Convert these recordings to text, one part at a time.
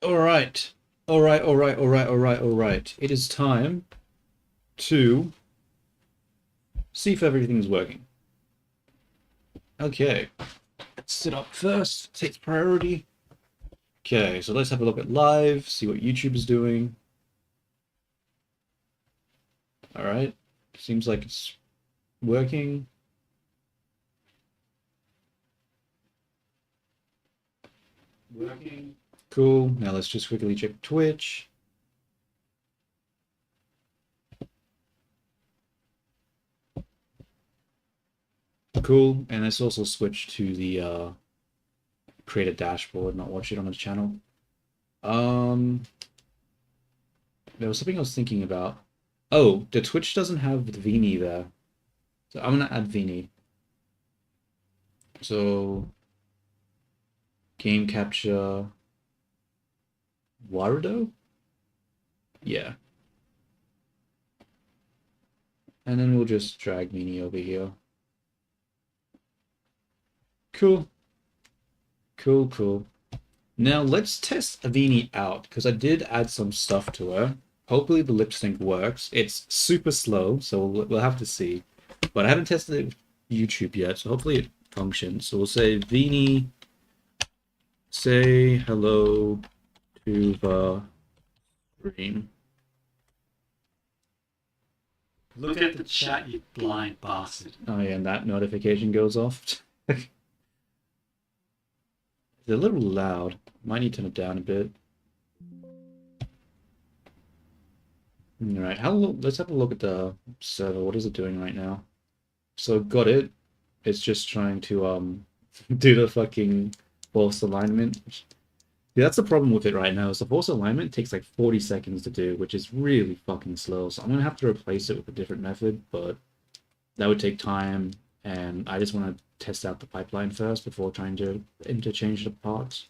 All right. All right, all right, all right, all right, all right. It is time to see if everything's working. Okay. Let's sit up first. Takes priority. Okay, so let's have a look at live, see what YouTube is doing. All right. Seems like it's working. Working. Cool. Now let's just quickly check Twitch. Cool. And let's also switch to the create a dashboard, not watch it on the channel. Um, there was something I was thinking about. Oh, the Twitch doesn't have the Vini there. So I'm gonna add Vini. So game capture Warudo? Yeah. And then we'll just drag Vini over here. Cool. Cool, cool. Now let's test Avini out, because I did add some stuff to her. Hopefully the lip sync works. It's super slow, so we'll have to see. But I haven't tested it with YouTube yet, so hopefully it functions. So we'll say Vini, say hello to the stream. Look at the chat, you blind bastard. Oh yeah, and that notification goes off. It's a little loud. Might need to turn it down a bit. Alright, let's have a look at the server. What is it doing right now? So got it. It's just trying to do the fucking false alignment. Yeah, that's the problem with it right now. Is the false alignment takes like 40 seconds to do, which is really fucking slow. So I'm gonna have to replace it with a different method, but that would take time, and I just want to test out the pipeline first before trying to interchange the parts.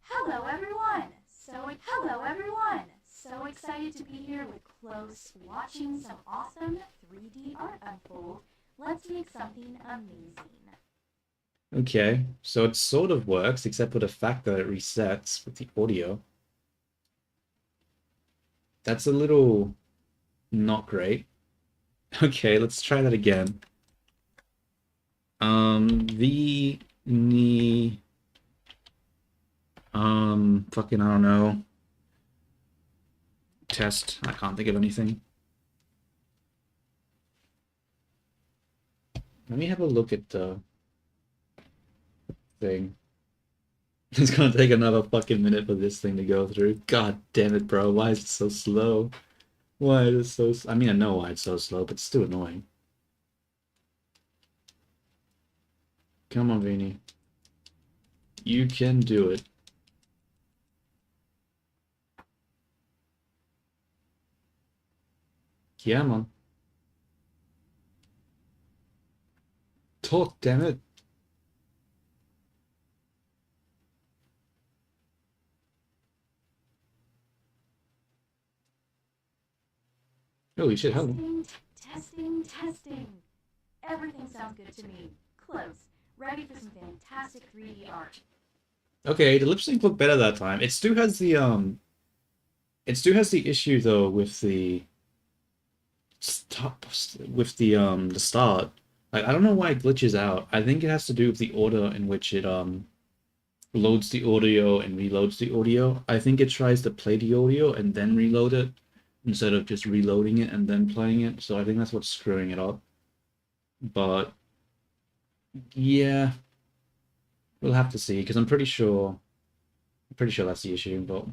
Hello everyone! Hello everyone! So excited to be here with Close, watching some awesome 3D art unfold. Let's make something amazing. Okay, so it sort of works, except for the fact that it resets with the audio. That's a little not great. Okay, let's try that again. The knee. Fucking, I don't know. Test. I can't think of anything. Let me have a look at the thing. It's gonna take another fucking minute for this thing to go through. God damn it, bro. Why is it so slow? Why is it so... I mean, I know why it's so slow, but it's still annoying. Come on, Vini. You can do it. Yeah, man. Talk, damn it. Holy shit, hello. Testing. Everything sounds good to me. Close. Ready for some fantastic 3D art. Okay, the lip sync looked better that time. It still has the issue though with the stop with the start. Like I don't know why it glitches out. I think it has to do with the order in which it loads the audio and reloads the audio. I think it tries to play the audio and then reload it instead of just reloading it and then playing it. So I think that's what's screwing it up. But yeah, we'll have to see because I'm pretty sure that's the issue, but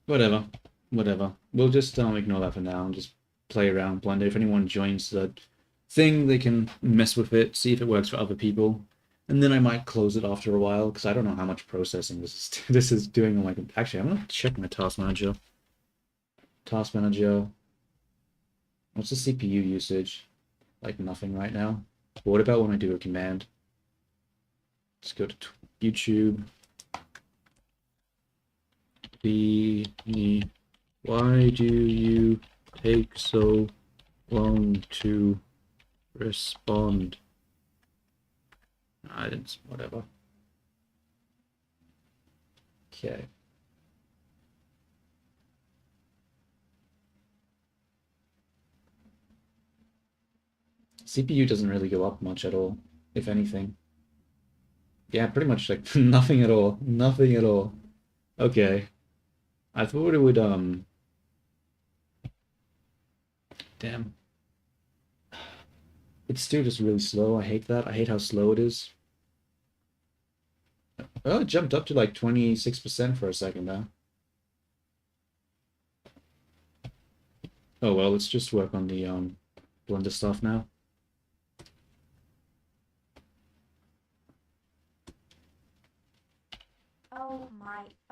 whatever. Whatever. We'll just ignore that for now and just play around Blender. If anyone joins the thing, they can mess with it, see if it works for other people. And then I might close it after a while, because I don't know how much processing this is doing on my... Actually, I'm going to check my task manager. Task manager. What's the CPU usage? Like nothing right now. But what about when I do a command? Let's go to YouTube. Why do you take so long to respond? I didn't, whatever. Okay. CPU doesn't really go up much at all, if anything. Yeah, pretty much like nothing at all. Nothing at all. Okay. I thought it would, damn. It's still just really slow. I hate that. I hate how slow it is. Oh, it jumped up to like 26% for a second now. Oh well, let's just work on the Blender stuff now.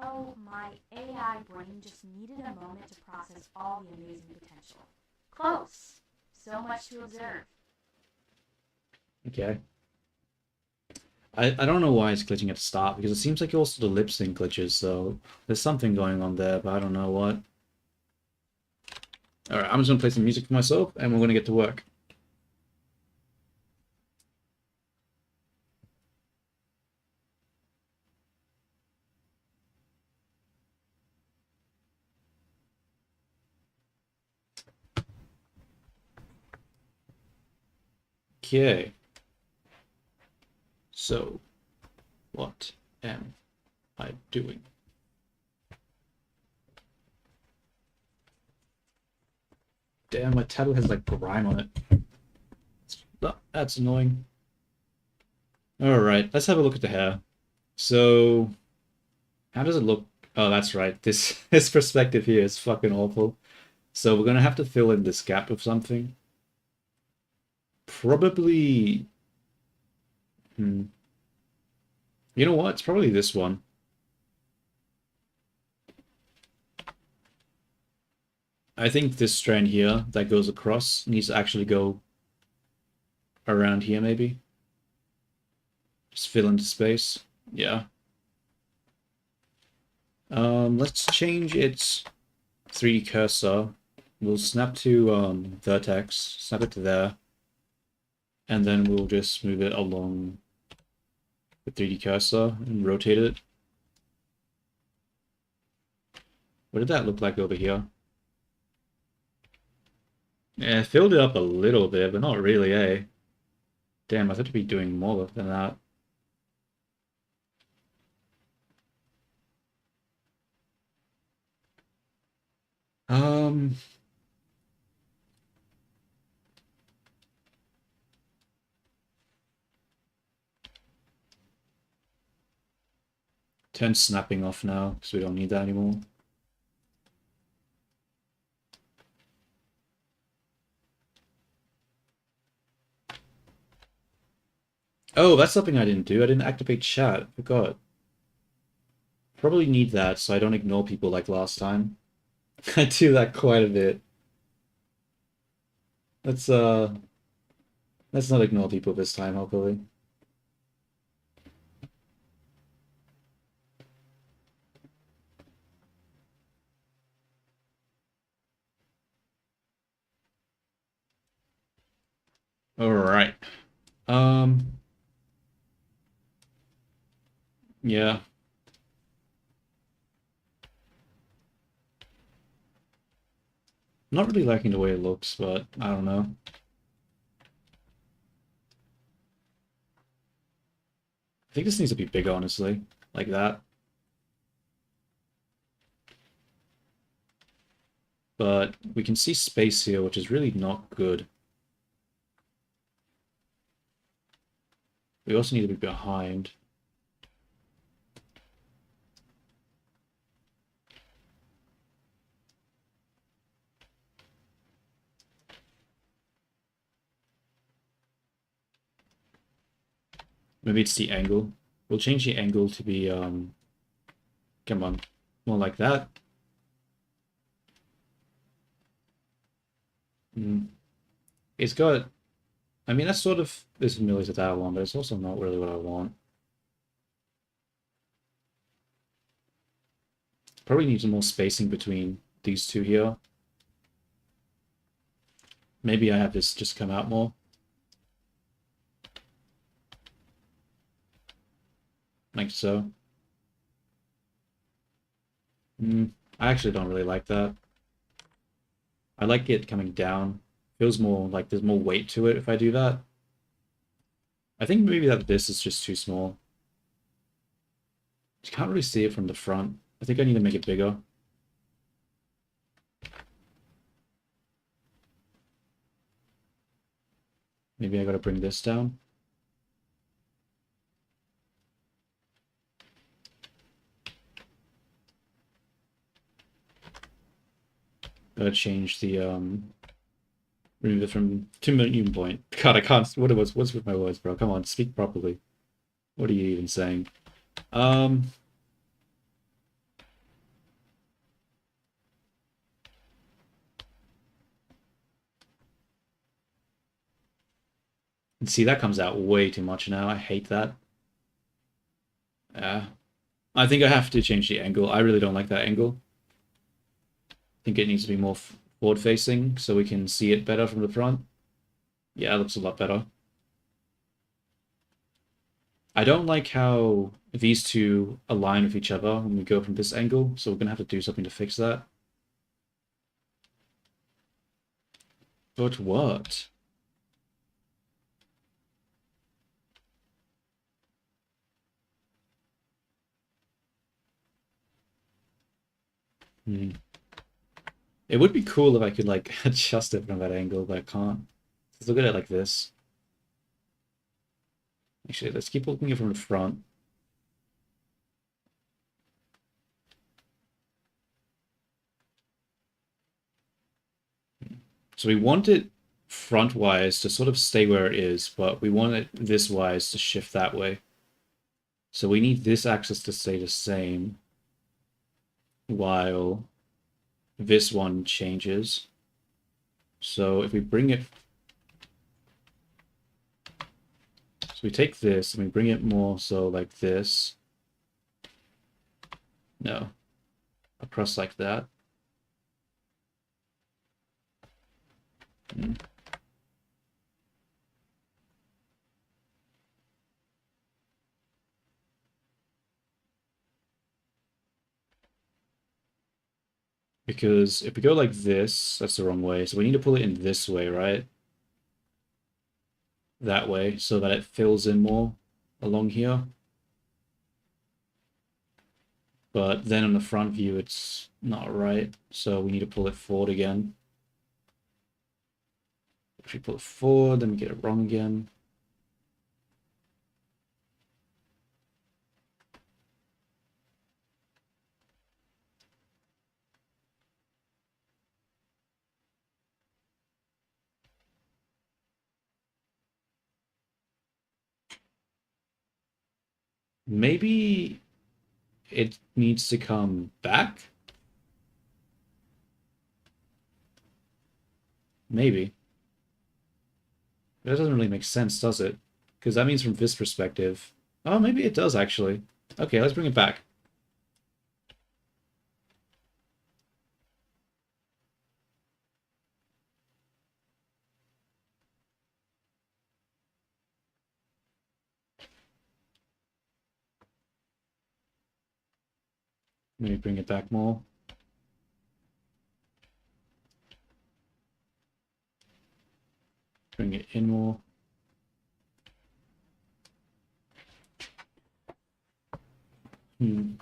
Oh my, AI brain just needed a moment to process all the amazing potential. Close. So much to observe. Okay. I don't know why it's glitching at the start, because it seems like also the lip sync glitches, so there's something going on there, but I don't know what. Alright, I'm just gonna play some music for myself, and we're gonna get to work. Okay. So, what am I doing? Damn, my title has like grime on it. That's annoying. Alright, let's have a look at the hair. So, how does it look? Oh, that's right. This perspective here is fucking awful. So we're gonna have to fill in this gap with something. Probably... You know what? It's probably this one. I think this strand here that goes across needs to actually go around here, maybe. Just fill into space. Yeah. Let's change its 3D cursor. We'll snap to vertex, snap it to there, and then we'll just move it along the 3D cursor and rotate it. What did that look like over here? Yeah, filled it up a little bit, but not really, eh? Damn, I thought to be doing more than that. Um... Turn snapping off now, because we don't need that anymore. Oh, that's something I didn't do. I didn't activate chat. I forgot. Probably need that so I don't ignore people like last time. I do that quite a bit. Let's not ignore people this time, hopefully. Alright. Yeah. Not really liking the way it looks, but I don't know. I think this needs to be bigger, honestly. Like that. But we can see space here, which is really not good. We also need to be behind. Maybe it's the angle. We'll change the angle to be, come on, more like that. It's got, I mean, that's sort of as familiar to that one, but it's also not really what I want. Probably need some more spacing between these two here. Maybe I have this just come out more. Like so. I actually don't really like that. I like it coming down Feels more like there's more weight to it if I do that. I think maybe that this is just too small. You can't really see it from the front. I think I need to make it bigger. Maybe I gotta bring this down. Gotta change the remove it from 2 million point. God, I can't. What's with my words, bro? Come on, speak properly. What are you even saying? And see, that comes out way too much now. I hate that. Yeah. I think I have to change the angle. I really don't like that angle. I think it needs to be more forward facing so we can see it better from the front. Yeah, it looks a lot better. I don't like how these two align with each other when we go from this angle, so we're gonna have to do something to fix that. But what? It would be cool if I could like adjust it from that angle, but I can't. Let's look at it like this. Actually, let's keep looking at it from the front. So we want it front-wise to sort of stay where it is, but we want it this-wise to shift that way. So we need this axis to stay the same while this one changes. So if we bring it... So we take this and we bring it more so like this. No. Across like that. Because if we go like this, that's the wrong way. So we need to pull it in this way, right? That way, so that it fills in more along here. But then on the front view, it's not right. So we need to pull it forward again. If we pull it forward, then we get it wrong again. Maybe it needs to come back? Maybe. That doesn't really make sense, does it? Because that means from this perspective... Oh, maybe it does, actually. Okay, let's bring it back. Maybe bring it back more. Bring it in more. It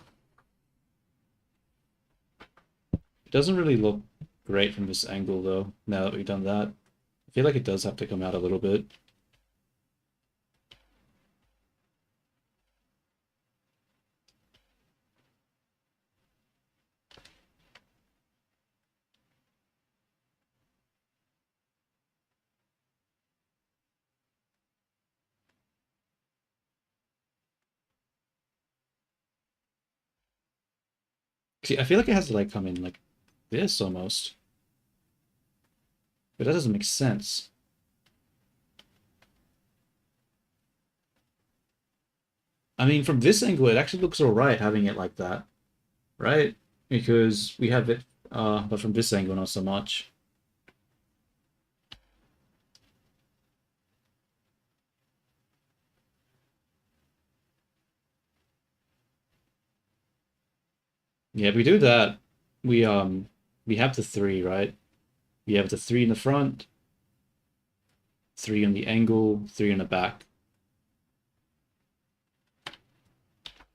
doesn't really look great from this angle, though, now that we've done that. I feel like it does have to come out a little bit. See, I feel like it has to like come in like this almost. But that doesn't make sense. I mean, from this angle, it actually looks alright having it like that. Right? Because we have it, but from this angle, not so much. Yeah, if we do that, we have the 3, right? We have the 3 in the front, 3 on the angle, 3 on the back.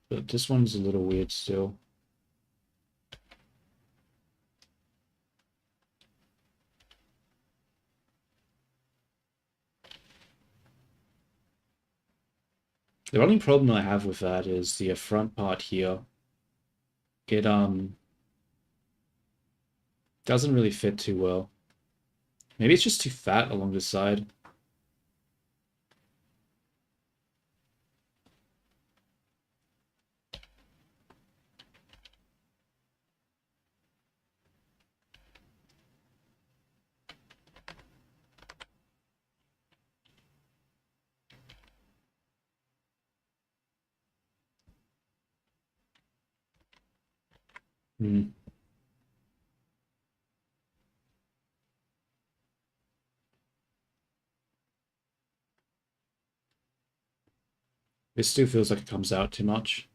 But this one's a little weird still. The only problem I have with that is the front part here. It doesn't really fit too well. Maybe it's just too fat along the side. Hmm. This still feels like it comes out too much.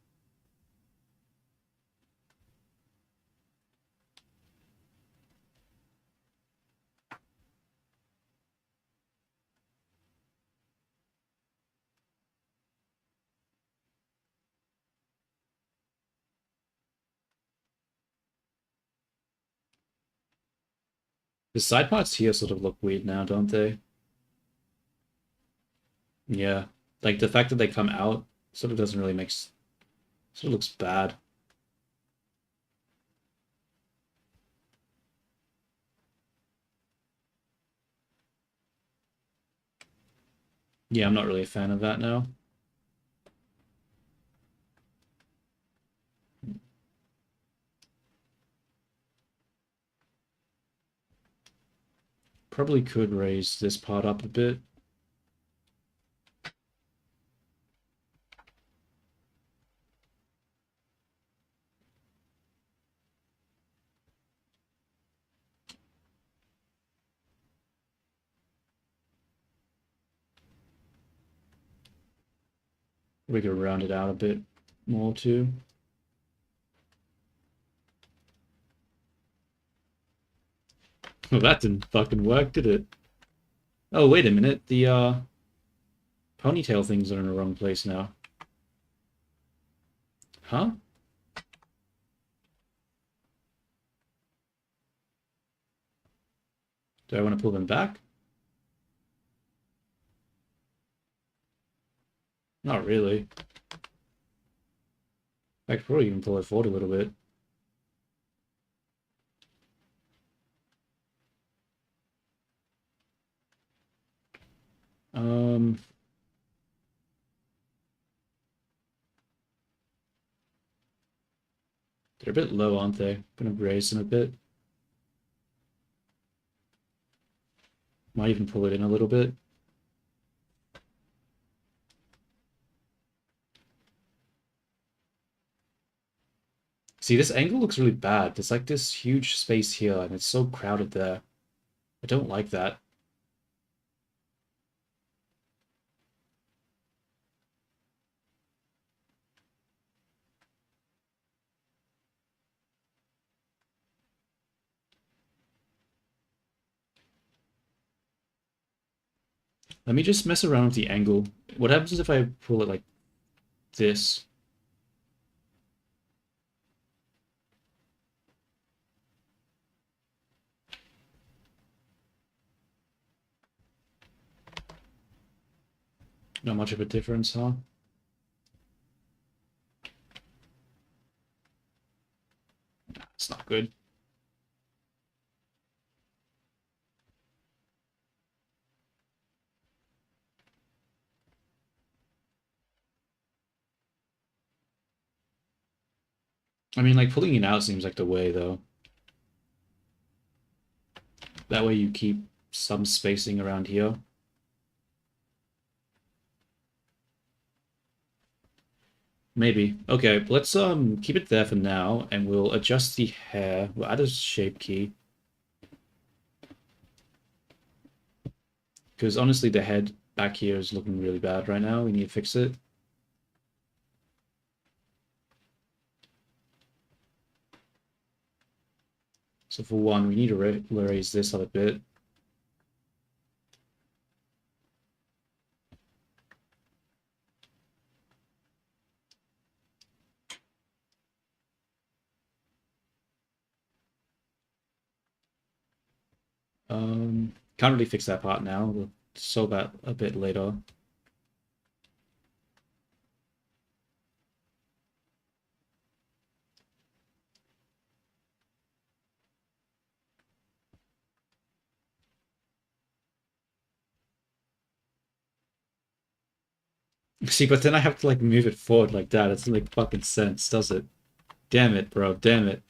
The side parts here sort of look weird now, don't they? Yeah. Like the fact that they come out sort of doesn't really sort of looks bad. Yeah, I'm not really a fan of that now. Probably could raise this part up a bit. We could round it out a bit more too. Well, that didn't fucking work, did it? Oh, wait a minute. The ponytail things are in the wrong place now. Huh? Do I want to pull them back? Not really. I could probably even pull it forward a little bit. Um, they're a bit low, aren't they? Gonna raise them a bit. Might even pull it in a little bit. See, this angle looks really bad. There's like this huge space here, and it's so crowded there. I don't like that. Let me just mess around with the angle. What happens if I pull it like this? Not much of a difference, huh? It's not good. I mean, like, pulling it out seems like the way, though. That way you keep some spacing around here. Maybe. Okay, let's keep it there for now, and we'll adjust the hair. We'll add a shape key. Because honestly, the head back here is looking really bad right now. We need to fix it. So for one, we need to raise this up a bit. Can't really fix that part now. We'll solve that a bit later. See, but then I have to like move it forward like that. It doesn't make fucking sense, does it? Damn it, bro. Damn it.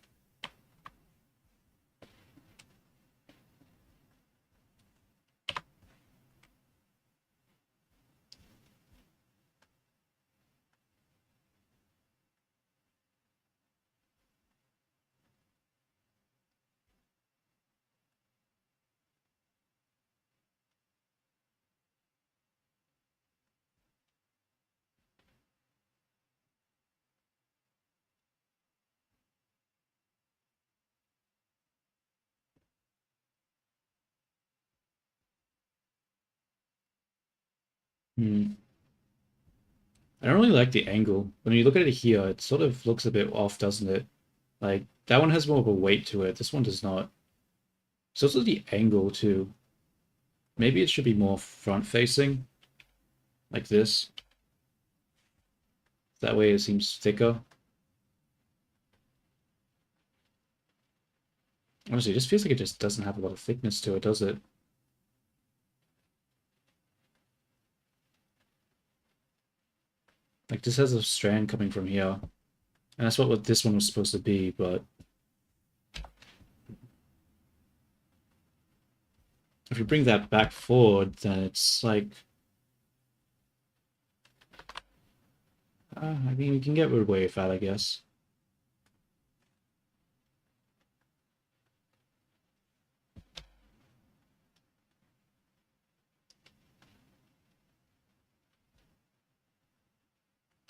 Hmm. I don't really like the angle. When you look at it here, it sort of looks a bit off, doesn't it? Like, that one has more of a weight to it. This one does not. It's also the angle, too. Maybe it should be more front-facing. Like this. That way it seems thicker. Honestly, it just feels like it just doesn't have a lot of thickness to it, does it? Like, this has a strand coming from here. And that's what this one was supposed to be, but if you bring that back forward, then it's like... I mean, we can get away with that, I guess.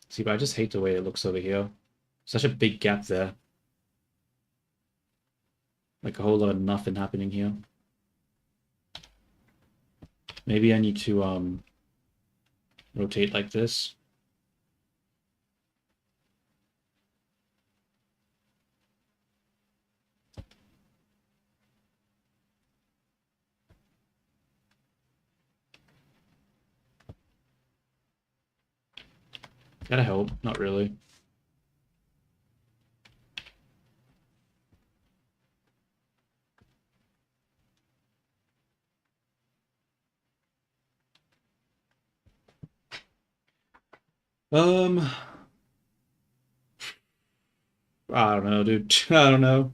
See, but I just hate the way it looks over here. Such a big gap there. Like a whole lot of nothing happening here. Maybe I need to rotate like this. Gotta help, not really. I don't know, dude. I don't know.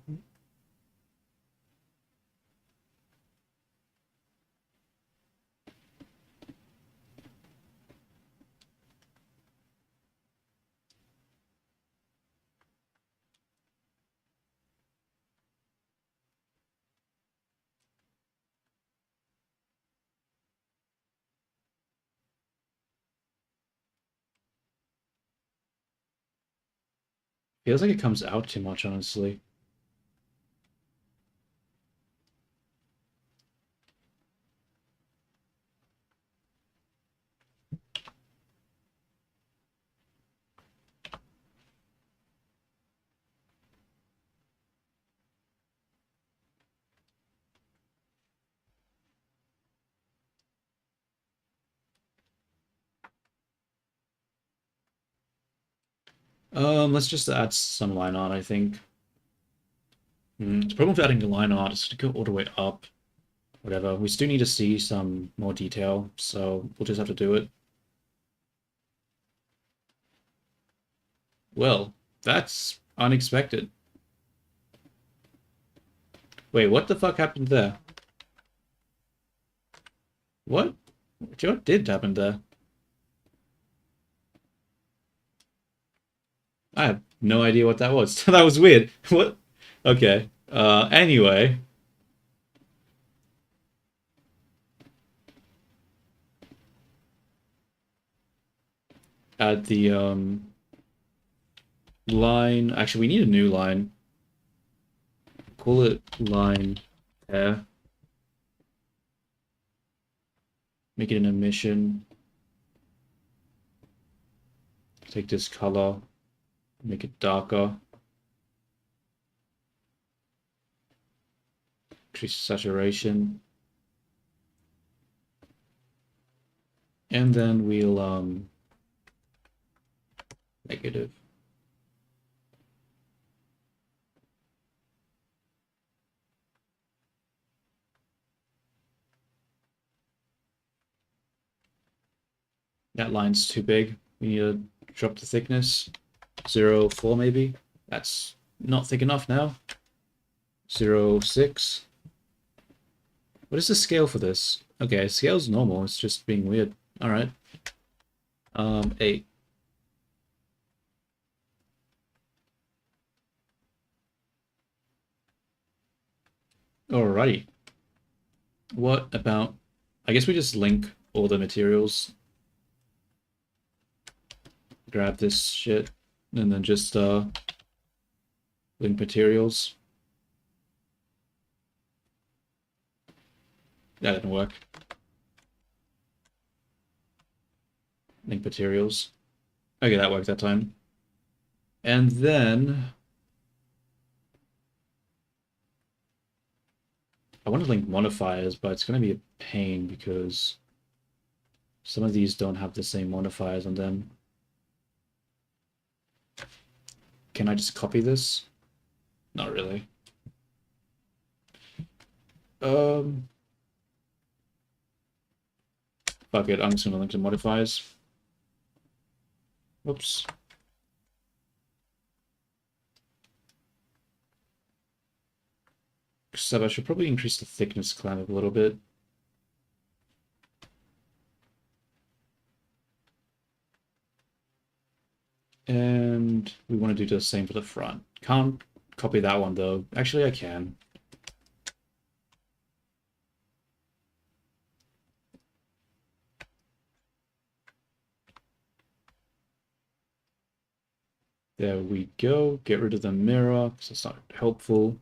Feels like it comes out too much, honestly. Let's just add some line art, I think. The problem with adding the line art is to go all the way up. Whatever. We still need to see some more detail, so we'll just have to do it. Well, that's unexpected. Wait, what the fuck happened there? What? What did happen there? I have no idea what that was. That was weird. What? Okay. Anyway. Add the, line. Actually, we need a new line. Call it line there. Make it an emission. Take this color. Make it darker. Increase saturation. And then we'll negative. That line's too big. We need to drop the thickness. 0.4 maybe. That's not thick enough now. 0.6. What is the scale for this? Okay, scale's normal. It's just being weird. All right. 8. Alrighty. What about... I guess we just link all the materials. Grab this shit, and then just link materials. That didn't work. Link materials. Okay, that worked that time. And then... I want to link modifiers, but it's going to be a pain because some of these don't have the same modifiers on them. Can I just copy this? Not really. Fuck it, I'm just gonna link to modifiers. Whoops. So I should probably increase the thickness clamp a little bit. And we want to do the same for the front. Can't copy that one though. Actually, I can. There we go. Get rid of the mirror because it's not helpful.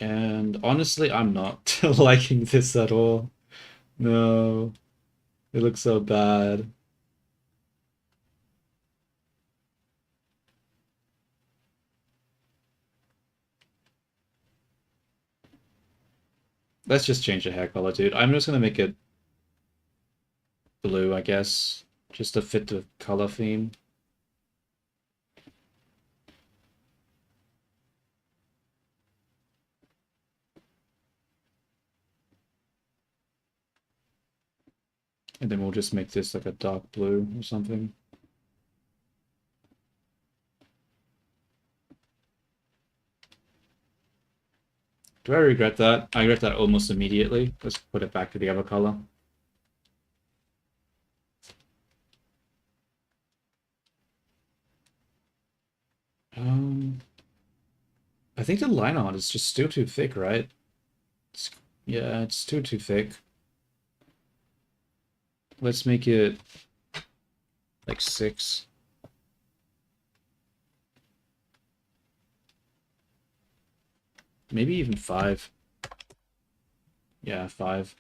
And honestly, I'm not liking this at all. No, it looks so bad. Let's just change the hair color, dude. I'm just gonna make it blue, I guess, just to fit the color theme. And then we'll just make this like a dark blue or something. Do I regret that? I regret that almost immediately. Let's put it back to the other color. I think the line art is just still too thick, right? Yeah, it's still too thick. Let's make it like 6. Maybe even 5. Yeah, 5.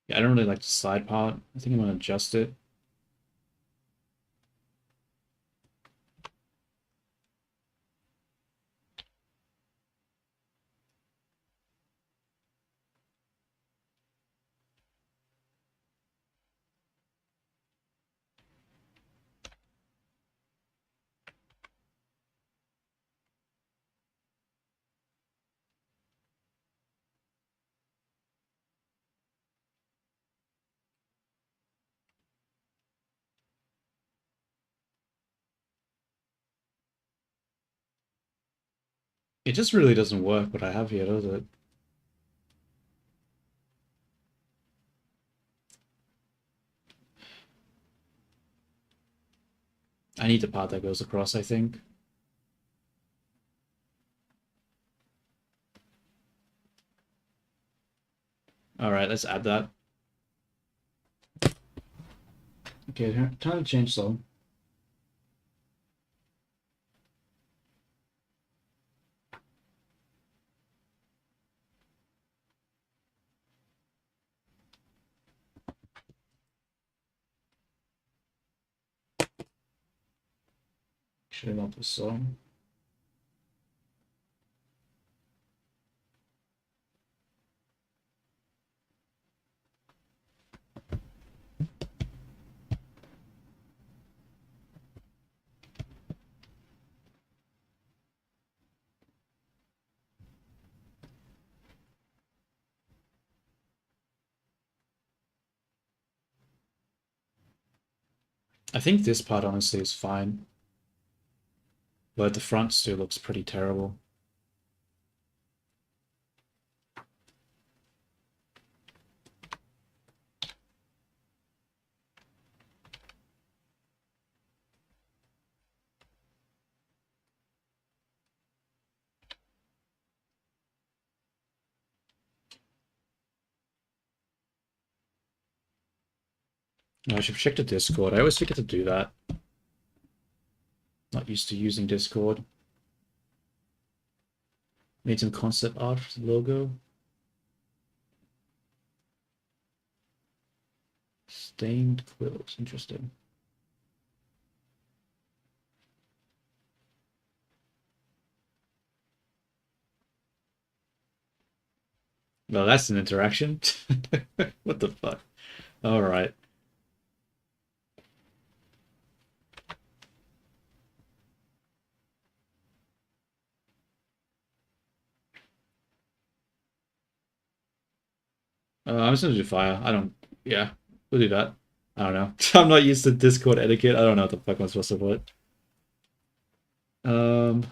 Yeah, I don't really like the side part. I think I'm gonna adjust it. It just really doesn't work what I have here, does it? I need the part that goes across, I think. Alright, let's add that. Okay, time to change some. Should I not the song? I think this part honestly is fine, but the front still looks pretty terrible. No, I should check the Discord. I always forget to do that. Not used to using Discord. Made some concept art for the logo. Stained quills, interesting. Well, that's an interaction. What the fuck? All right. I'm just gonna do fire. I don't. Yeah, we'll do that. I don't know. I'm not used to Discord etiquette. I don't know what the fuck I'm supposed to put. Um.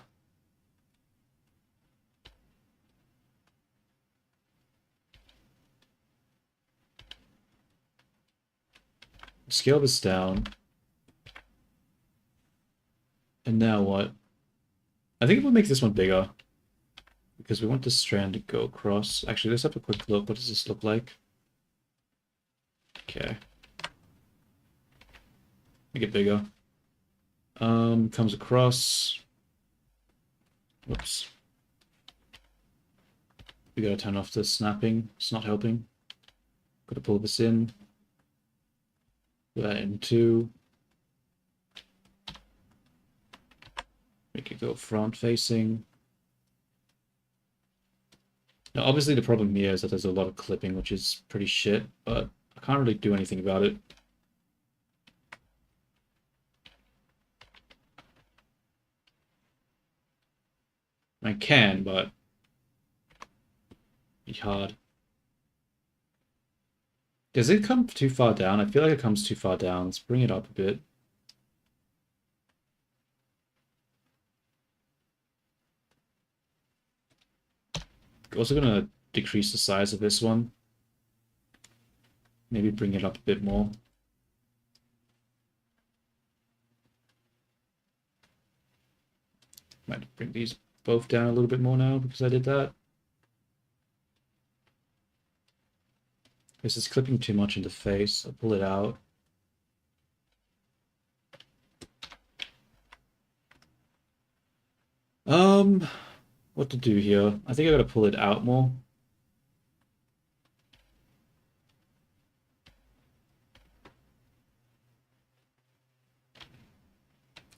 Scale this down. And now what? I think we'll make this one bigger. Because we want this strand to go across. Actually, let's have a quick look. What does this look like? Okay. Make it bigger. Comes across. Whoops. We gotta turn off the snapping. It's not helping. Gotta pull this in. Put that in too. Make it go front facing. Now, obviously the problem here is that there's a lot of clipping, which is pretty shit, but I can't really do anything about it. I can, but it's hard. Does it come too far down? I feel like it comes too far down. Let's bring it up a bit. Also gonna decrease the size of this one. Maybe bring it up a bit more. Might bring these both down a little bit more now because I did that. This is clipping too much in the face. I'll pull it out. What to do here? I think I gotta pull it out more.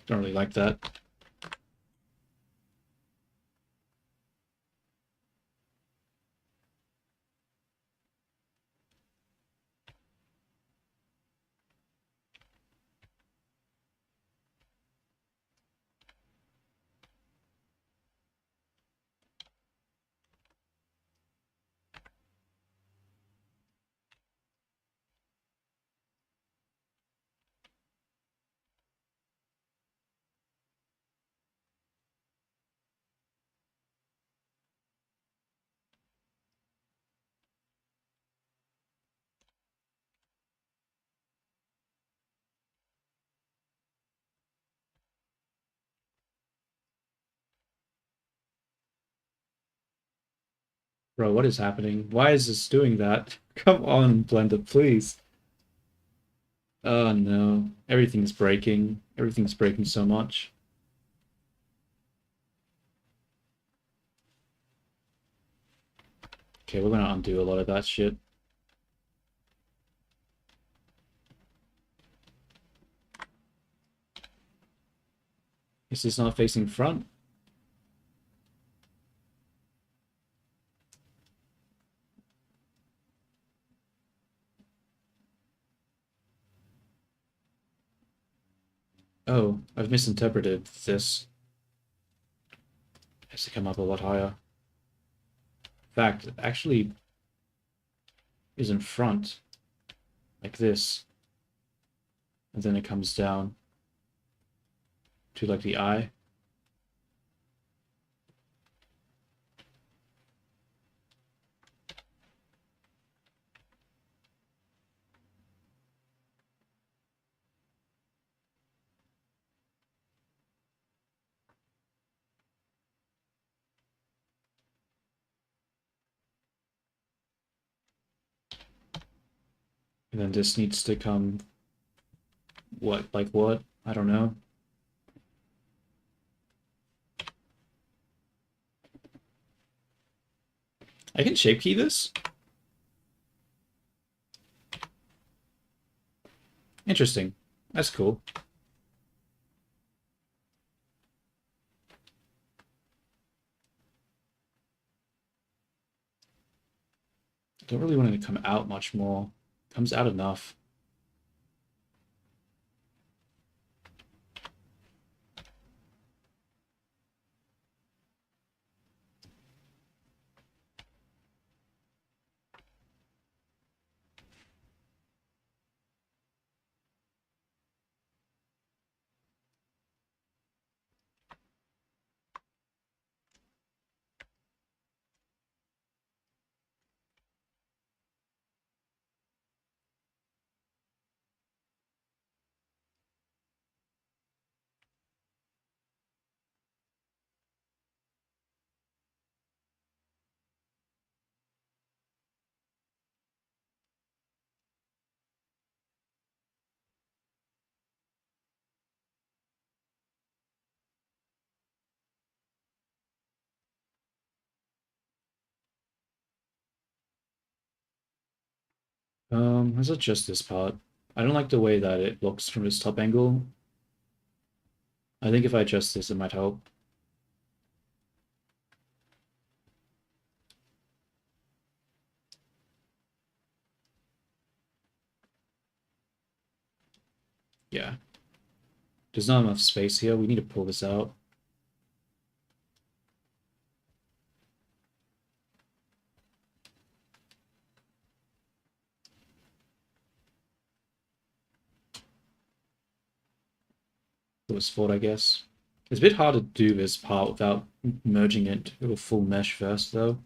Don't really like that. Bro, what is happening? Why is this doing that? Come on, Blender, please. Oh no. Everything's breaking. Everything's breaking so much. Okay, we're gonna undo a lot of that shit. Is this not facing front? Oh, I've misinterpreted this. It has to come up a lot higher. In fact, it actually is in front, like this. And then it comes down to like the eye. And then this needs to come, what, like what? I don't know. I can shape key this? Interesting. That's cool. Don't really want it to come out much more. Comes out enough. Let's adjust this part. I don't like the way that it looks from this top angle. I think if I adjust this, it might help. Yeah. There's not enough space here. We need to pull this out. It was fault, I guess. It's a bit hard to do this part without merging it to a full mesh first, though.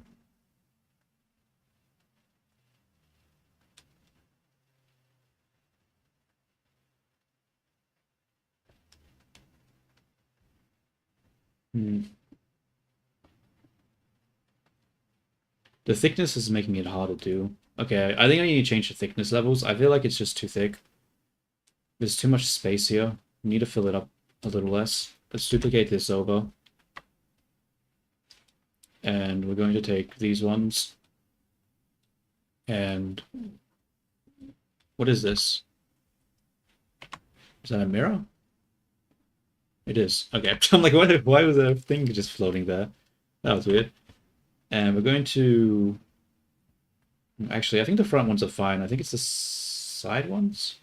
Hmm. The thickness is making it hard to do. Okay, I think I need to change the thickness levels. I feel like it's just too thick. There's too much space here. We need to fill it up a little less. Let's duplicate this over. And we're going to take these ones. And what is this? Is that a mirror? It is. Okay. I'm like, why was a thing just floating there? That was weird. And we're going to... Actually, I think the front ones are fine. I think it's the side ones.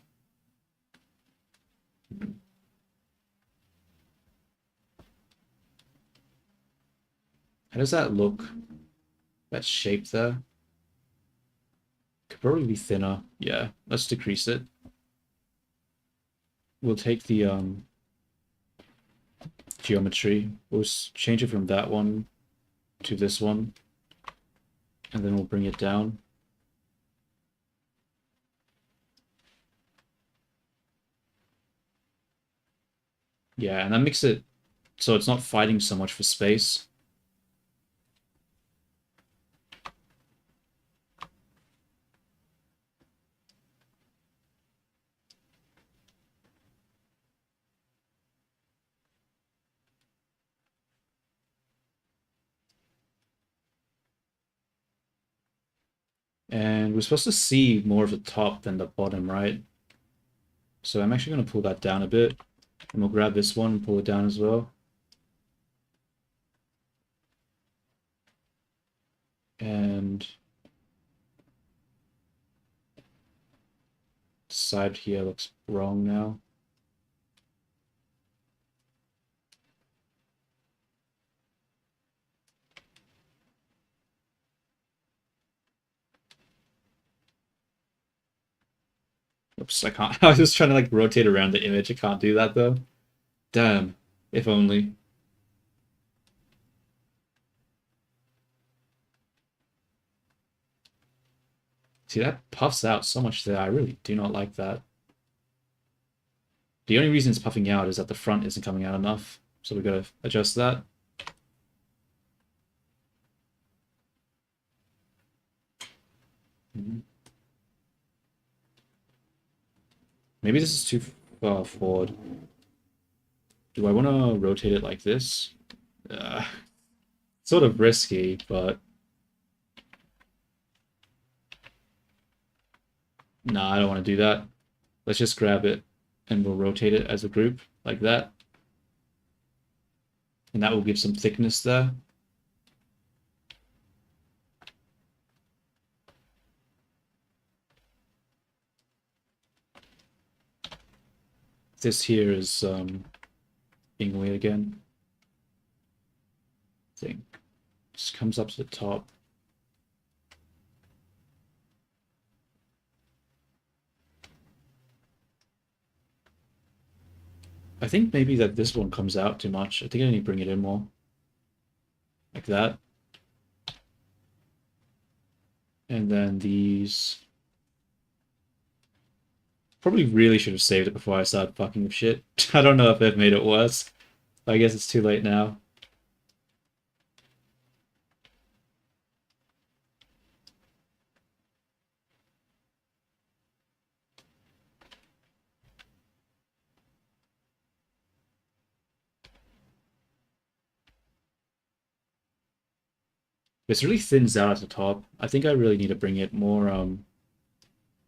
How does that look? That shape there? Could probably be thinner. Yeah, let's decrease it. We'll take the geometry. We'll change it from that one to this one. And then we'll bring it down. Yeah, and that makes it so it's not fighting so much for space. And we're supposed to see more of the top than the bottom, right? So I'm actually going to pull that down a bit. And we'll grab this one and pull it down as well. And the side here looks wrong now. Oops, I can't. I was just trying to like rotate around the image. I can't do that though. Damn. If only. See, that puffs out so much there. I really do not like that. The only reason it's puffing out is that the front isn't coming out enough. So we gotta adjust that. Maybe this is too far forward. Do I want to rotate it like this? Sort of risky, but... Nah, I don't want to do that. Let's just grab it and we'll rotate it as a group, like that. And that will give some thickness there. This here is being weird again. Thing just comes up to the top. I think maybe that this one comes out too much. I think I need to bring it in more. Like that. And then these... Probably really should have saved it before I started fucking with shit. I don't know if they've made it worse. I guess it's too late now. This really thins out at the top. I think I really need to bring it more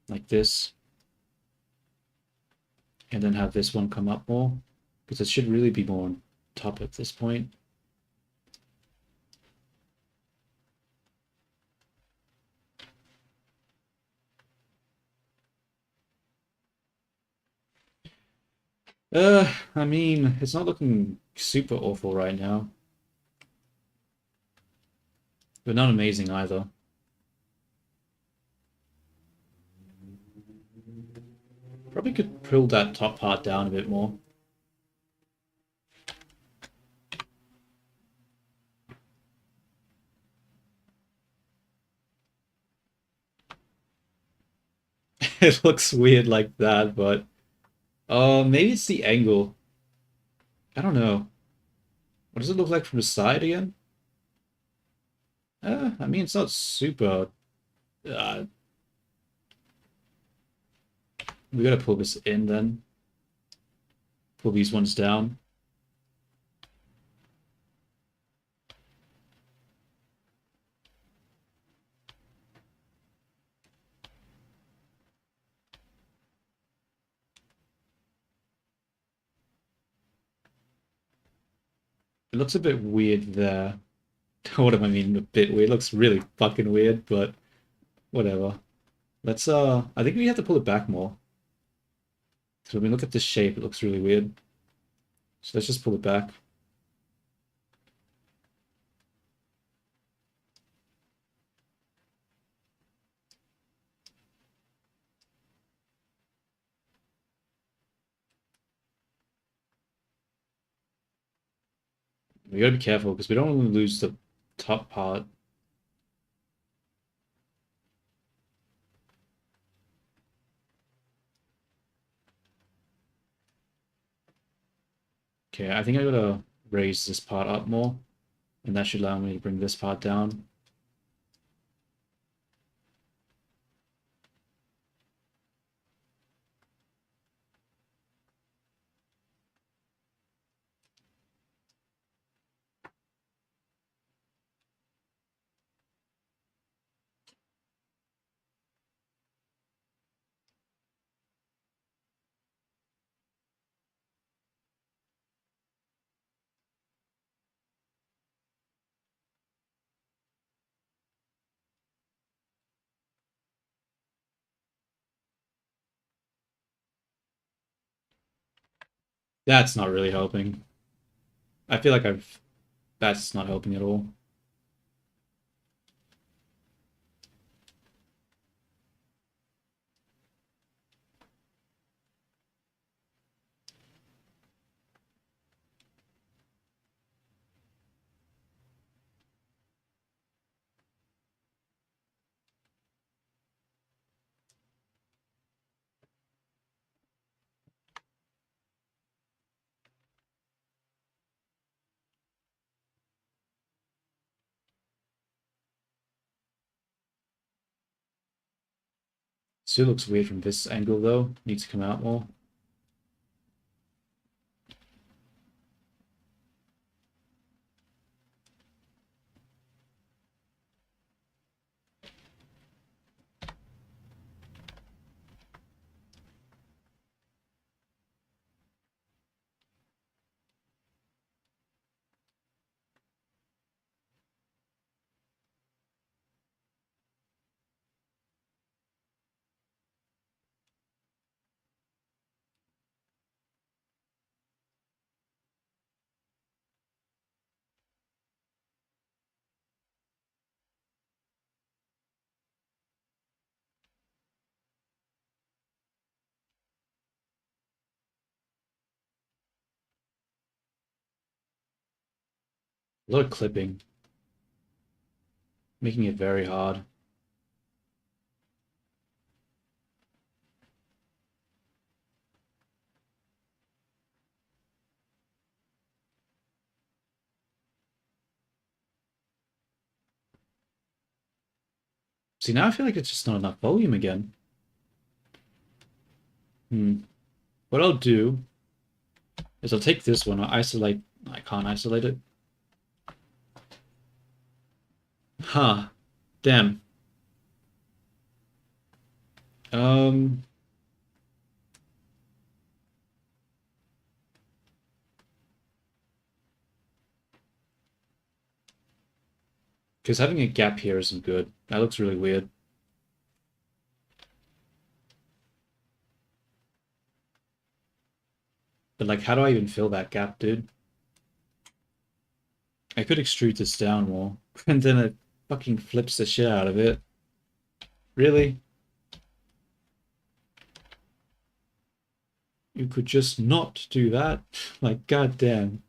like this. And then have this one come up more. Because it should really be more on top at this point. I mean, it's not looking super awful right now. But not amazing either. Probably could pull that top part down a bit more. It looks weird like that, but maybe it's the angle. I don't know. What does it look like from the side again? I mean, it's not super. Uh, we gotta pull this in then. Pull these ones down. It looks a bit weird there. What do I mean, a bit weird? It looks really fucking weird, but whatever. Let's, I think we have to pull it back more. So when we look at this shape, it looks really weird. So let's just pull it back. We gotta be careful because we don't want to lose the top part. Okay, I think I gotta raise this part up more, and that should allow me to bring this part down. That's not really helping. I feel like I've... That's not helping at all. Still looks weird from this angle though. Needs to come out more. A lot of clipping. Making it very hard. See, now I feel like it's just not enough volume again. What I'll do is I'll take this one, I'll isolate... I can't isolate it. Huh. Damn. Um... Because having a gap here isn't good. That looks really weird. But like, how do I even fill that gap, dude? I could extrude this down more, and then it fucking flips the shit out of it. Really? You could just not do that? Like, goddamn.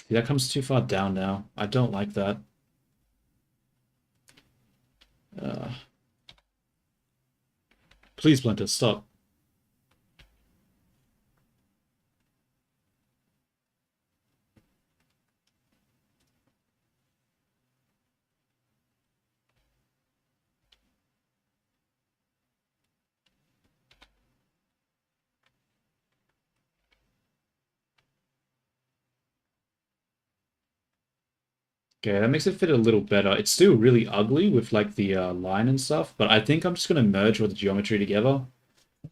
See, that comes too far down now. I don't like that. Uh, please, Splinter, stop. Okay, that makes it fit a little better. It's still really ugly with like the line and stuff, but I think I'm just gonna merge all the geometry together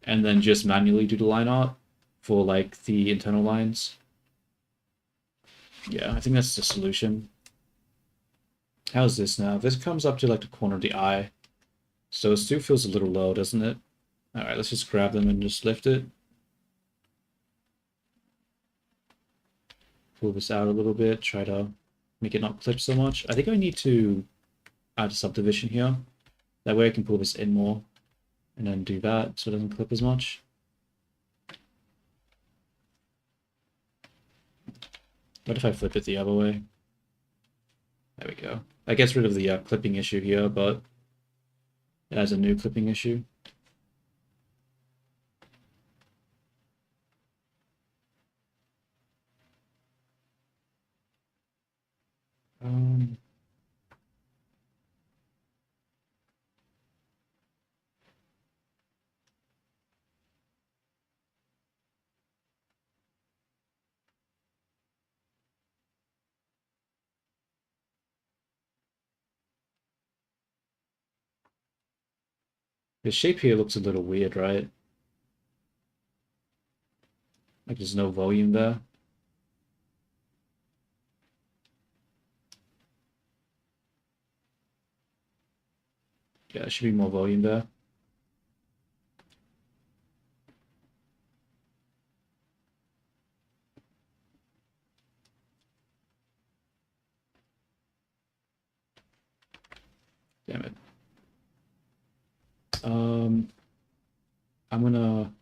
and then just manually do the line art for like the internal lines. Yeah, I think that's the solution. How's this now? This comes up to like the corner of the eye. So it still feels a little low, doesn't it? Alright, let's just grab them and just lift it. Pull this out a little bit, try to make it not clip so much. I think I need to add a subdivision here. That way I can pull this in more and then do that so it doesn't clip as much. What if I flip it the other way? There we go. That gets rid of the clipping issue here, but it has a new clipping issue. Um, the shape here looks a little weird, right? Like there's no volume there. Yeah, there should be more volume there. Damn it. I'm gonna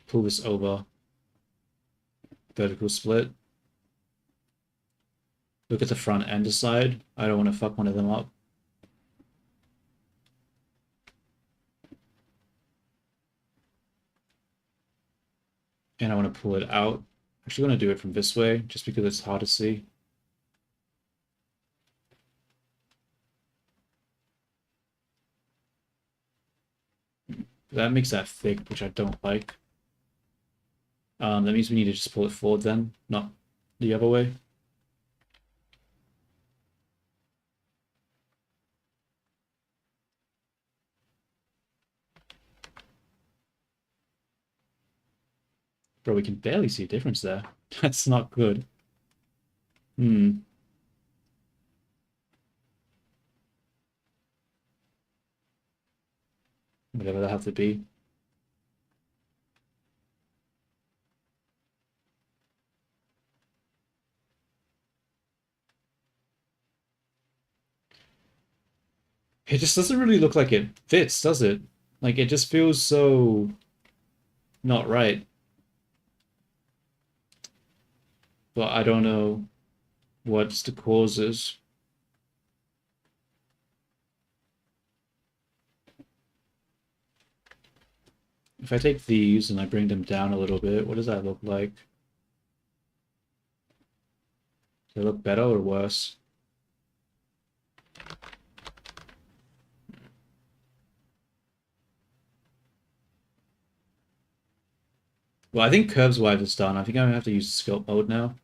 pull this over. Vertical split. Look at the front and the side. I don't want to fuck one of them up. And I want to pull it out. Actually, I want to do it from this way, just because it's hard to see. That makes that thick, which I don't like. That means we need to just pull it forward then, not the other way. Bro, we can barely see a difference there. That's not good. Whatever that have to be. It just doesn't really look like it fits, does it? Like, it just feels so not right. But I don't know what's the causes. If I take these and I bring them down a little bit, what does that look like? Does it look better or worse? Well, I think curves wide is done. I think I'm gonna have to use sculpt mode now.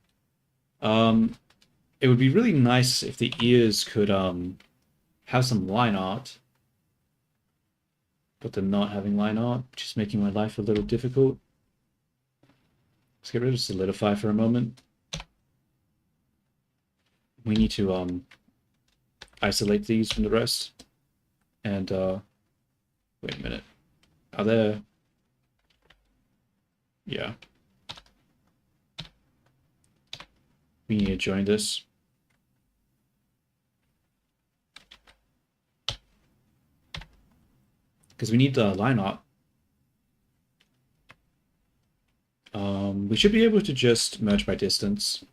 It would be really nice if the ears could have some line art, but they're not having line art, which is making my life a little difficult. Let's get rid of solidify for a moment. We need to isolate these from the rest. And wait a minute. Are there? Yeah. We need to join this. Because we need the line art. We should be able to just merge by distance.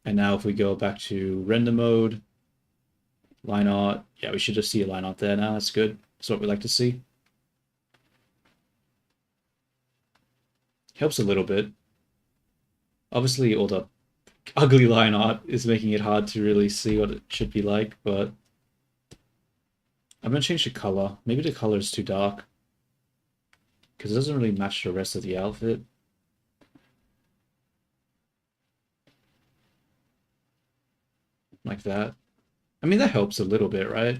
And now if we go back to render mode, line art, yeah, we should just see a line art there now. That's good. That's what we like to see. Helps a little bit. Obviously, all the ugly line art is making it hard to really see what it should be like, but I'm going to change the color. Maybe the color is too dark, because it doesn't really match the rest of the outfit. Like that. I mean, that helps a little bit, right?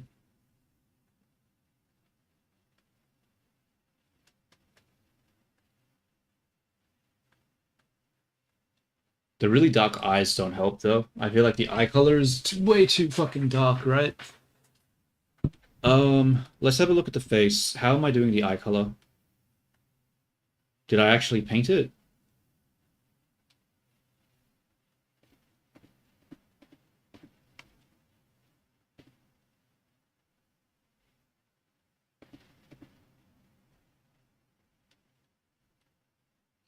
The really dark eyes don't help, though. I feel like the eye color is way too fucking dark, right? Let's have a look at the face. How am I doing the eye color? Did I actually paint it?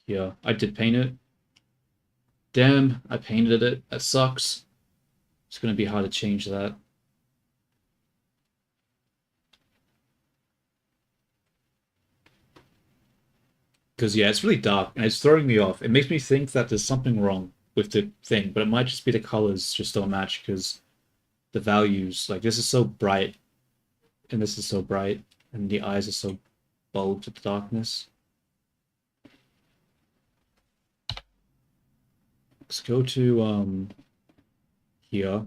Yeah, I did paint it. Damn, I painted it. That sucks. It's gonna be hard to change that. Because, yeah, it's really dark, and it's throwing me off. It makes me think that there's something wrong with the thing, but it might just be the colors just don't match, because the values, like, this is so bright, and this is so bright, and the eyes are so bold with the darkness. Let's go to, here.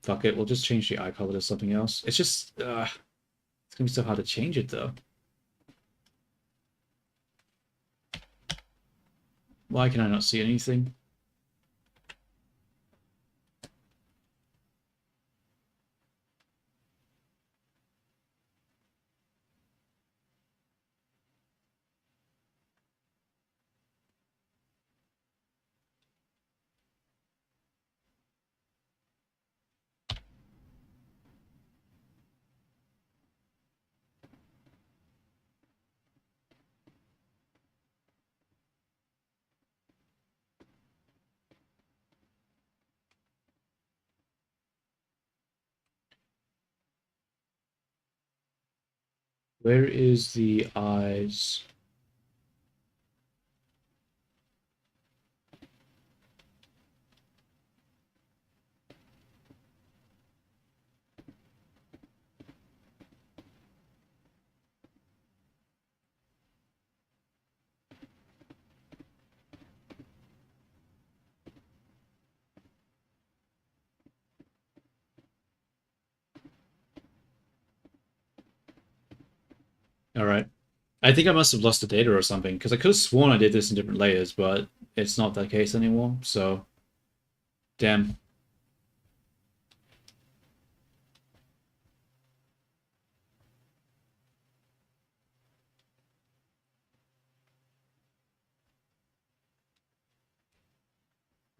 Fuck it, we'll just change the eye color to something else. It's just, it's gonna be so hard to change it, though. Why can I not see anything? Where is the eyes? All right. I think I must have lost the data or something because I could have sworn I did this in different layers, but it's not that case anymore. So, damn.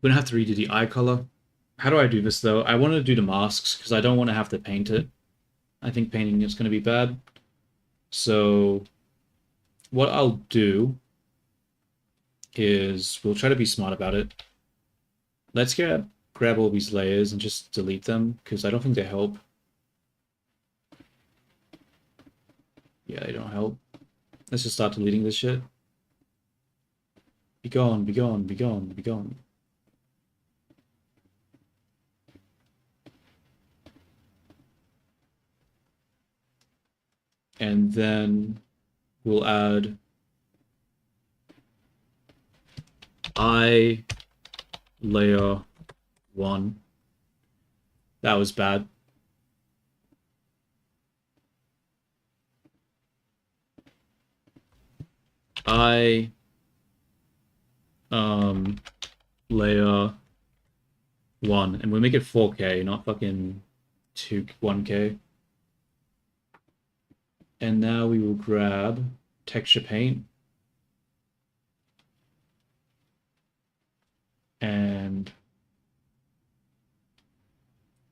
I'm gonna have to redo the eye color. How do I do this though? I want to do the masks because I don't want to have to paint it. I think painting is going to be bad. So what I'll do is we'll try to be smart about it. Let's grab all these layers and just delete them because I don't think they help. Yeah, they don't help. Let's just start deleting this shit. Be gone, be gone, be gone, be gone. And then we'll add eye layer 1. That was bad. Eye layer 1, and we'll make it 4K, not fucking 1K. And now we will grab texture paint and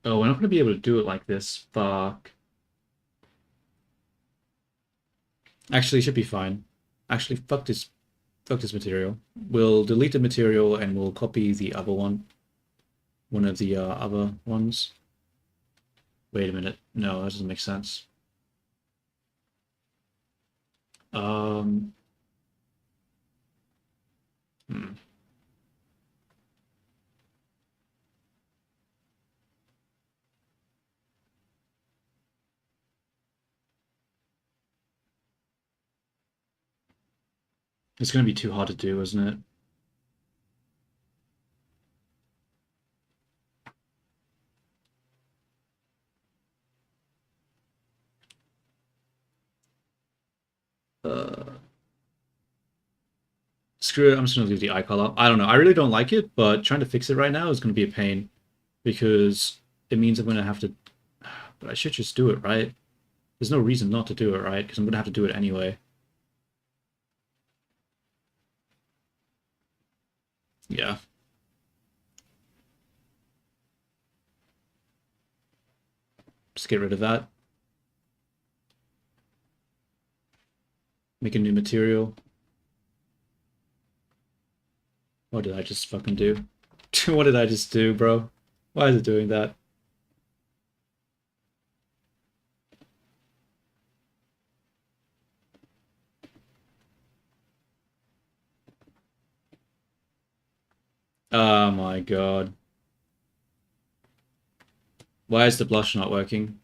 oh, we're not going to be able to do it like this. Fuck. Actually, it should be fine. Actually, fuck this material. We'll delete the material and we'll copy the other one. One of the other ones. Wait a minute. No, that doesn't make sense. Hmm. It's going to be too hard to do, isn't it? Screw it, I'm just going to leave the eye color. I don't know. I really don't like it, but trying to fix it right now is going to be a pain because it means I'm going to have to... But I should just do it, right? There's no reason not to do it, right? Because I'm going to have to do it anyway. Yeah. Just get rid of that. Make a new material. What did I just fucking do? What did I just do, bro? Why is it doing that? Oh my god. Why is the blush not working?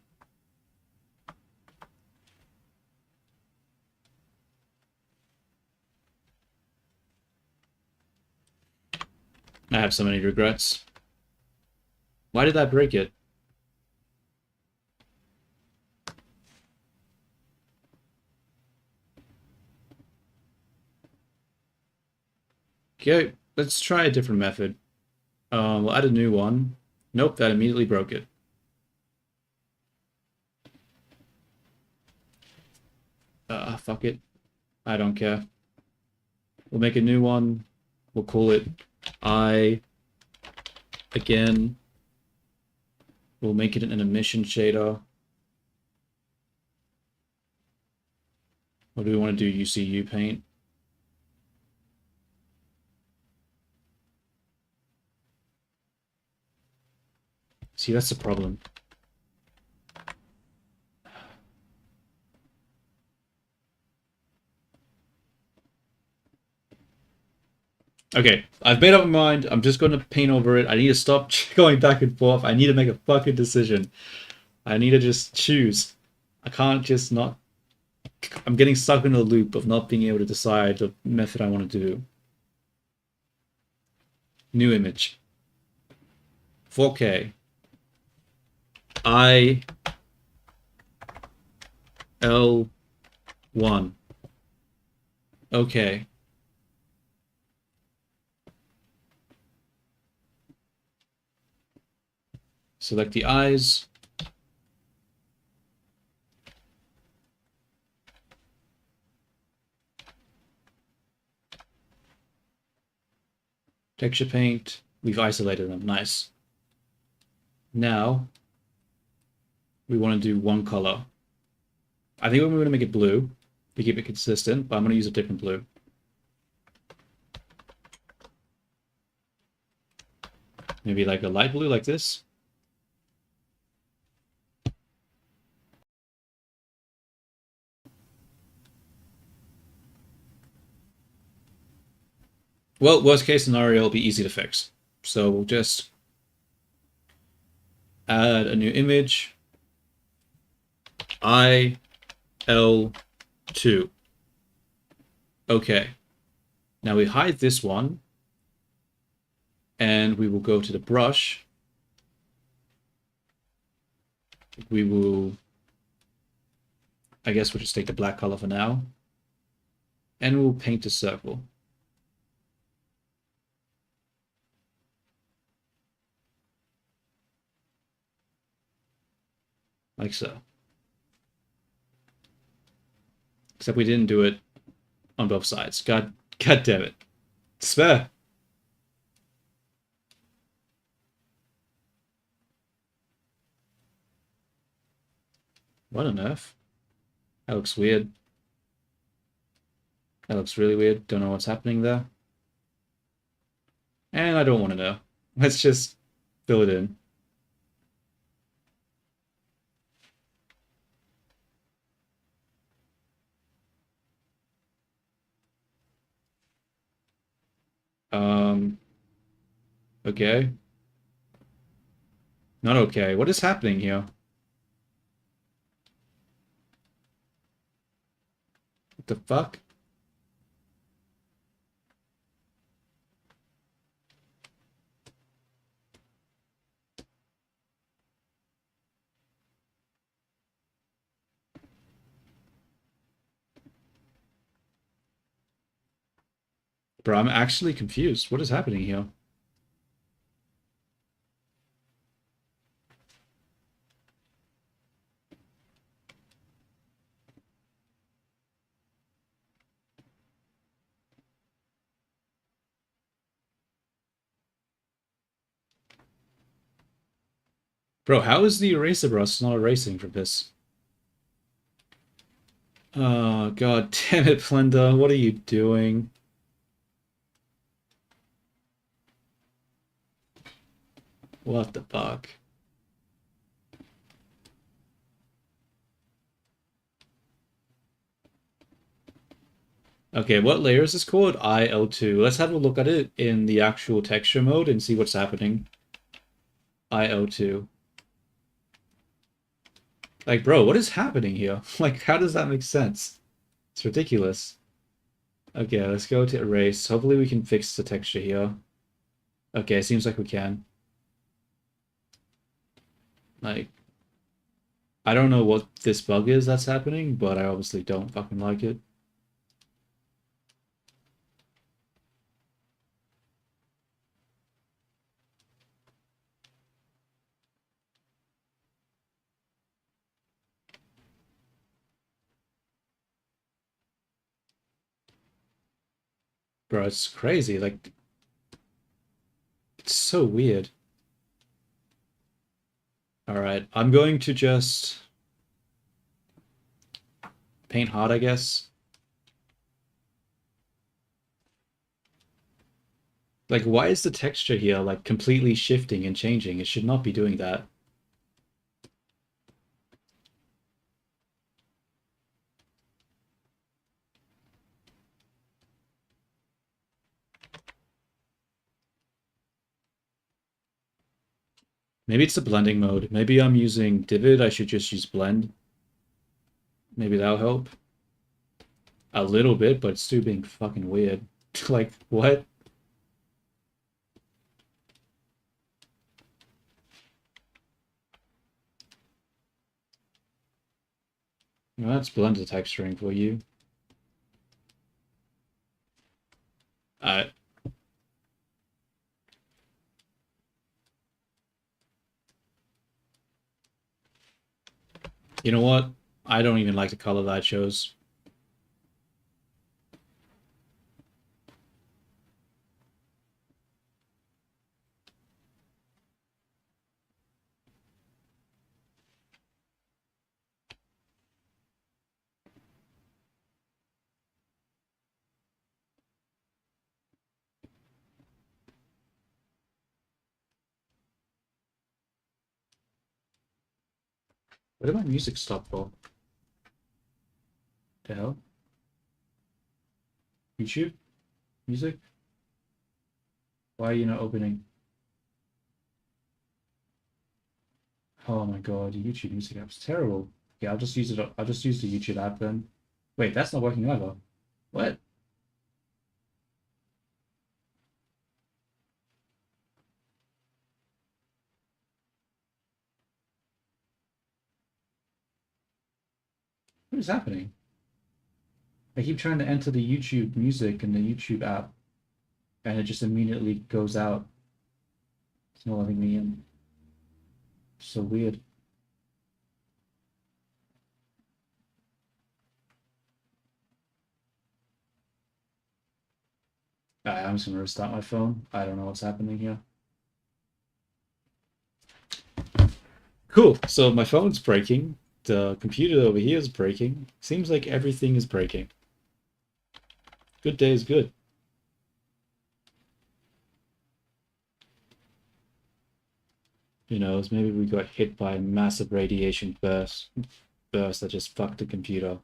I have so many regrets. Why did I break it? Okay, let's try a different method. We'll add a new one. Nope, that immediately broke it. Fuck it. I don't care. We'll make a new one. We'll call it I again. We'll make it an emission shader. What do we want to do? UCU paint. See, that's the problem. Okay, I've made up my mind. I'm just going to paint over it. I need to stop going back and forth. I need to make a fucking decision. I need to just choose. I can't just not... I'm getting stuck in a loop of not being able to decide the method I want to do. New image. 4K. IL1. Okay. Select the eyes. Texture paint. We've isolated them. Nice. Now, we want to do one color. I think we're going to make it blue to keep it consistent, but I'm going to use a different blue. Maybe like a light blue like this. Well, worst case scenario, it'll be easy to fix. So we'll just add a new image. IL2. Okay. Now we hide this one. And we will go to the brush. We will... I guess we'll just take the black color for now. And we'll paint a circle. Like so. Except we didn't do it on both sides. God damn it. Spare. What on earth? That looks weird. That looks really weird. Don't know what's happening there. And I don't want to know. Let's just fill it in. Okay. Not okay. What is happening here? What the fuck? Bro, I'm actually confused. What is happening here? Bro, how is the eraser brush not erasing from this? Oh, god damn it, Blender. What are you doing? What the fuck? Okay, what layer is this called? IL2. Let's have a look at it in the actual texture mode and see what's happening. IL2. Like, bro, what is happening here? Like, how does that make sense? It's ridiculous. Okay, let's go to erase. Hopefully we can fix the texture here. Okay, seems like we can. Like, I don't know what this bug is that's happening, but I obviously don't fucking like it. Bro, it's crazy. Like, it's so weird. Alright, I'm going to just paint hard, I guess. Like, why is the texture here, like, completely shifting and changing? It should not be doing that. Maybe it's the blending mode. Maybe I'm using Divid. I should just use blend. Maybe that'll help. A little bit, but it's still being fucking weird. Like, what? Well, that's blended texturing for you. Uh, you know what? I don't even like the color that shows. What did my music stop for? The hell? YouTube? Music? Why are you not opening? Oh my god, the YouTube music app's terrible. Yeah, I'll just use it. I'll just use the YouTube app then. Wait, that's not working either. What? What is happening? I keep trying to enter the YouTube music in the YouTube app, and it just immediately goes out. It's not letting me in. So weird. I'm just gonna restart my phone. I don't know what's happening here. Cool. So my phone's breaking. The computer over here is breaking. Seems like everything is breaking. Good day is good. Who knows? Maybe we got hit by a massive radiation burst that just fucked the computer.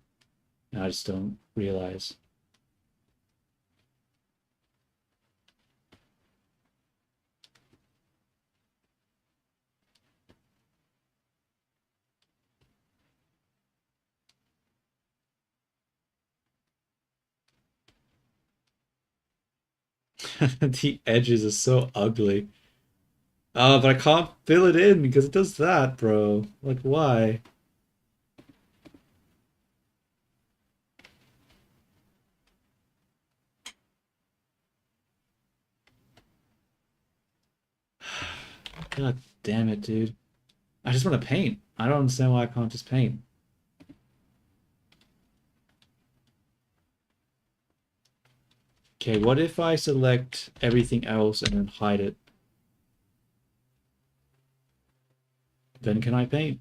And I just don't realize. The edges are so ugly. Oh, but I can't fill it in because it does that, bro. Like, why? God damn it, dude. I just want to paint. I don't understand why I can't just paint. Okay, what if I select everything else and then hide it? Then can I paint?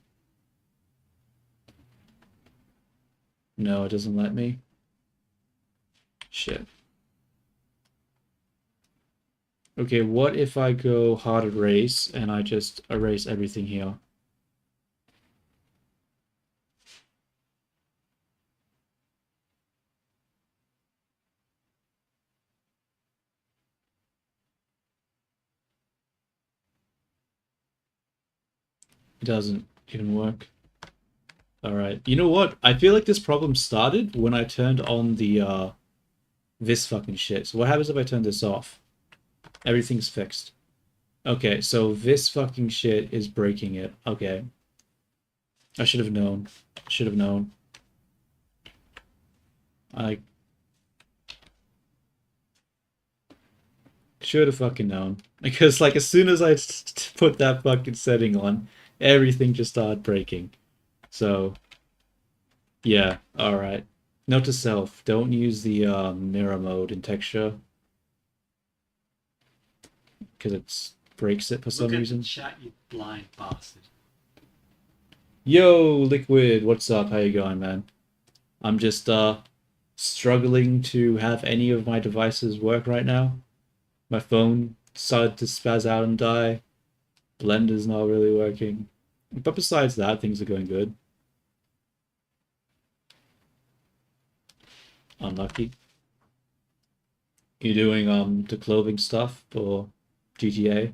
No, it doesn't let me. Shit. Okay, what if I go hard erase and I just erase everything here? It doesn't even work. Alright, you know what? I feel like this problem started when I turned on the, this fucking shit. So what happens if I turn this off? Everything's fixed. Okay, so this fucking shit is breaking it. Okay. I should have known. Should have known. I should have fucking known. Because, like, as soon as I put that fucking setting on, everything just started breaking. So, yeah, alright. Note to self, don't use the mirror mode in texture. Because it breaks it for some reason. Look at the chat, you blind bastard. Yo, Liquid, what's up? How you going, man? I'm just struggling to have any of my devices work right now. My phone started to spaz out and die. Blender's not really working. But besides that, things are going good. Unlucky. You doing the clothing stuff for GTA?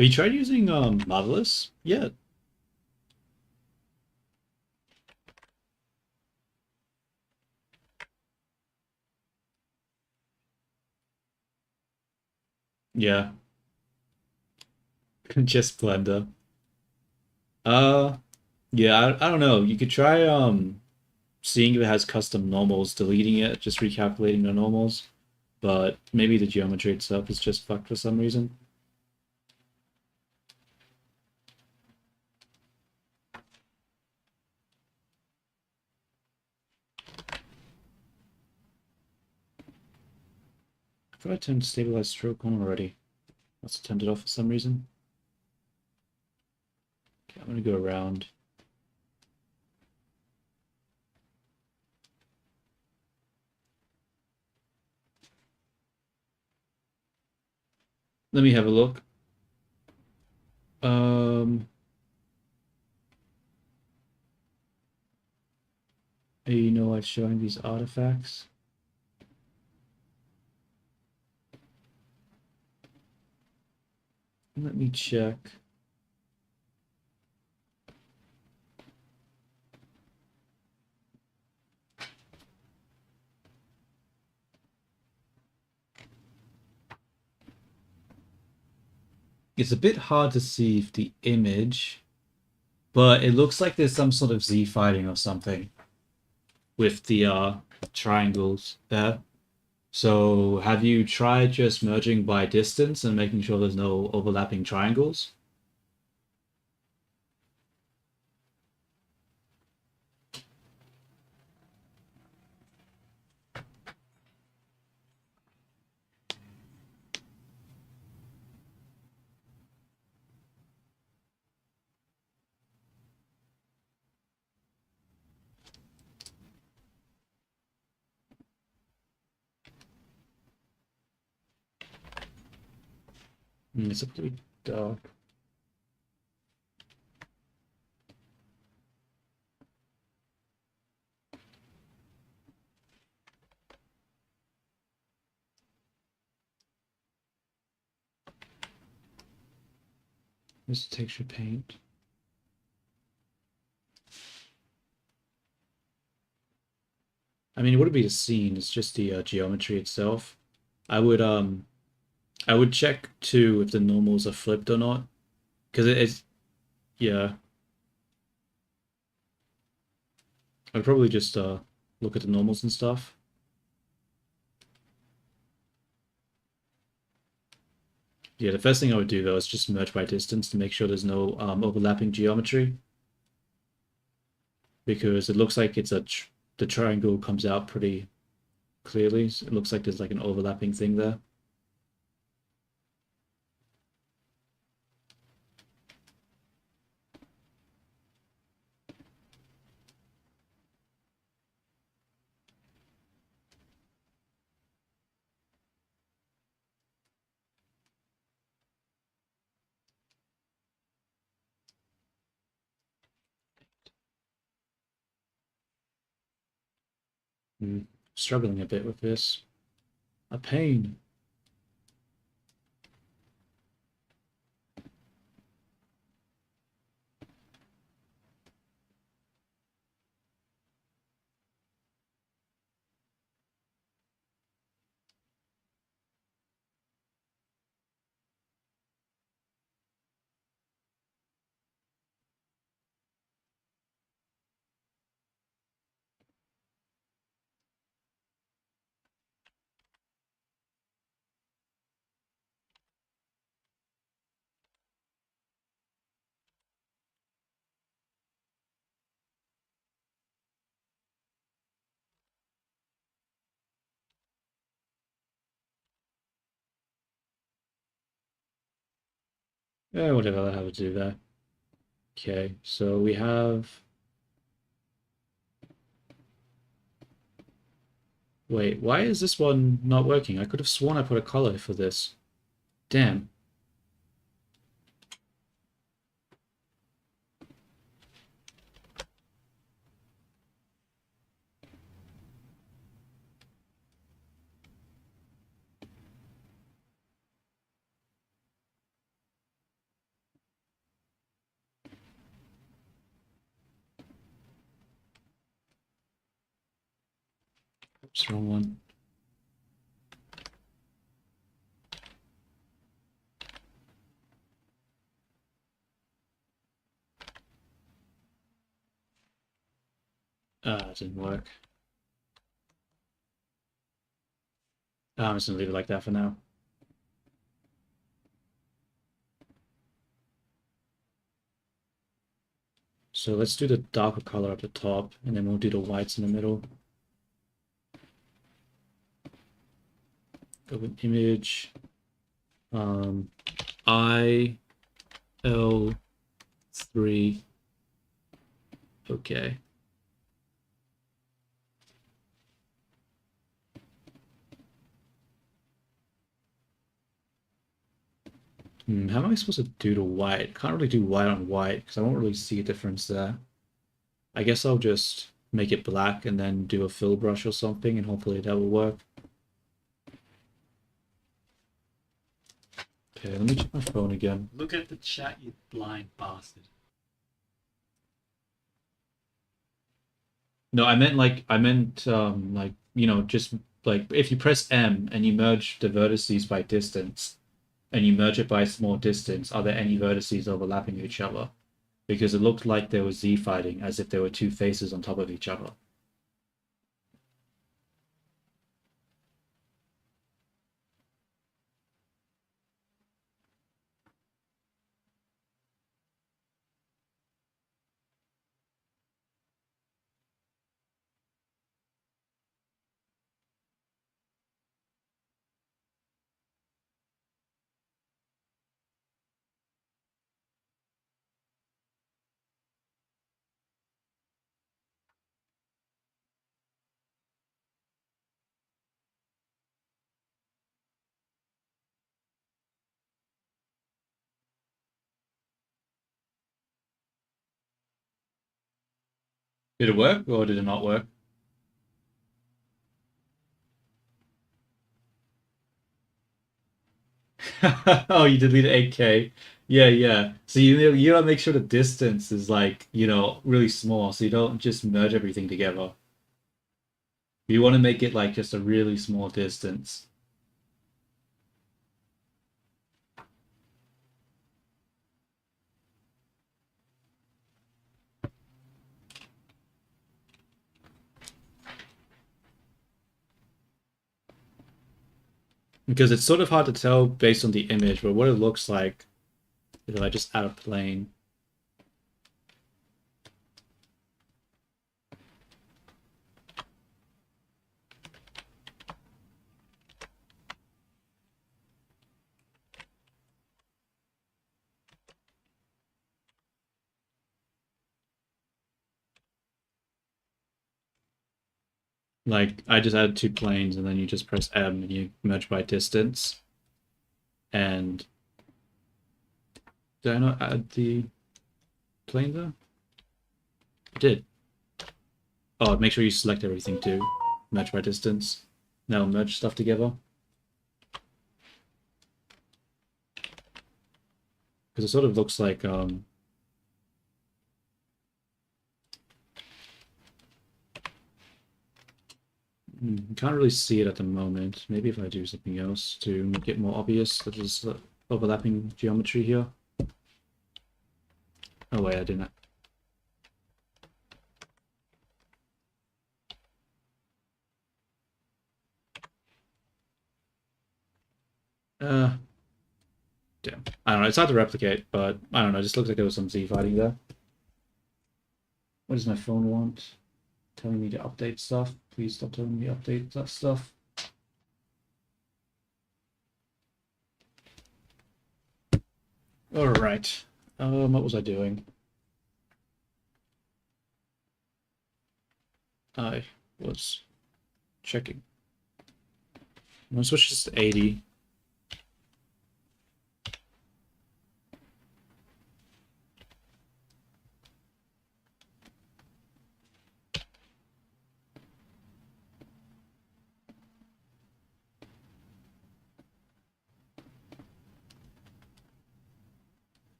Have you tried using Marvelous yet? Yeah, just Blender. Uh, yeah, I don't know. You could try seeing if it has custom normals, deleting it, just recalculating the normals. But maybe the geometry itself is just fucked for some reason. I thought I turned stabilize stroke on already. Must have turned it off for some reason. Okay, I'm gonna go around. Let me have a look. Um, you know what's showing these artifacts? Let me check. It's a bit hard to see if the image, but it looks like there's some sort of Z fighting or something with the triangles there. So have you tried just merging by distance and making sure there's no overlapping triangles? It's a pretty dark. This texture paint. I mean, it wouldn't be the scene, it's just the geometry itself. I would um I would check too if the normals are flipped or not. Because it's yeah. I'd probably just look at the normals and stuff. Yeah, the first thing I would do though is just merge by distance to make sure there's no overlapping geometry. Because it looks like the triangle comes out pretty clearly. So it looks like there's like an overlapping thing there. Struggling a bit with this. A pain. Yeah, whatever, I'll have to do that. Okay, so we have. Wait, why is this one not working? I could have sworn I put a color for this. Damn. Oops, wrong one. It didn't work. I'm just gonna leave it like that for now. So let's do the darker color at the top, and then we'll do the whites in the middle. Go with image. IL3. Okay. How am I supposed to do the white? Can't really do white on white because I won't really see a difference there. I guess I'll just make it black and then do a fill brush or something, and hopefully that will work. Okay, let me check my phone again. Look at the chat, you blind bastard. No, I meant like you know, just like if you press M and you merge the vertices by distance, and you merge it by a small distance, are there any vertices overlapping each other? Because it looked like there was Z fighting, as if there were two faces on top of each other. Did it work or did it not work? Oh, you deleted 8K. Yeah, yeah. So you gotta make sure the distance is like, you know, really small, so you don't just merge everything together. You want to make it like just a really small distance. Because it's sort of hard to tell based on the image, but what it looks like is if I just add a plane. Like I just added two planes and then you just press M and you merge by distance. And did I not add the plane there? I did. Oh, make sure you select everything too. Merge by distance. Now merge stuff together. Because it sort of looks like can't really see it at the moment. Maybe if I do something else to make it more obvious that there's overlapping geometry here. Oh wait, I didn't. Damn. I don't know, it's hard to replicate, but I don't know, it just looks like there was some Z fighting there. What does my phone want? Telling me to update stuff. Please stop telling me to update that stuff. Alright. What was I doing? I was checking. I'm gonna switch this to 80.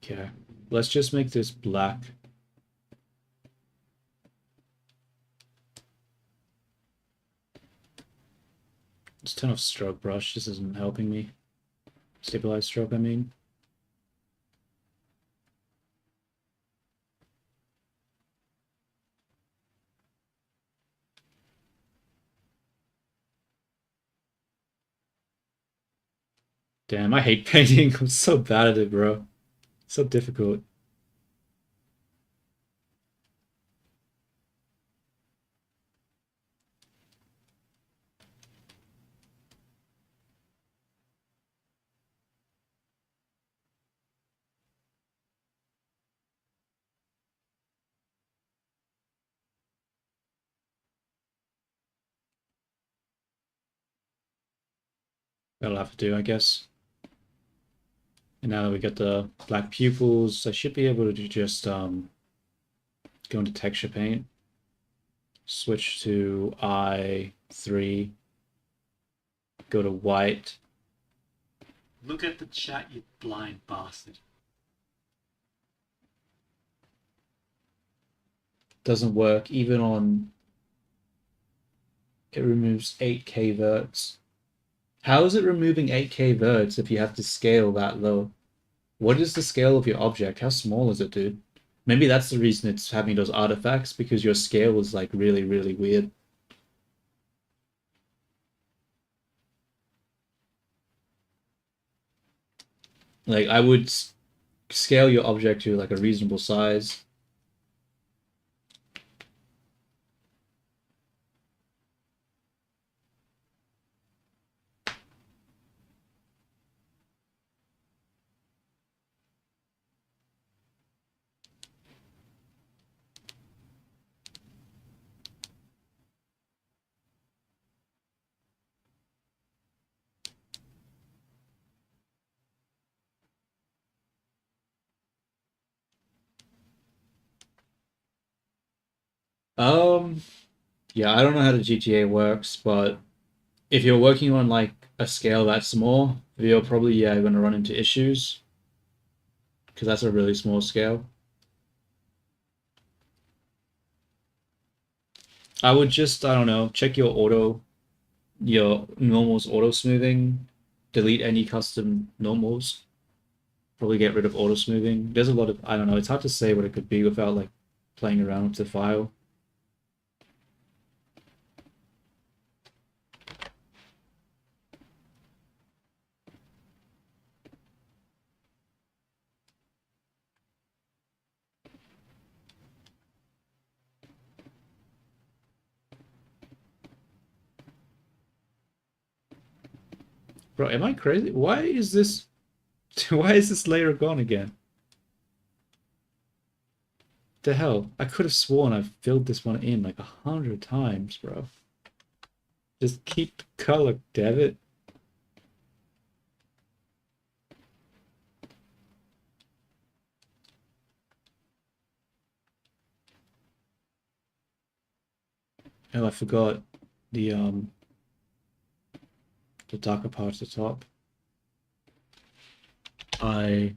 Okay, let's just make this black. Let's turn off stroke brush. This isn't helping me. Stabilize stroke, I mean. Damn, I hate painting. I'm so bad at it, bro. So difficult. That'll have to do, I guess. And now that we got the black pupils, I should be able to just go into texture paint, switch to I3, go to white. Look at the chat, you blind bastard. Doesn't work even on. It removes 8K verts. How is it removing 8K verts if you have to scale that low? What is the scale of your object? How small is it, dude? Maybe that's the reason it's having those artifacts, because your scale is like really, really weird. Like I would scale your object to like a reasonable size. Yeah, I don't know how the GTA works, but if you're working on like a scale that small, you're probably going to run into issues because that's a really small scale. I would just, I don't know, check your normals auto smoothing, delete any custom normals, probably get rid of auto smoothing. There's a lot of, I don't know, it's hard to say what it could be without like playing around with the file. Bro, am I crazy? Why is this why is this layer gone again? The hell? I could have sworn I've filled this one in like 100 times, bro. Just keep the color, damn it. Oh, I forgot the um the darker part at the top. IL4.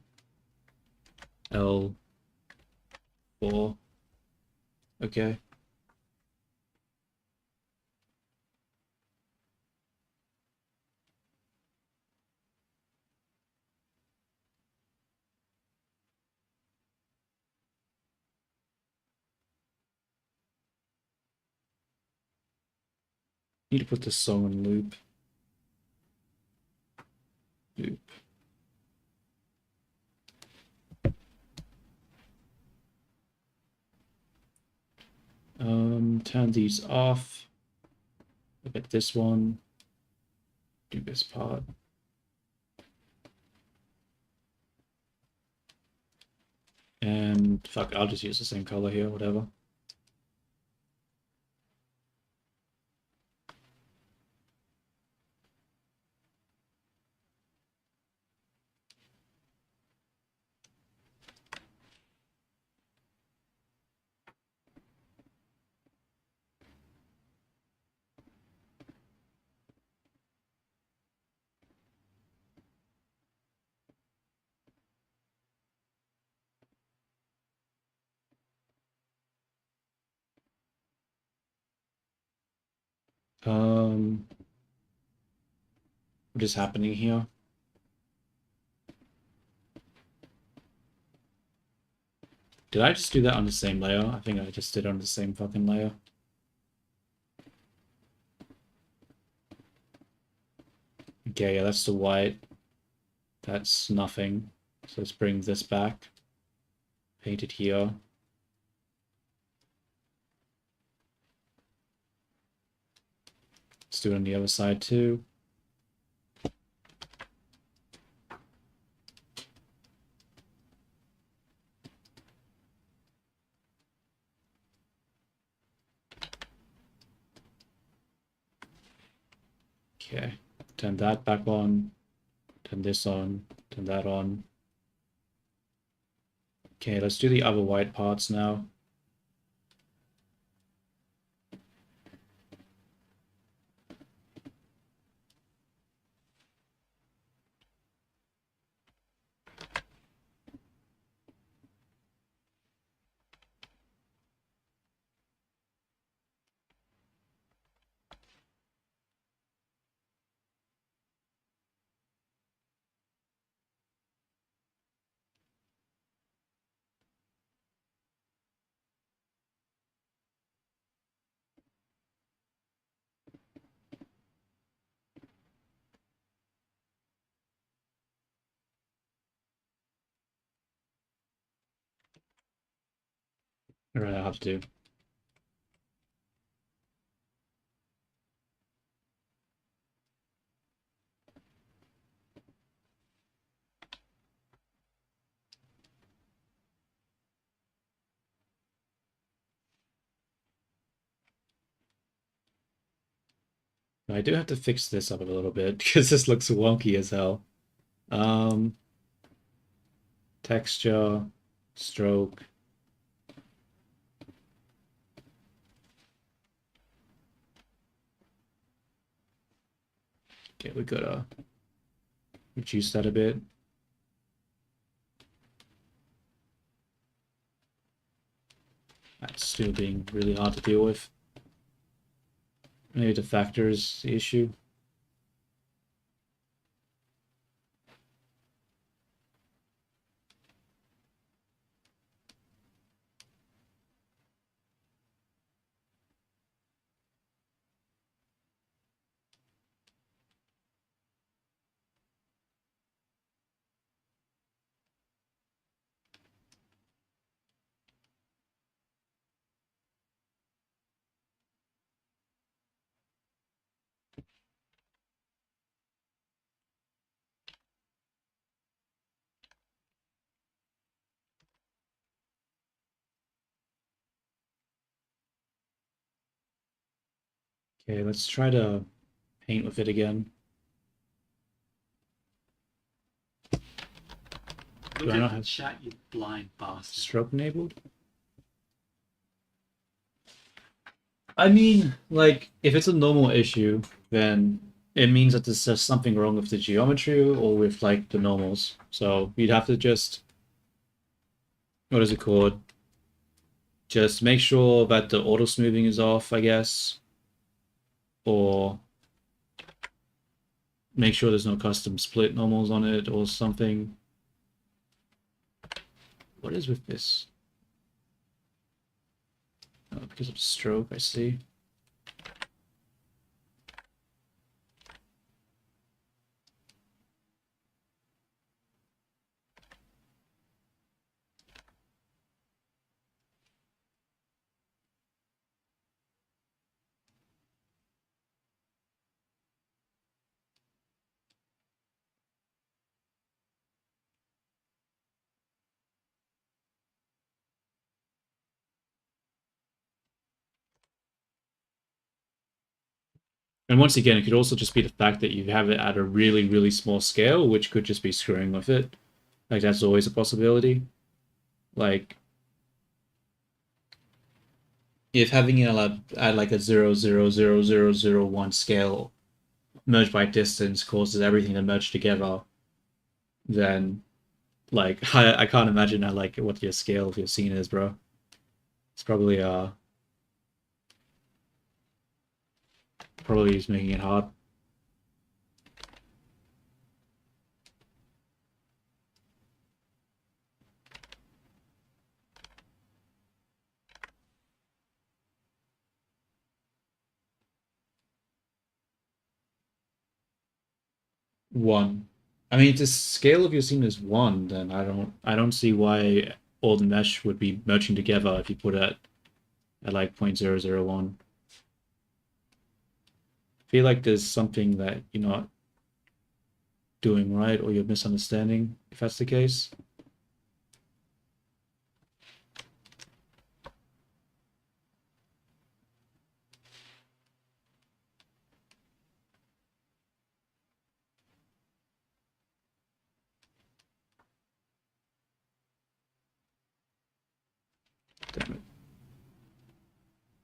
Okay. Need to put this song on loop. Loop. Turn these off. Look at this one. Do this part. And fuck, I'll just use the same color here, whatever. Um, What is happening here? Did I just do that on the same layer? I think I just did on the same fucking layer. Okay, yeah, that's the white. That's nothing. So let's bring this back. Paint it here. Let's do it on the other side too. Okay, turn that back on. Turn this on. Turn that on. Okay, let's do the other white parts now. Alright, I'll have to do. I do have to fix this up a little bit because this looks wonky as hell. Texture, stroke. Okay, we gotta reduce that a bit. That's still being really hard to deal with. Maybe the factor is the issue. Okay, let's try to paint with it again. Look I at not the have chat, you blind bastard. stroke enabled? I mean, like, if it's a normal issue, then it means that there's just something wrong with the geometry or with, like, the normals. So you'd have to just, what is it called? Just make sure that the auto smoothing is off, I guess. Or make sure there's no custom split normals on it or something. What is with this? Oh, because of stroke, I see. And once again, it could also just be the fact that you have it at a really, really small scale, which could just be screwing with it. Like, that's always a possibility. Like, if having it at like a 0.00001 scale merged by distance causes everything to merge together, then, like, I can't imagine how, like, what your scale of your scene is, bro. It's probably just making it hard. 1. I mean, if the scale of your scene is 1, then I don't see why all the mesh would be merging together if you put it at like 0.001. I feel like there's something that you're not doing right or you're misunderstanding if that's the case. Damn it.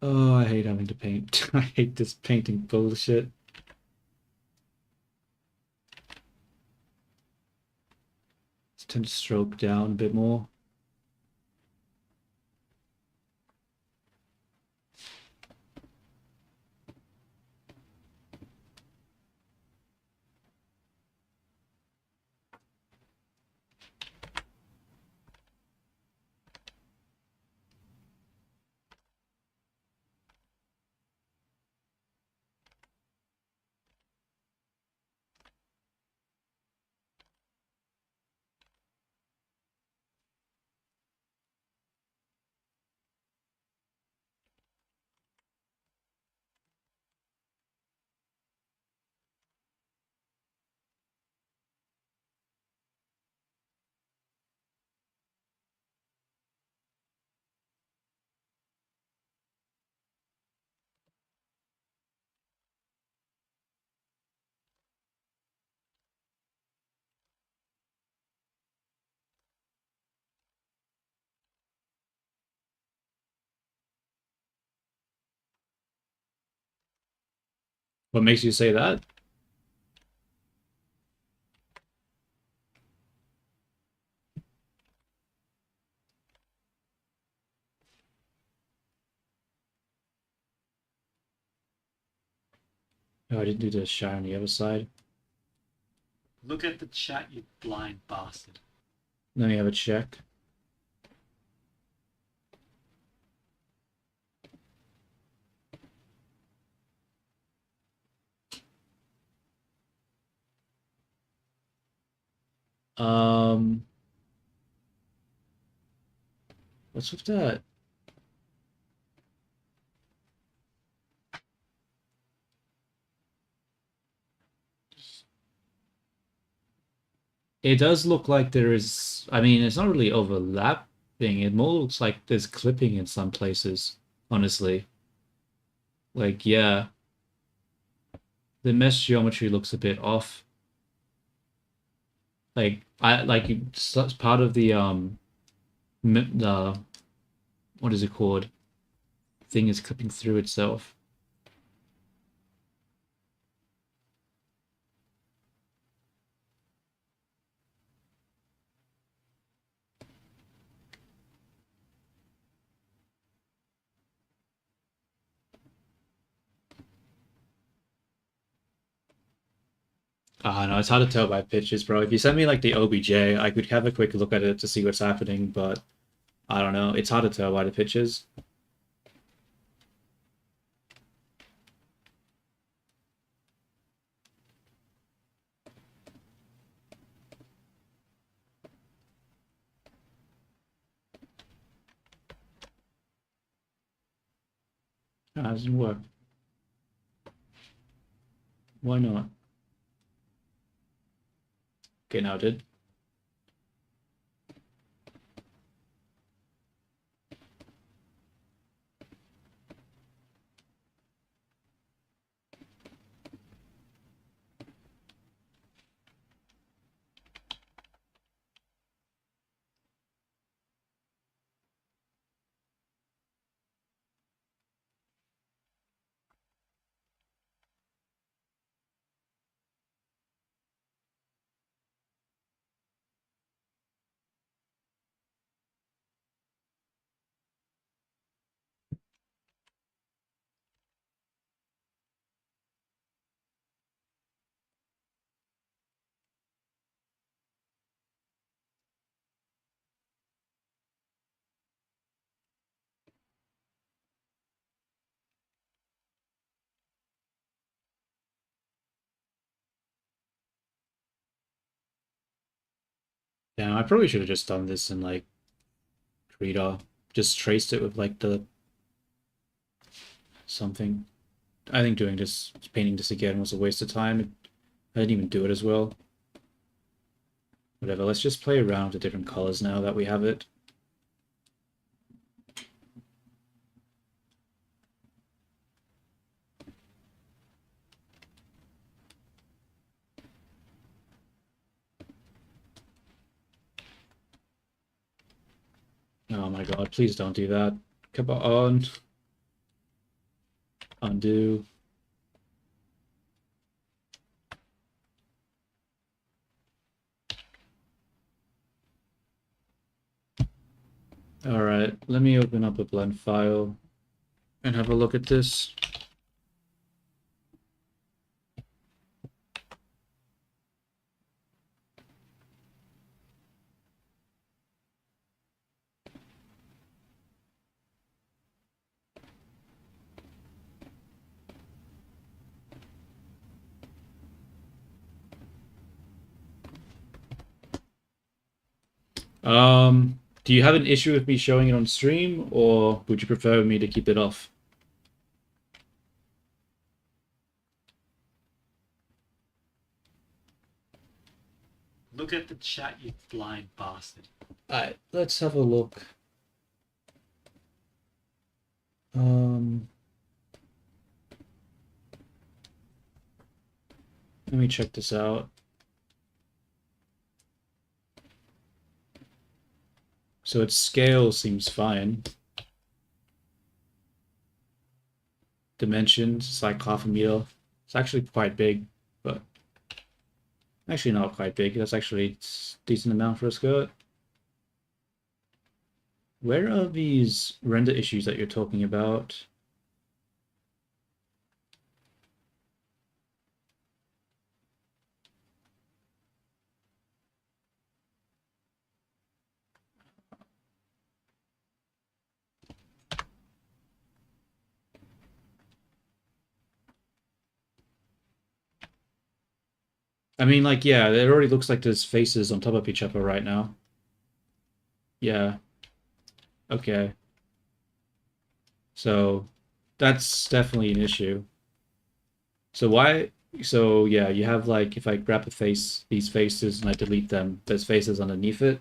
Oh, I hate having to paint. I hate this painting bullshit. Let's tend to stroke down a bit more. What makes you say that? Oh, I didn't do the shine on the other side. Look at the chat, you blind bastard. Let me have a check. Um, what's with that? It does look like there is, I mean, it's not really overlapping. It more looks like there's clipping in some places, honestly. Like, yeah, the mesh geometry looks a bit off. Like, it's part of the what is it called? Thing is clipping through itself. Ah, no, it's hard to tell by pictures, bro. If you send me like the OBJ, I could have a quick look at it to see what's happening, but I don't know. It's hard to tell by the pictures. Ah, it doesn't work. Why not? Okay, now it did. Yeah, I probably should have just done this in like Krita. Just traced it with like the something. I think doing this, painting this again was a waste of time. I didn't even do it as well. Whatever, let's just play around with different colors now that we have it. Oh my god, please don't do that. Come on. Undo. Alright, let me open up a blend file and have a look at this. Do you have an issue with me showing it on stream, or would you prefer me to keep it off? Look at the chat, you blind bastard. Alright, let's have a look. Let me check this out. So its scale seems fine. Dimensions, it's like 1/2 meter. It's actually quite big, but actually not quite big. That's actually a decent amount for a skirt. Where are these render issues that you're talking about? I mean, like, yeah, it already looks like there's faces on top of each other right now. Yeah. Okay. So that's definitely an issue. So why? So yeah, you have like, if I grab a face, these faces, and I delete them, there's faces underneath it.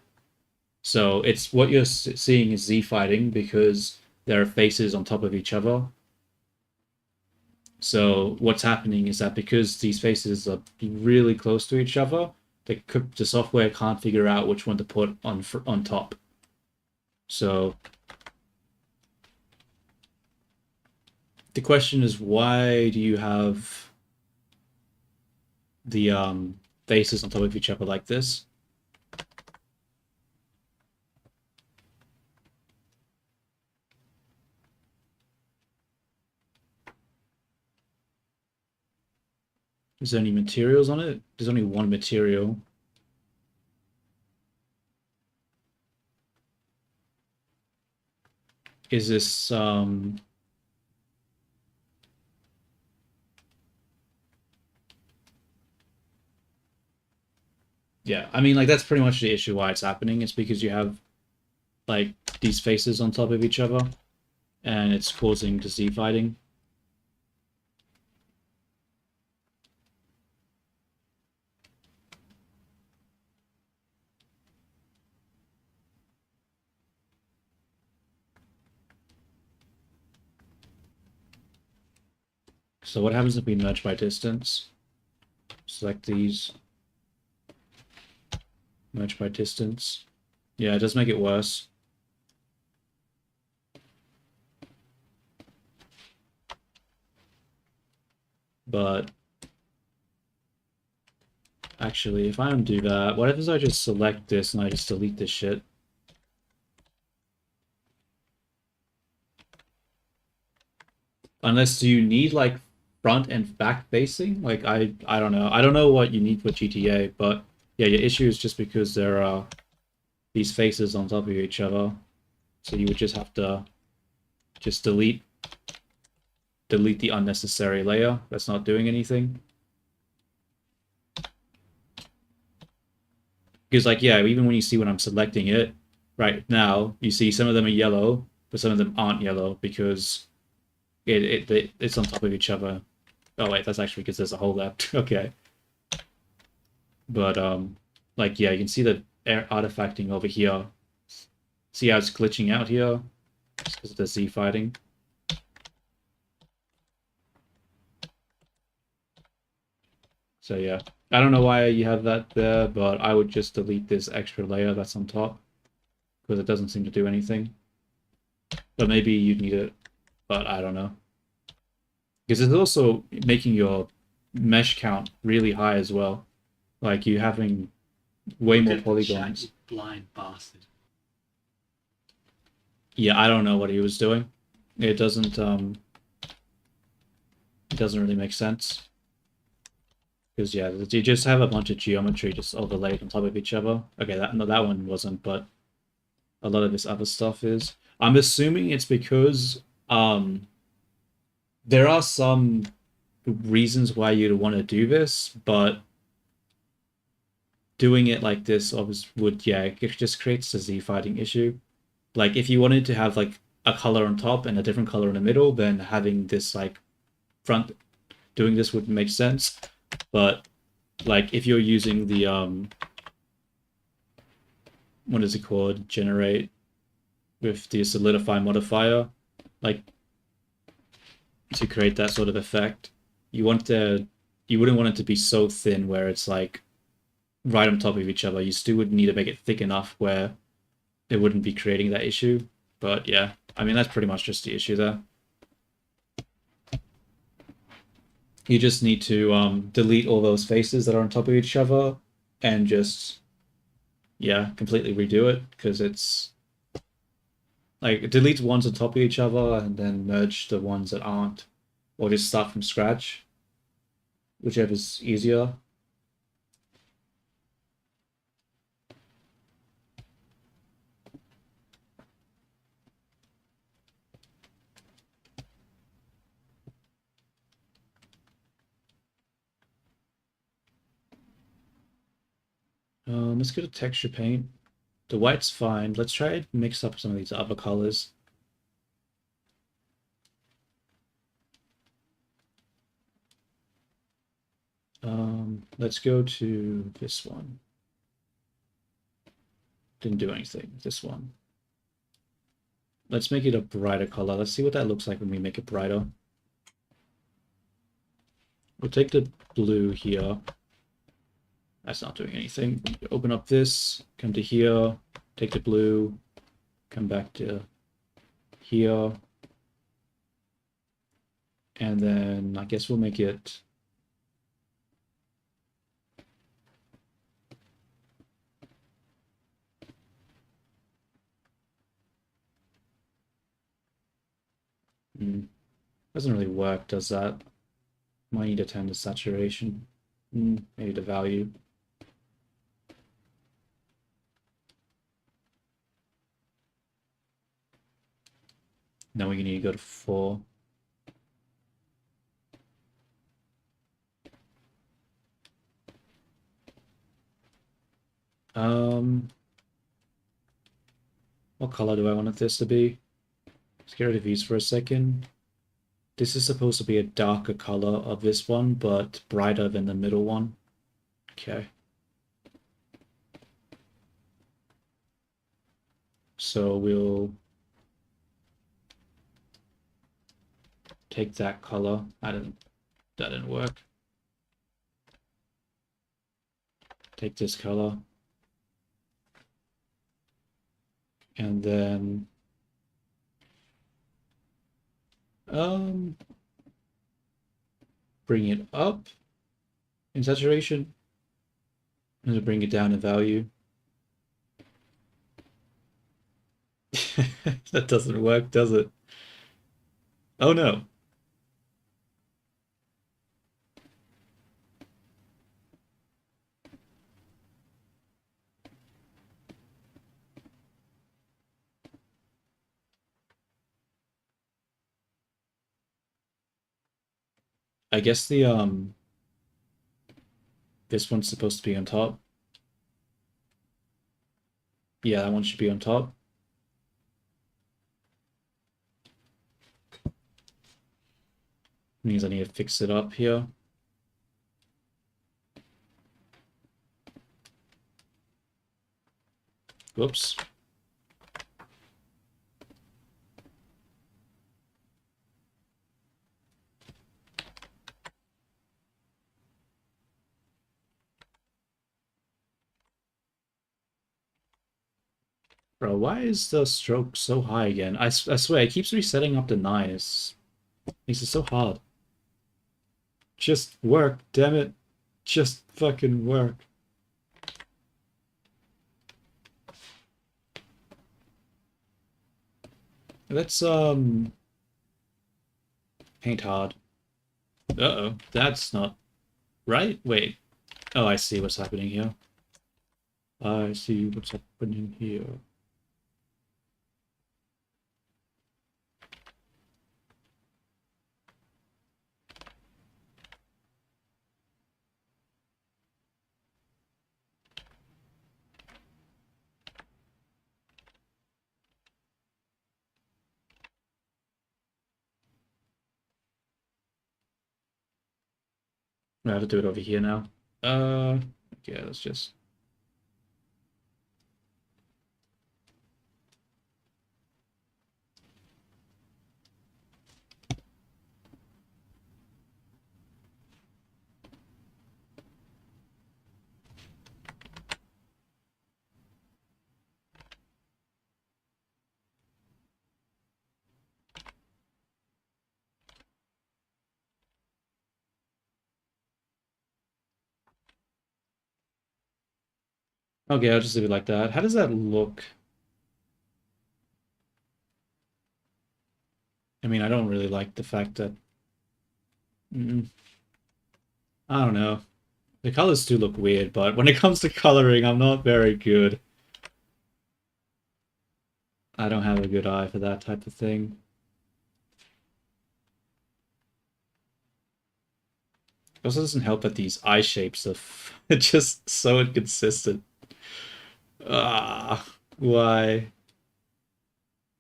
So it's what you're seeing is Z fighting because there are faces on top of each other. So what's happening is that because these faces are really close to each other, the software can't figure out which one to put on top. So the question is, why do you have the faces on top of each other like this? Is there any materials on it? There's only one material. Is this yeah, I mean, like, that's pretty much the issue why it's happening. It's because you have like these faces on top of each other and it's causing the Z fighting. So what happens if we merge by distance? Select these. Merge by distance. Yeah, it does make it worse. But actually, if I undo that, what if I just select this and I just delete this shit? Unless do you need like front and back facing? Like I don't know. I don't know what you need for GTA, but yeah, your issue is just because there are these faces on top of each other. So you would just have to just delete the unnecessary layer that's not doing anything. Because like, yeah, even when you see when I'm selecting it right now, you see some of them are yellow, but some of them aren't yellow because it's on top of each other. Oh wait, that's actually because there's a hole there. Okay. But like yeah, you can see the air artifacting over here. See how it's glitching out here? It's because of the Z fighting. So yeah, I don't know why you have that there, but I would just delete this extra layer that's on top because it doesn't seem to do anything. But maybe you'd need it, but I don't know. Because it's also making your mesh count really high as well. Like you having way Look more at the polygons. chat, you blind bastard. Yeah, I don't know what he was doing. It doesn't really make sense. Because yeah, you just have a bunch of geometry just overlaid on top of each other. Okay, that one wasn't, but a lot of this other stuff is. I'm assuming it's because there are some reasons why you'd want to do this, but doing it like this obviously would, yeah, it just creates a Z fighting issue. Like if you wanted to have like a color on top and a different color in the middle, then having this like front doing this would make sense. But like if you're using the what is it called? Generate with the solidify modifier, like to create that sort of effect, you wouldn't want it to be so thin where it's like right on top of each other. You still would need to make it thick enough where it wouldn't be creating that issue. But yeah, I mean that's pretty much just the issue there. You just need to delete all those faces that are on top of each other and just, yeah, completely redo it because it's like delete ones on top of each other and then merge the ones that aren't, or just start from scratch, whichever's easier. Let's go to texture paint. The white's fine. Let's try and mix up some of these other colors. Let's go to this one. Didn't do anything. This one. Let's make it a brighter color. Let's see what that looks like when we make it brighter. We'll take the blue here. That's not doing anything. Open up this, come to here, take the blue, come back to here. And then I guess we'll make it doesn't really work, does that? Might need to turn the saturation. Maybe the value. Now we need to go to 4. What color do I want this to be? Let's get rid of these for a second. This is supposed to be a darker color of this one, but brighter than the middle one. Okay. So we'll take that color. That didn't work. Take this color. And then bring it up in saturation and to bring it down in value. That doesn't work, does it? Oh no. I guess the this one's supposed to be on top. Yeah, that one should be on top. Means I need to fix it up here. Whoops. Bro, why is the stroke so high again? I swear, it keeps resetting up to 9. It makes it so hard. Just work, damn it. Just fucking work. Let's, paint hard. Uh-oh, that's not right. Wait. Oh, I see what's happening here. I see what's happening here. I have to do it over here now. Yeah, let's just... Okay, I'll just leave it like that. How does that look? I mean, I don't really like the fact that... I don't know. The colors do look weird, but when it comes to coloring, I'm not very good. I don't have a good eye for that type of thing. It also doesn't help that these eye shapes are just so inconsistent. Ah, why?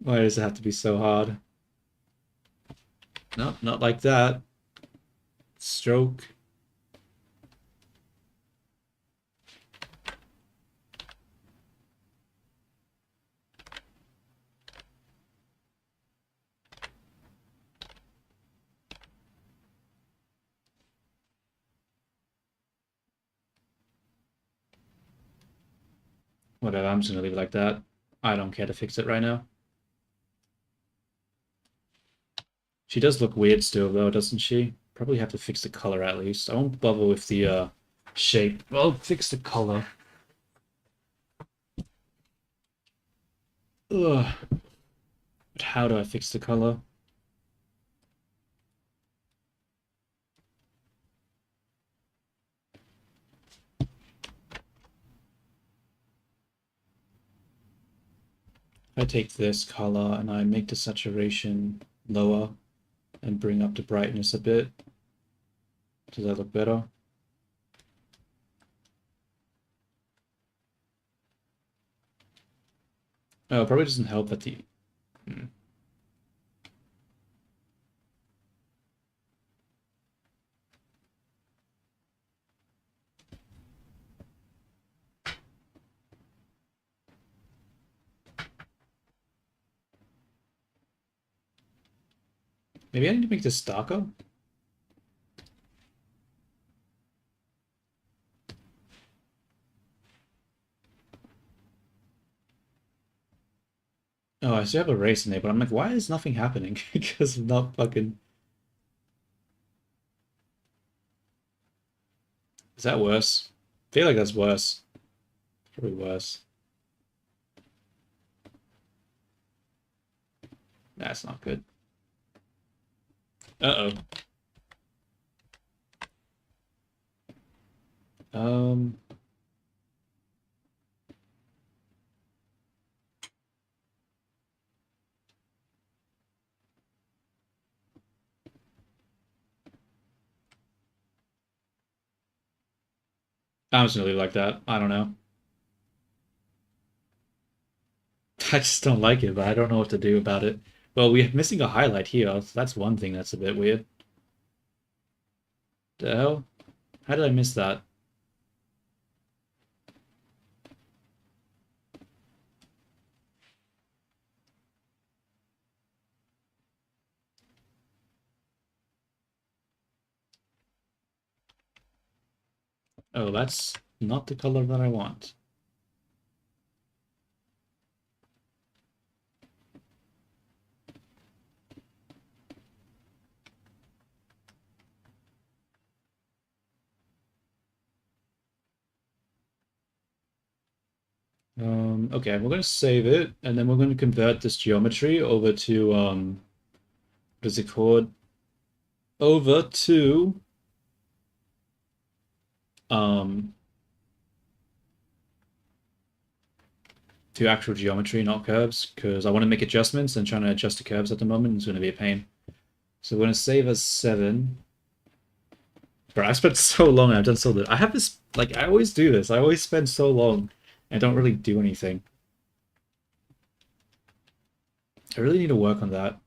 Why does it have to be so hard? No, not like that. Stroke. Whatever, I'm just gonna leave it like that. I don't care to fix it right now. She does look weird still, though, doesn't she? Probably have to fix the color at least. I won't bother with the shape. I'll fix the color. Ugh. But how do I fix the color? I take this color and I make the saturation lower and bring up the brightness a bit. Does that look better? Oh, it probably doesn't help that the... Maybe I need to make this darker? Oh, I still have a race in there, but I'm like, why is nothing happening? Because I'm not fucking... Is that worse? I feel like that's worse. Probably worse. That's not good. Uh-oh. Um... I'm just gonna leave it like that. I don't know. I just don't like it, but I don't know what to do about it. Well, we're missing a highlight here. So that's one thing that's a bit weird. The hell? How did I miss that? Oh, that's not the color that I want. Okay, we're going to save it, and then we're going to convert this geometry over to, what is it called? Over um, to actual geometry, not curves, because I want to make adjustments, and trying to adjust the curves at the moment is going to be a pain. So we're going to save as 7. Bro, I spent so long, I've done so little. I have this, like, I always do this. I always spend so long, and don't really do anything. I really need to work on that.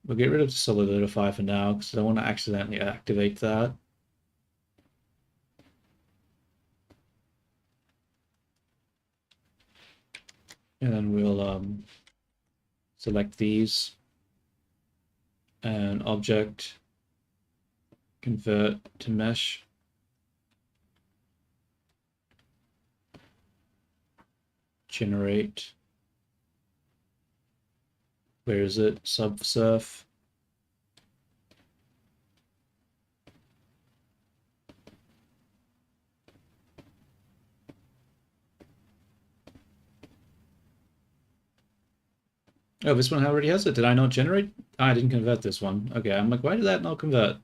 We'll get rid of Solidify for now, because I don't want to accidentally activate that. And then we'll select these and object, convert to mesh. Generate. Where is it? Subsurf. Oh, this one already has it. Did I not generate? I didn't convert this one. Okay, I'm like, why did that not convert?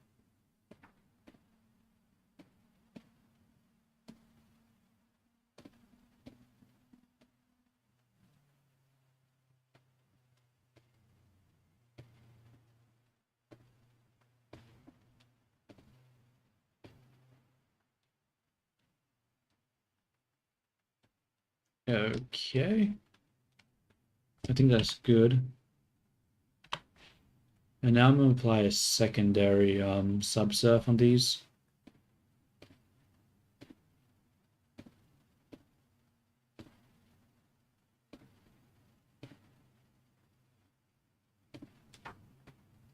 Okay. I think that's good. And now I'm going to apply a secondary subsurf on these.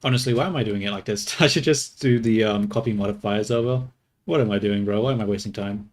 Honestly, why am I doing it like this? I should just do the copy modifiers over. What am I doing, bro? Why am I wasting time?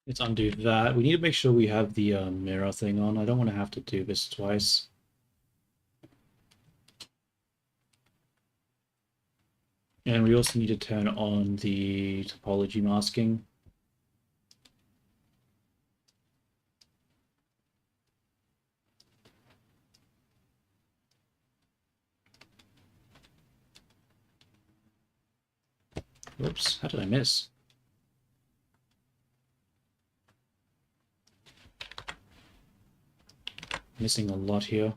Let's undo that. We need to make sure we have the mirror thing on. I don't want to have to do this twice. And we also need to turn on the topology masking. Whoops, how did I miss? Missing a lot here.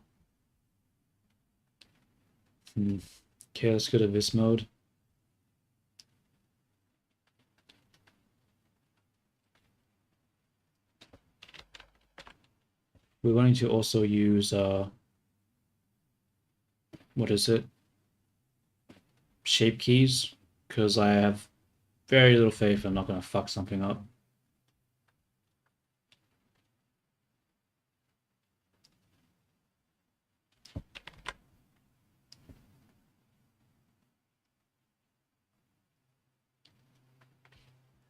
Okay, let's go to this mode. We're going to also use, what is it? shape keys because I have very little faith I'm not going to fuck something up.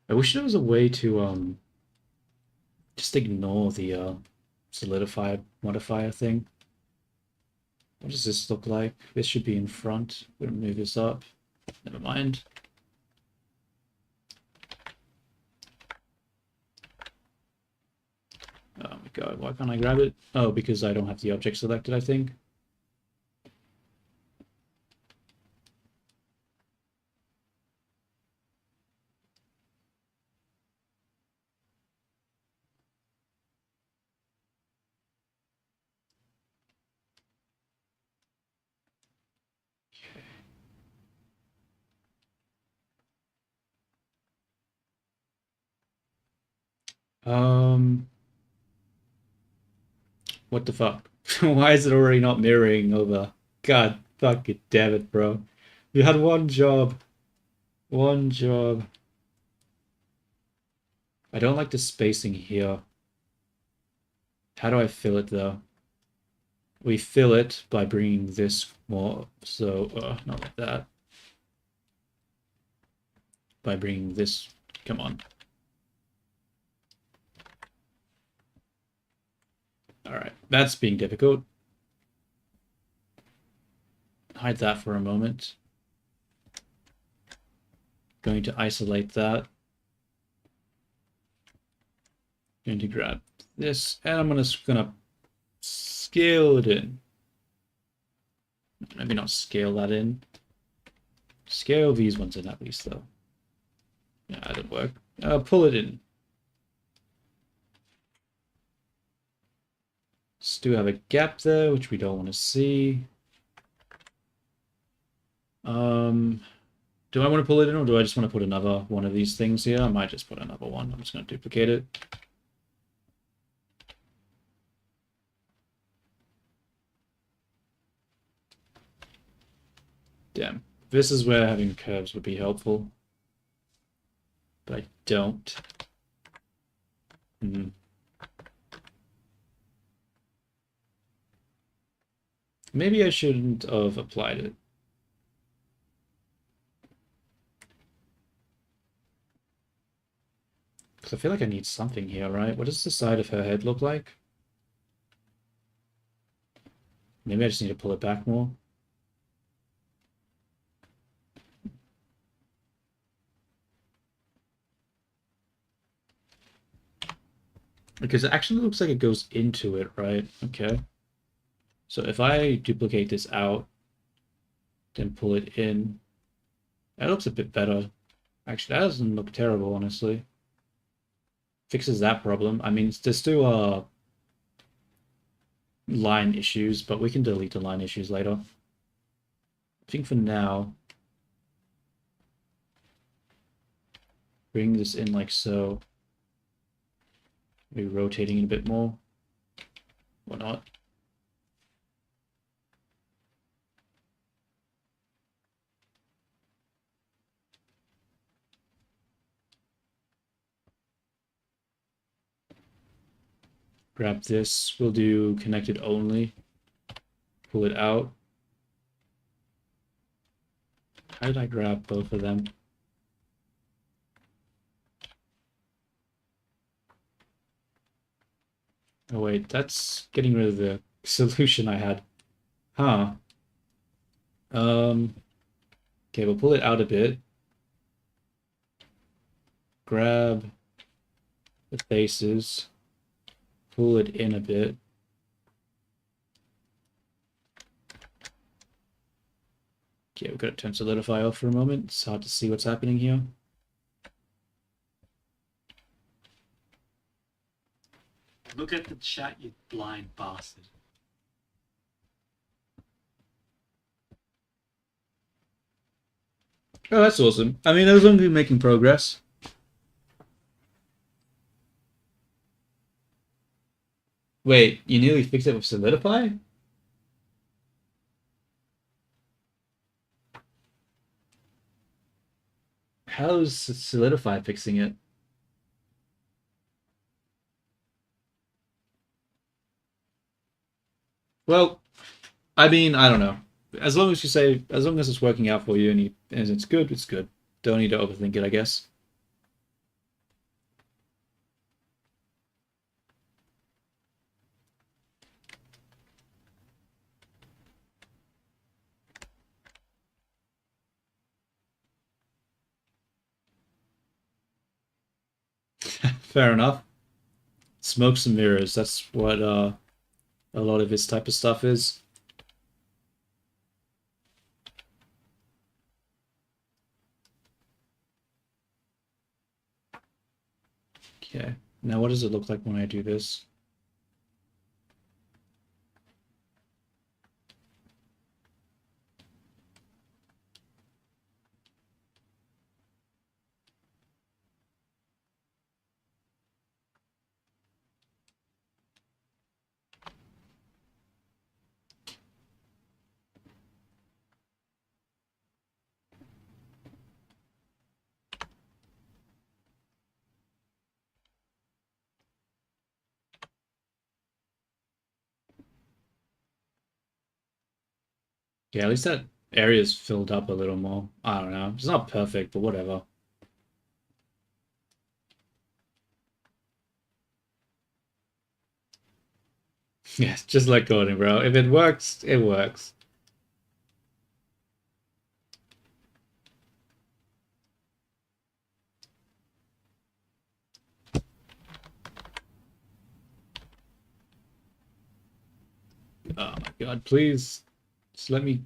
I wish there was a way to just ignore the solidify modifier thing. What does this look like? This should be in front. We're gonna move this up. Never mind. Oh my god, why can't I grab it? Oh, because I don't have the object selected, I think. What the fuck? Why is it already not mirroring over? God fuck it, damn it, bro. You had one job. One job. I don't like the spacing here. How do I fill it though? We fill it by bringing this more, so not like that. By bringing this, come on. All right, that's being difficult. Hide that for a moment. Going to isolate that. Going to grab this, and I'm gonna scale it in. Maybe not scale that in. Scale these ones in at least, though. Yeah, that didn't work. Pull it in. Still have a gap there, which we don't want to see. Do I want to pull it in, or do I just want to put another one of these things here? I might just put another one. I'm just going to duplicate it. Damn. This is where having curves would be helpful. But I don't. Maybe I shouldn't have applied it. Because I feel like I need something here, right? What does the side of her head look like? Maybe I just need to pull it back more. Because it actually looks like it goes into it, right? Okay. So if I duplicate this out, then pull it in, that looks a bit better. Actually, that doesn't look terrible, honestly. Fixes that problem. I mean, there's still line issues, but we can delete the line issues later. I think for now, bring this in like so. Maybe rotating it a bit more. Or not. Grab this. We'll do connected only. Pull it out. How did I grab both of them? Oh wait, that's getting rid of the solution I had. Huh. Okay, we'll pull it out a bit. Grab the faces. Pull it in a bit. Okay, we've got to turn solidify off for a moment. It's hard to see what's happening here. Look at the chat, you blind bastard. Oh, that's awesome. I mean, as long as we're making progress. Wait, you nearly fixed it with solidify? How's Solidify fixing it? Well, I mean, I don't know. As long as you say, as long as it's working out for you and it's good, it's good. Don't need to overthink it, I guess. Fair enough. Smokes and mirrors. That's what a lot of his type of stuff is. Okay. Now, what does it look like when I do this? Yeah, at least that area is filled up a little more. I don't know. It's not perfect, but whatever. Yeah, just like coding, bro. If it works, it works. Oh my god, please. Just let me.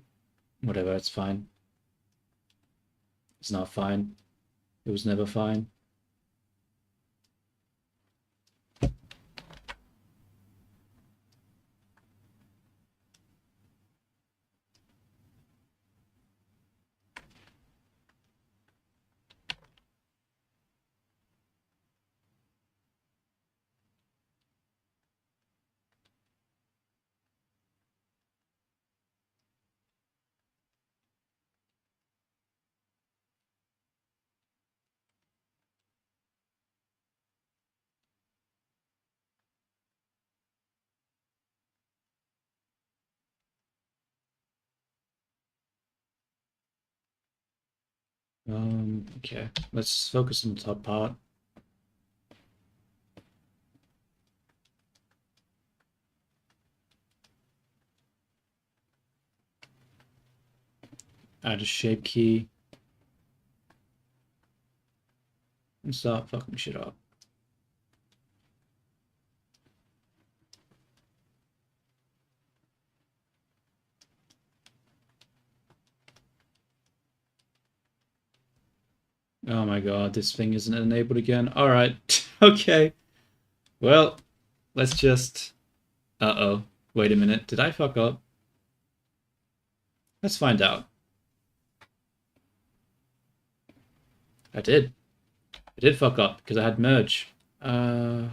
Whatever, it's fine. It's not fine. It was never fine. Okay. Let's focus on the top part. Add a shape key. And start fucking shit up. Oh my god, this thing isn't enabled again. Alright. Okay. Well, let's just... Uh-oh. Wait a minute. Did I fuck up? Let's find out. I did. I did fuck up because I had merge. And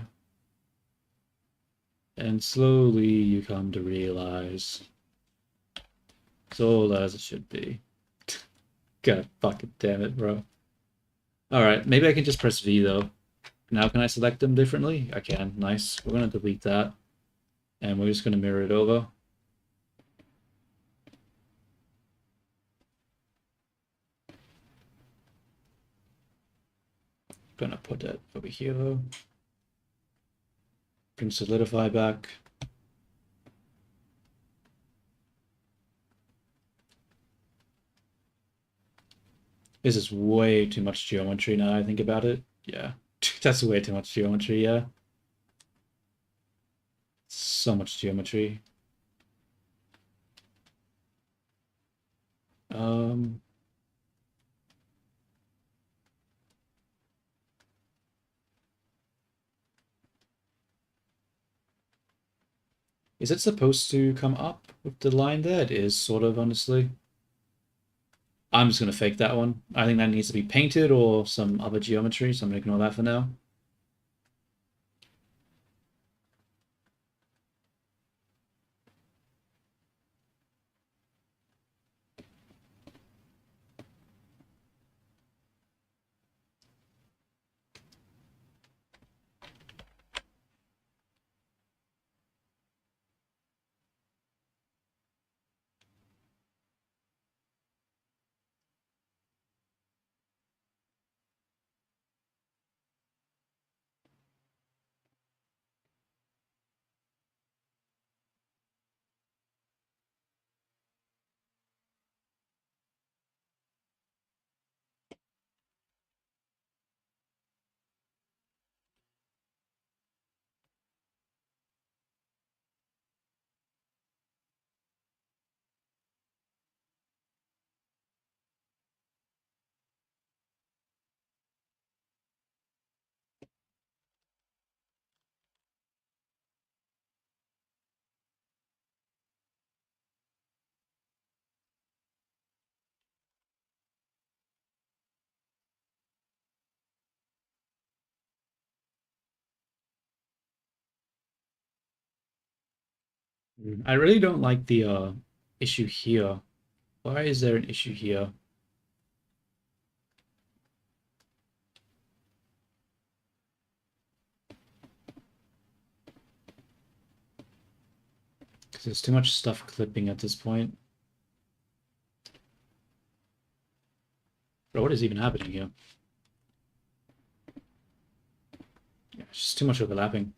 slowly you come to realize it's all as it should be. God fucking damn it, bro. Alright, maybe I can just press V though. Now can I select them differently? I can. Nice. We're gonna delete that. And we're just gonna mirror it over. Gonna put that over here though. Bring solidify back. This is way too much geometry now that I think about it. Yeah. That's way too much geometry, yeah. So much geometry. Um, is it supposed to come up with the line there? It is, sort of, honestly. I'm just going to fake that one. I think that needs to be painted or some other geometry, so I'm going to ignore that for now. I really don't like the issue here. Why is there an issue here? Because there's too much stuff clipping at this point. Bro, what is even happening here? Yeah, it's just too much overlapping.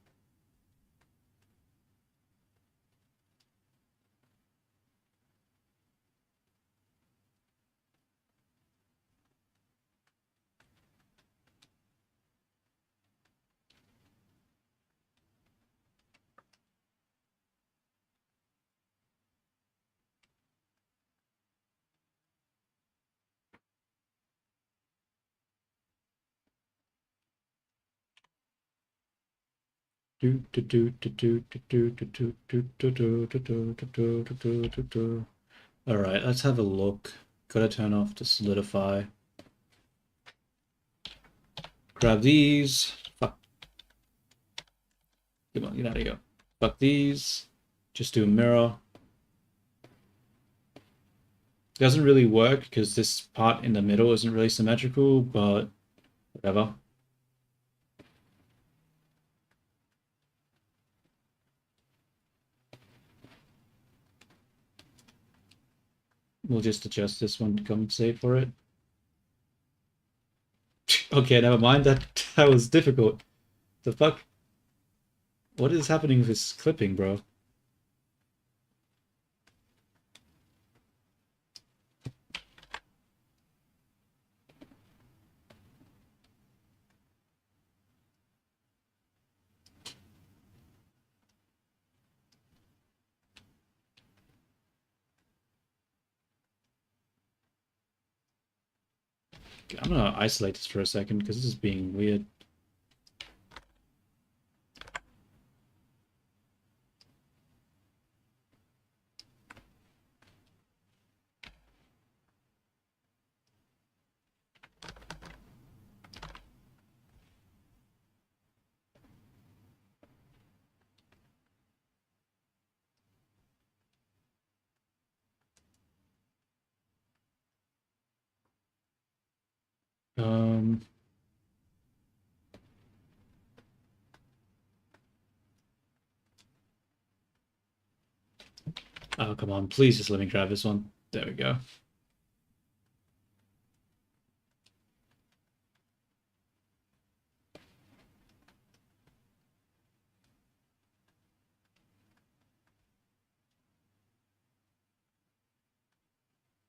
Alright, let's have a look. Gotta turn off the solidify. Grab these. Fuck. Come on, get out of here. Fuck these. Just do a mirror. Doesn't really work because this part in the middle isn't really symmetrical, but whatever. We'll just adjust this one to compensate for it. Okay, never mind. That was difficult. The fuck? What is happening with this clipping, bro? I'm gonna isolate this for a second because this is being weird. Um, oh, come on. Please just let me grab this one. There we go.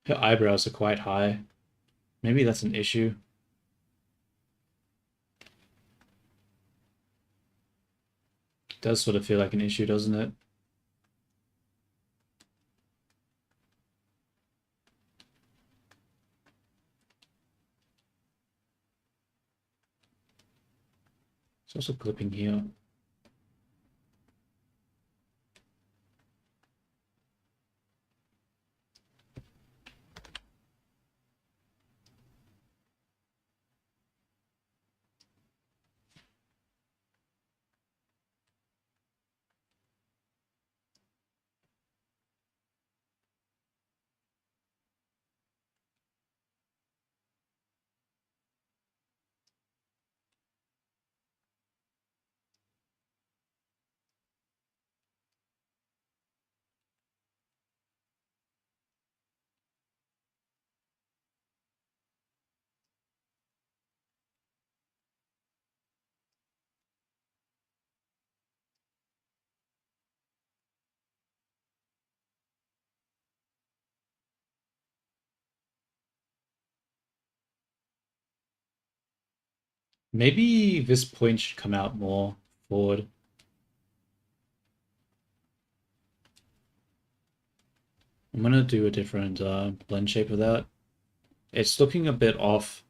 Her eyebrows are quite high. Maybe that's an issue. It does sort of feel like an issue, doesn't it? It's also clipping here. Maybe this point should come out more forward. I'm gonna do a different blend shape of that. It's looking a bit off.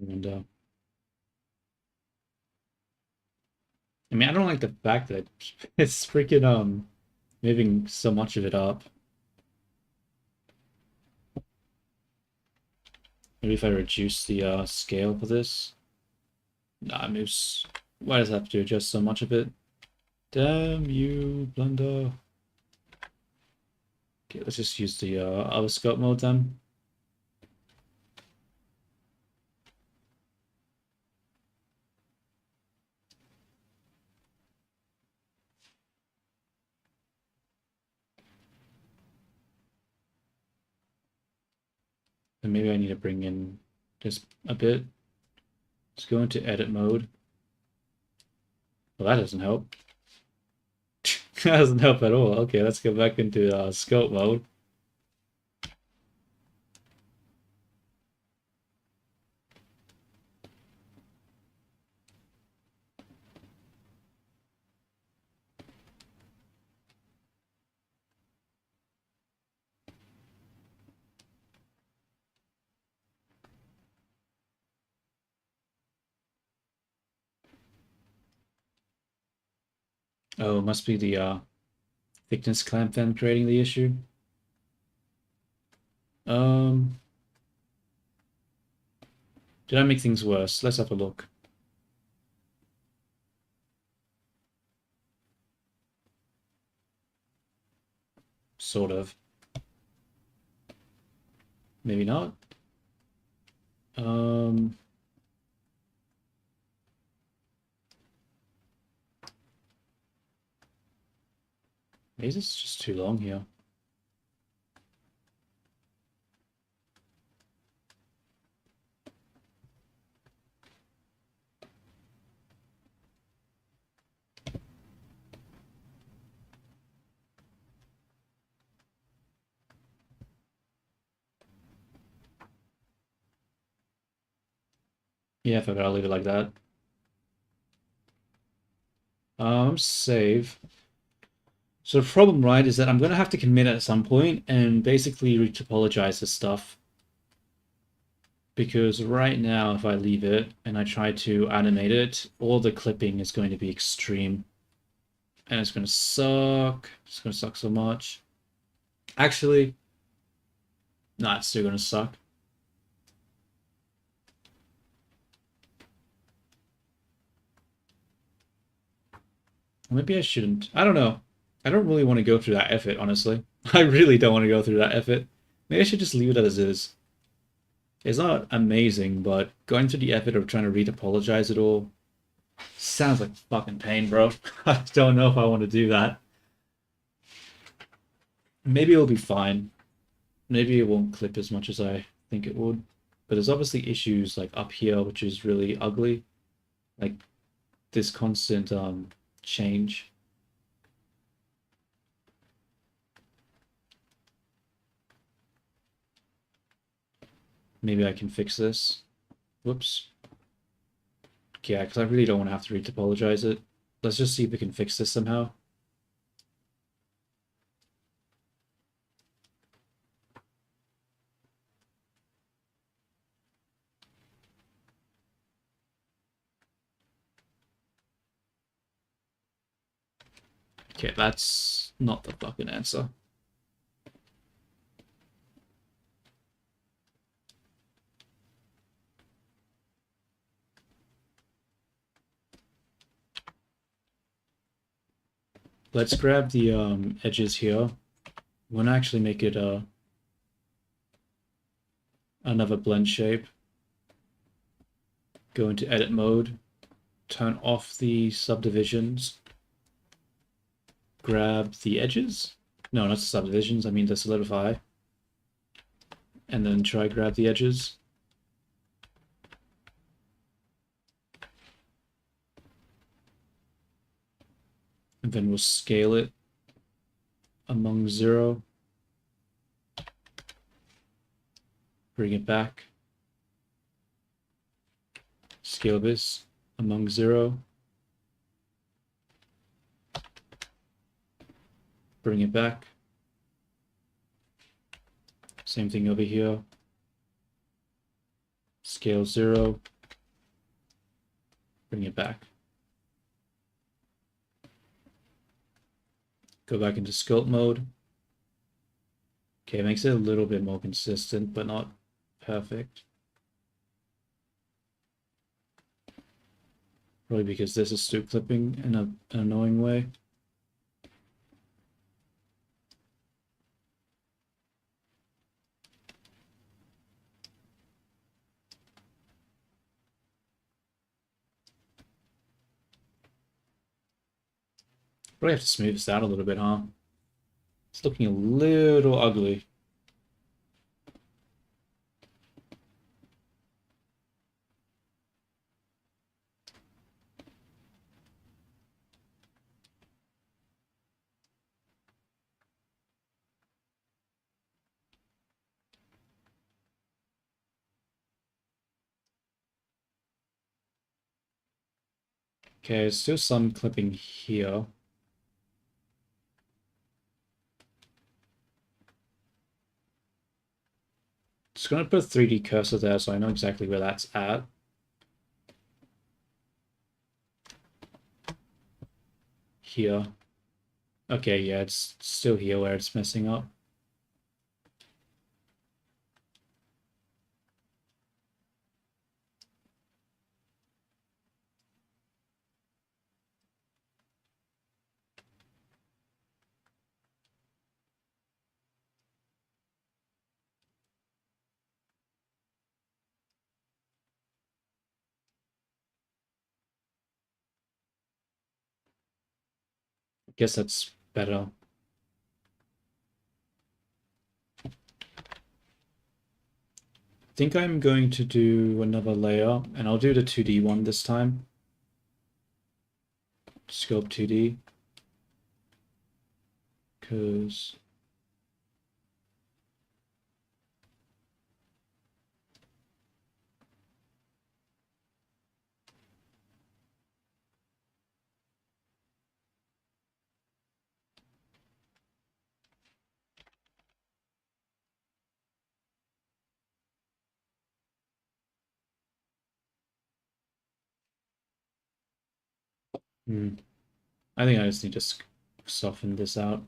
window. I mean, I don't like the fact that it's freaking moving so much of it up. Maybe if I reduce the scale for this. Nah, it moves. Why does it have to adjust so much of it? Damn you, Blender. Okay, let's just use the other scope mode then. And maybe I need to bring in just a bit. Let's go into edit mode. Well, that doesn't help. That doesn't help at all. Okay, let's go back into scope mode. Oh, it must be the thickness clamp then creating the issue. Um, did I make things worse? Let's have a look. Sort of. Maybe not. Um, maybe this is just too long here. Yeah, I forgot I'll leave it like that. Save. So the problem, right, is that I'm gonna have to commit at some point and basically retopologize this stuff. Because right now, if I leave it and I try to animate it, all the clipping is going to be extreme. And it's gonna suck. It's gonna suck so much. Actually, nah, it's still gonna suck. Maybe I shouldn't. I don't know. I don't really want to go through that effort, honestly. I really don't want to go through that effort. Maybe I should just leave it as is. It's not amazing, but going through the effort of trying to retopologize it all sounds like fucking pain, bro. I don't know if I want to do that. Maybe it'll be fine. Maybe it won't clip as much as I think it would. But there's obviously issues like up here, which is really ugly. Like this constant change. Maybe I can fix this. Whoops. Yeah, because I really don't want to have to retopologize it. Let's just see if we can fix this somehow. Okay, that's not the fucking answer. Let's grab the edges here. We're gonna actually make it another blend shape. Go into edit mode, turn off the subdivisions, grab the edges. No, not the subdivisions, I mean the solidify. And then try grab the edges. And then we'll scale it among 0. Bring it back. Scale this among 0. Bring it back. Same thing over here. Scale 0, bring it back. Go back into sculpt mode. Okay, it makes it a little bit more consistent, but not perfect. Probably because this is still clipping in an annoying way. Probably have to smooth this out a little bit, huh? It's looking a little ugly. Okay, there's still some clipping here. Just gonna put a 3D cursor there so I know exactly where that's at. Here. Okay, yeah, it's still here where it's messing up. Guess that's better. I think I'm going to do another layer, and I'll do the 2D one this time. Sculpt 2D. Because... I think I just need to soften this out.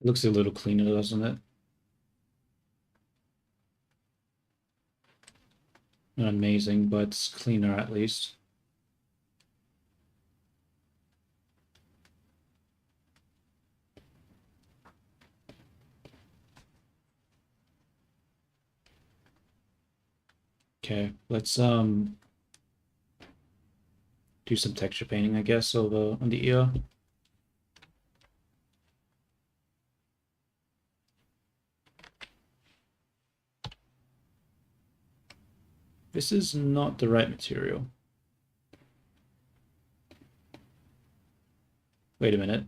It looks a little cleaner, doesn't it? Not amazing, but it's cleaner at least. Okay, let's do some texture painting, I guess, over on the ear. This is not the right material. Wait a minute.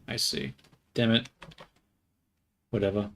I see. Damn it. Whatever.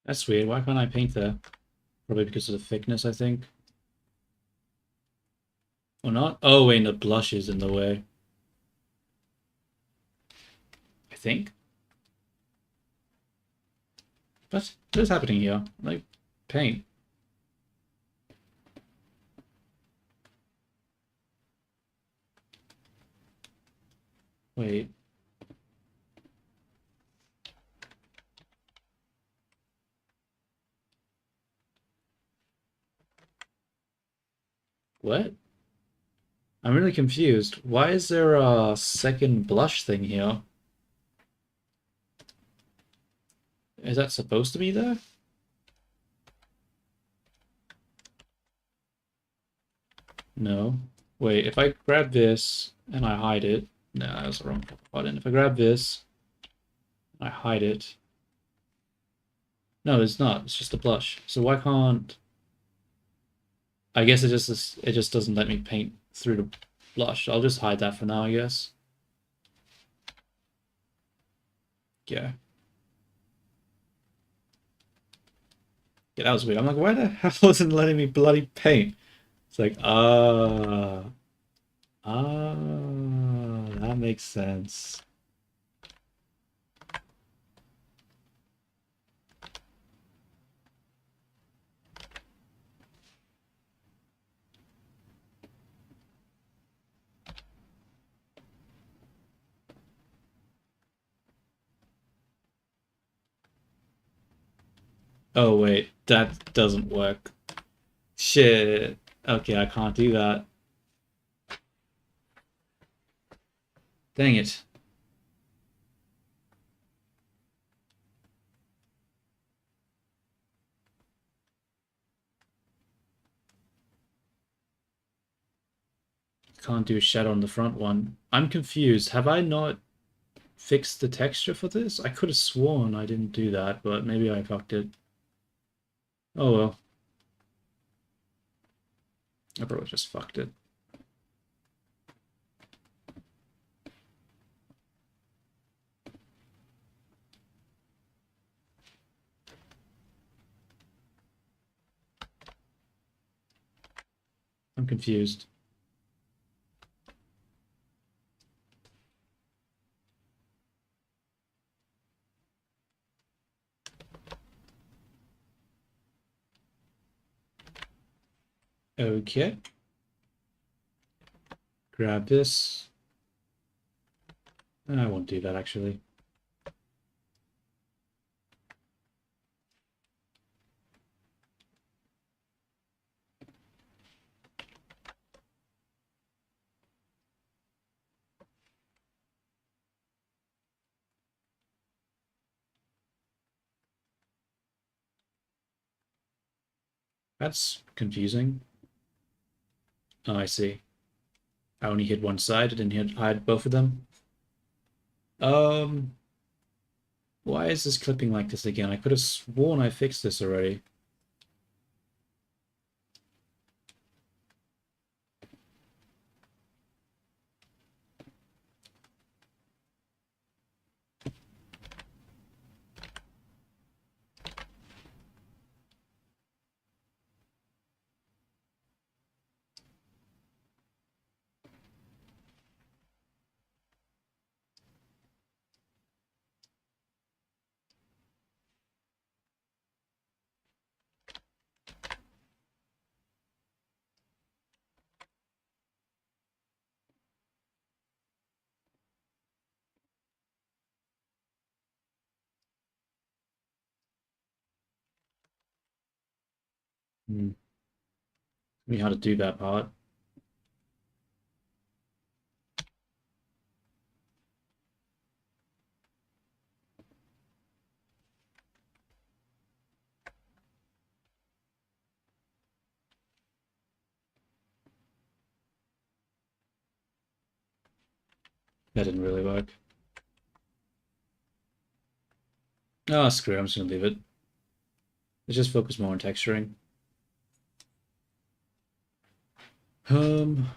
That's weird. Why can't I paint there? Probably because of the thickness, I think. Or not? Oh, wait, the blush is in the way. I think. What is happening here? Like, paint. Wait. What? I'm really confused. Why is there a second blush thing here? Is that supposed to be there? No. Wait, if I grab this and I hide it... No, that was the wrong button. If I grab this, I hide it... No, it's not. It's just a blush. So why can't... I guess it just doesn't let me paint through the blush. I'll just hide that for now, I guess. Yeah. Yeah, that was weird. I'm like, why the hell wasn't letting me bloody paint? It's like, that makes sense. Oh wait, that doesn't work. Shit. Okay, I can't do that. Dang it. Can't do a shadow on the front one. I'm confused. Have I not fixed the texture for this? I could have sworn I didn't do that, but maybe I fucked it. Oh well. I probably just fucked it. I'm confused. Okay. Grab this. I won't do that actually. That's confusing. Oh, I see. I only hit one side, I didn't hide both of them. Um, why is this clipping like this again? I could have sworn I fixed this already. Hmm. Me how to do that part. That didn't really work. Oh, screw it, I'm just gonna leave it. Let's just focus more on texturing. Um,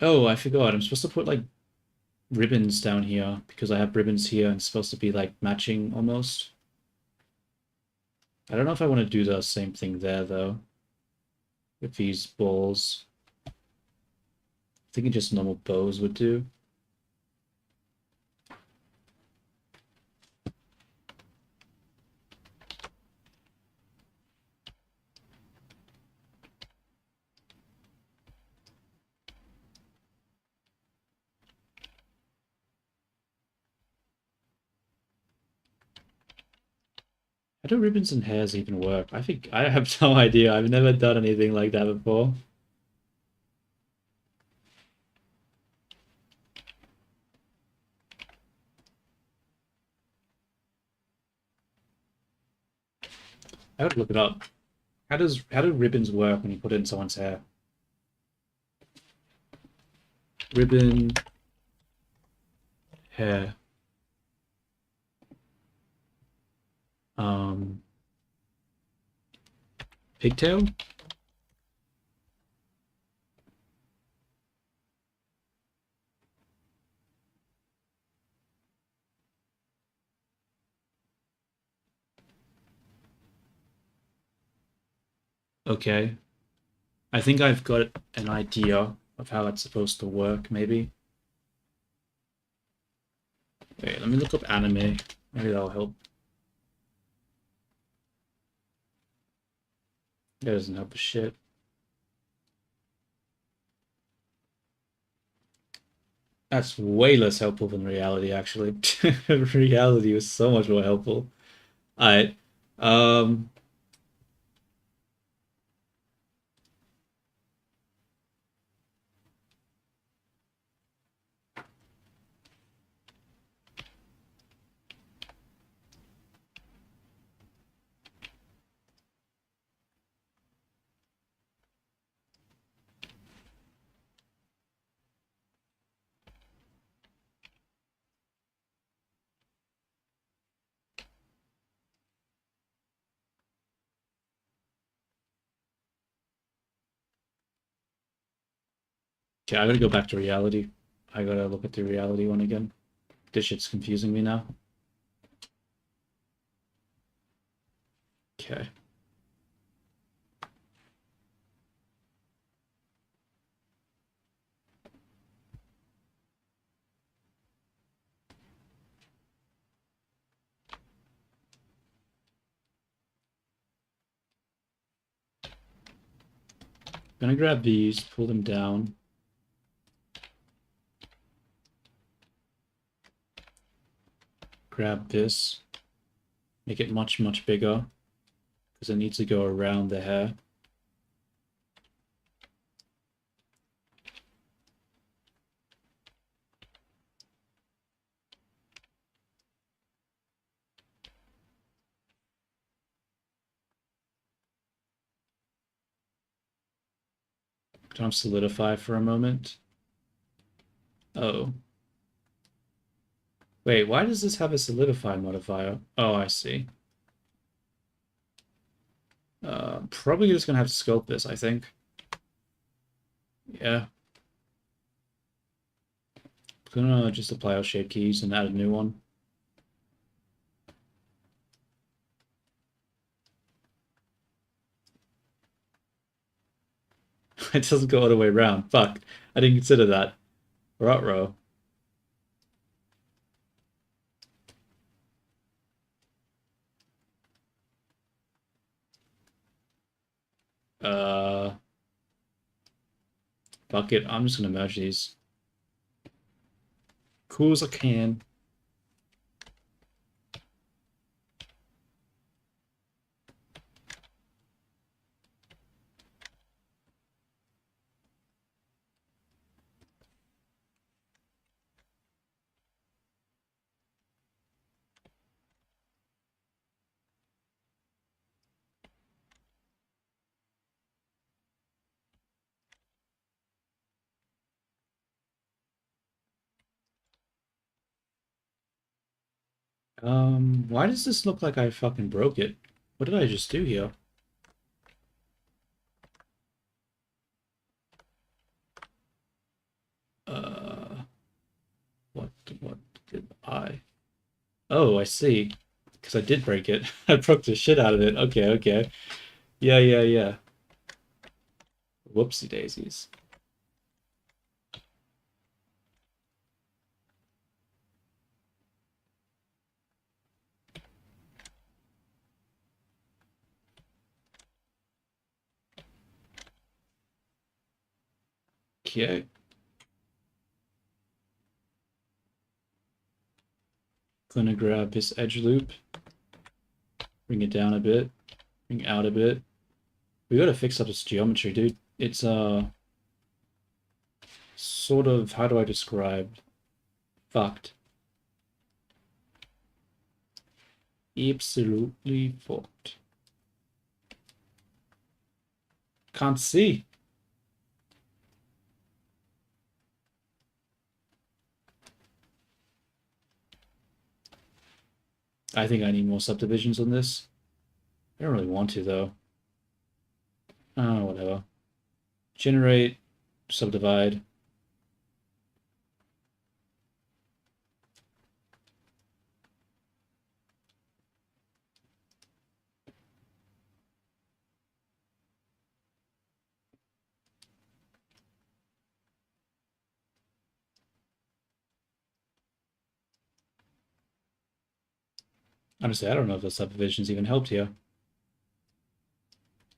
Oh, I forgot. I'm supposed to put like ribbons down here because I have ribbons here and it's supposed to be like matching almost. I don't know if I want to do the same thing there though with these balls. I think just normal bows would do. How do ribbons and hairs even work? I think I have no idea. I've never done anything like that before. I would look it up. How do ribbons work when you put it in someone's hair? Ribbon hair. Um, Pigtail? Okay. I think I've got an idea of how it's supposed to work, maybe. Wait, let me look up anime. Maybe that'll help. That doesn't help a shit. That's way less helpful than reality, actually. Reality was so much more helpful. Alright. Um, okay, I gotta go back to reality. I gotta look at the reality one again. This shit's confusing me now. Okay. Gonna grab these, pull them down. Grab this. Make it much, much bigger. Because it needs to go around the hair. Can I solidify for a moment? Oh. Wait, why does this have a solidify modifier? Oh, I see. Probably just gonna have to sculpt this, I think. Yeah. Gonna just apply our shape keys and add a new one. It doesn't go all the way around. Fuck. I didn't consider that. Ruh-roh. Uh, Fuck it. I'm just gonna merge these. Cool as I can. Why does this look like I fucking broke it? What did I just do here? Oh, I see. Because I did break it. I broke the shit out of it. Okay, okay. Yeah, yeah, yeah. Whoopsie daisies. Okay. Gonna grab this edge loop. Bring it down a bit. Bring it out a bit. We gotta fix up this geometry, dude. It's, sort of, how do I describe? Fucked. Absolutely fucked. Can't see. I think I need more subdivisions on this. I don't really want to, though. Oh, whatever. Generate, subdivide. Honestly, I don't know if the subdivisions even helped here.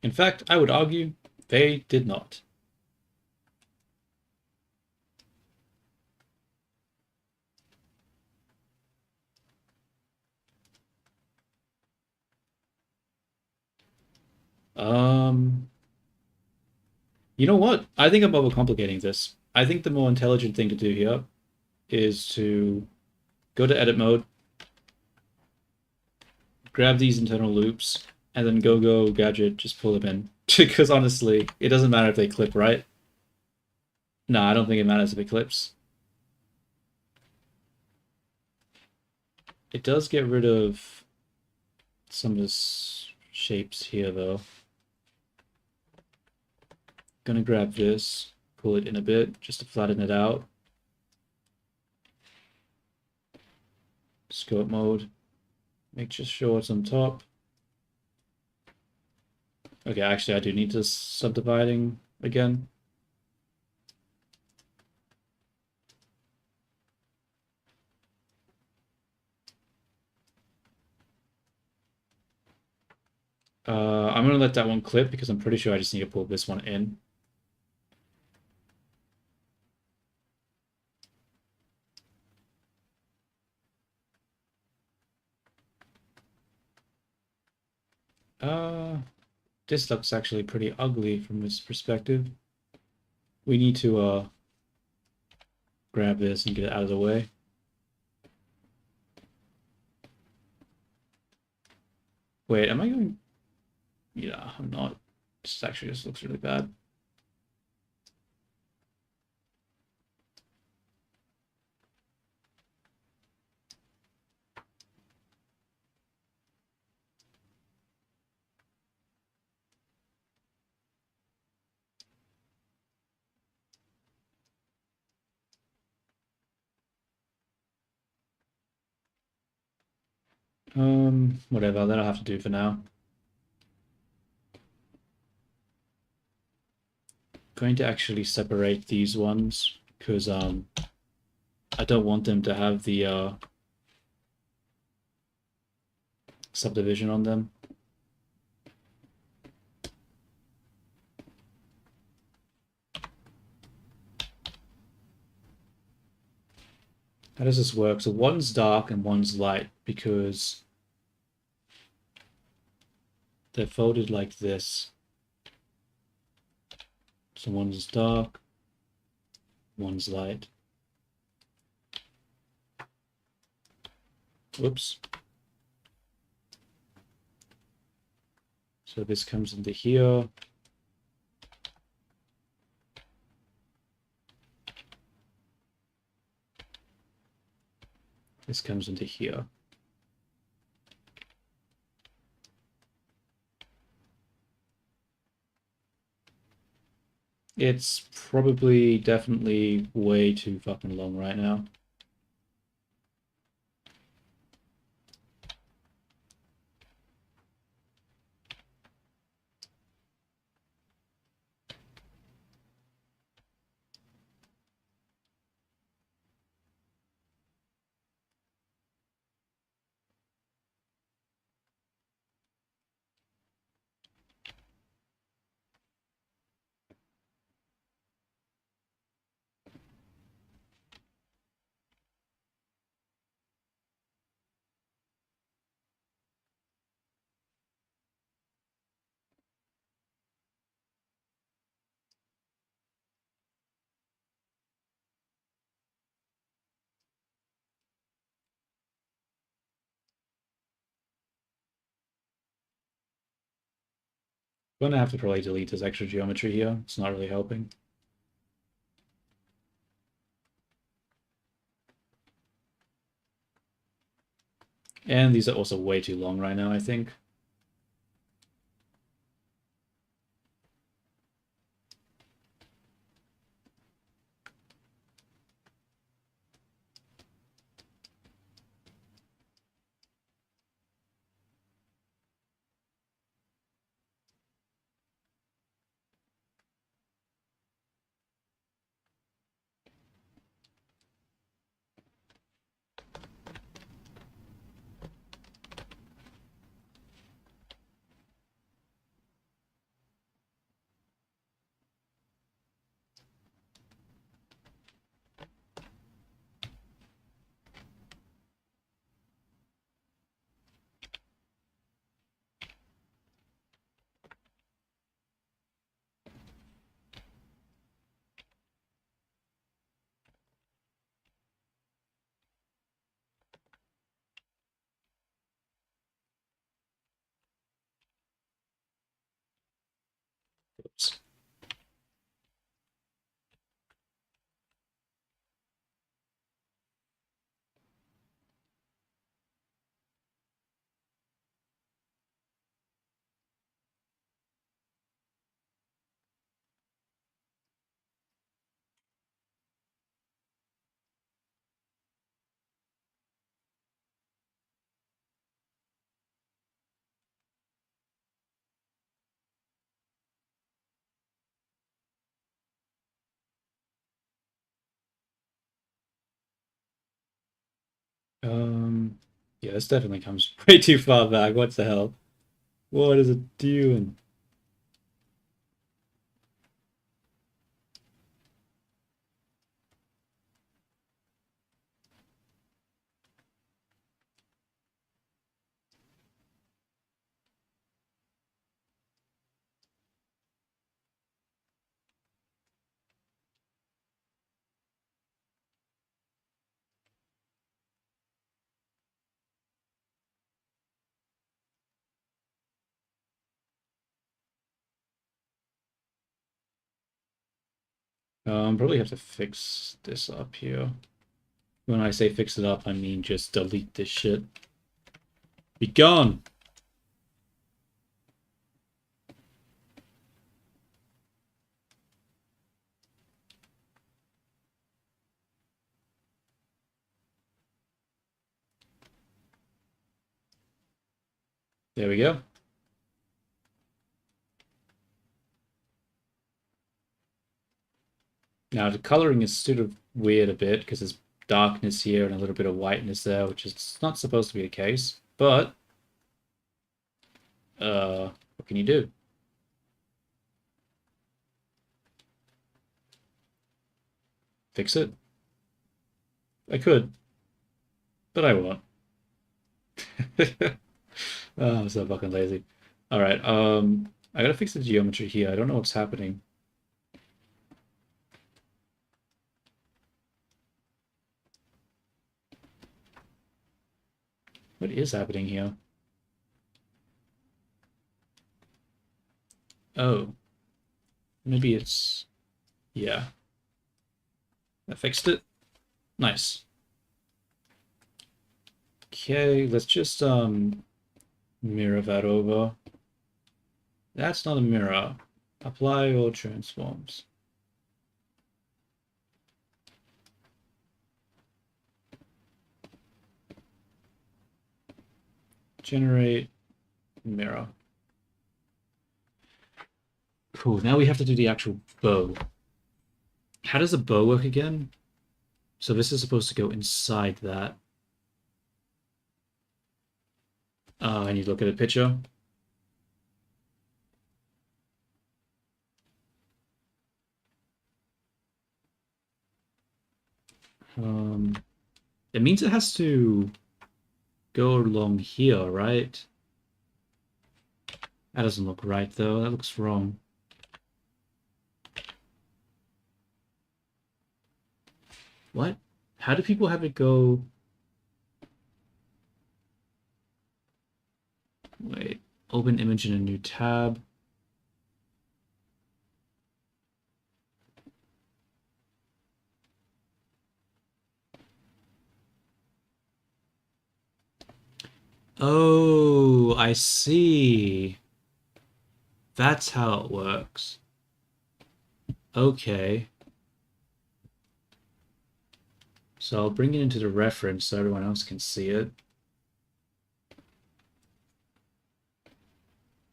In fact, I would argue they did not. You know what? I think I'm overcomplicating this. I think the more intelligent thing to do here is to go to edit mode, grab these internal loops, and then go gadget, just pull them in. Because honestly, it doesn't matter if they clip, right? No, I don't think it matters if it clips. It does get rid of some of the shapes here, though. Gonna grab this, pull it in a bit, just to flatten it out. Scope mode. Make just sure it's on top. Okay, actually, I do need this subdividing again. I'm gonna let that one clip because I'm pretty sure I just need to pull this one in. This looks actually pretty ugly from this perspective. We need to grab this and get it out of the way. Wait, am I going? Yeah, I'm not. This actually just looks really bad. Whatever, that'll have to do for now. Going to actually separate these ones because I don't want them to have the subdivision on them. How does this work? So one's dark and one's light because they're folded like this. So one's dark, one's light. Whoops. So this comes into here. This comes into here. It's probably definitely way too fucking long right now. Gonna have to probably delete this extra geometry here. It's not really helping. And these are also way too long right now, I think. Oops. Yeah, this definitely comes way too far back. What the hell? What is it doing? Probably have to fix this up here. When I say fix it up, I mean just delete this shit. Be gone! There we go. Now the coloring is sort of weird a bit because there's darkness here and a little bit of whiteness there, which is not supposed to be the case. But what can you do? Fix it? I could, but I won't. Oh, I'm so fucking lazy. All right, I gotta fix the geometry here. I don't know what's happening. What is happening here? Oh, maybe it's, yeah. I fixed it. Nice. Okay, let's just mirror that over. That's not a mirror. Apply all transforms. Generate mirror. Cool, now we have to do the actual bow. How does a bow work again? So this is supposed to go inside that. I need to look at a picture. It means it has to go along here, right? That doesn't look right, though. That looks wrong. What? How do people have it go... Wait. Open image in a new tab. Oh, I see. That's how it works. Okay. So I'll bring it into the reference so everyone else can see it.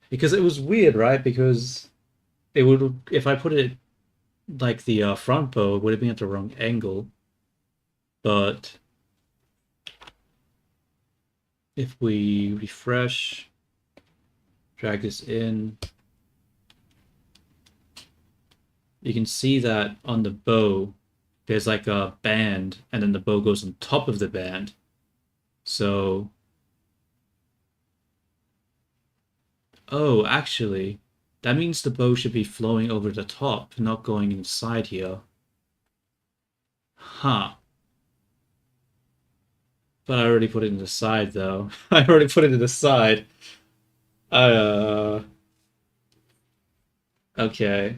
Because it was weird, right? Because it would, if I put it like the front bow, it would have been at the wrong angle. But if we refresh, drag this in, you can see that on the bow, there's like a band, and then the bow goes on top of the band. So, oh, actually, that means the bow should be flowing over the top, not going inside here. Huh. But I already put it in the side, though. I already put it in the side. Uh, okay.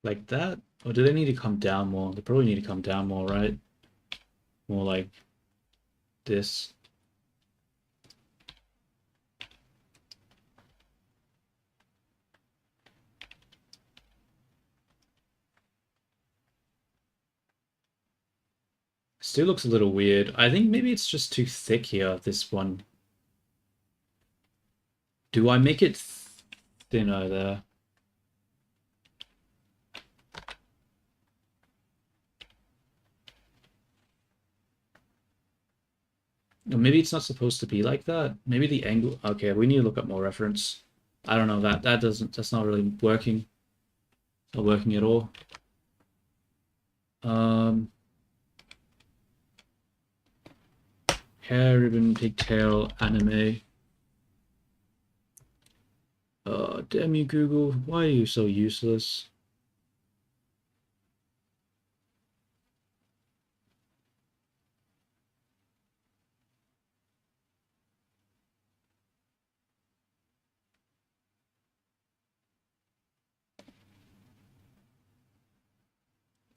Like that? Or do they need to come down more? They probably need to come down more, right? More like this. Still looks a little weird. I think maybe it's just too thick here, this one. Do I make it thinner there? Or maybe it's not supposed to be like that. Maybe the angle. Okay, we need to look up more reference. I don't know, that's not really working. Not working at all. Um, hair ribbon pigtail anime. Damn you, Google. Why are you so useless?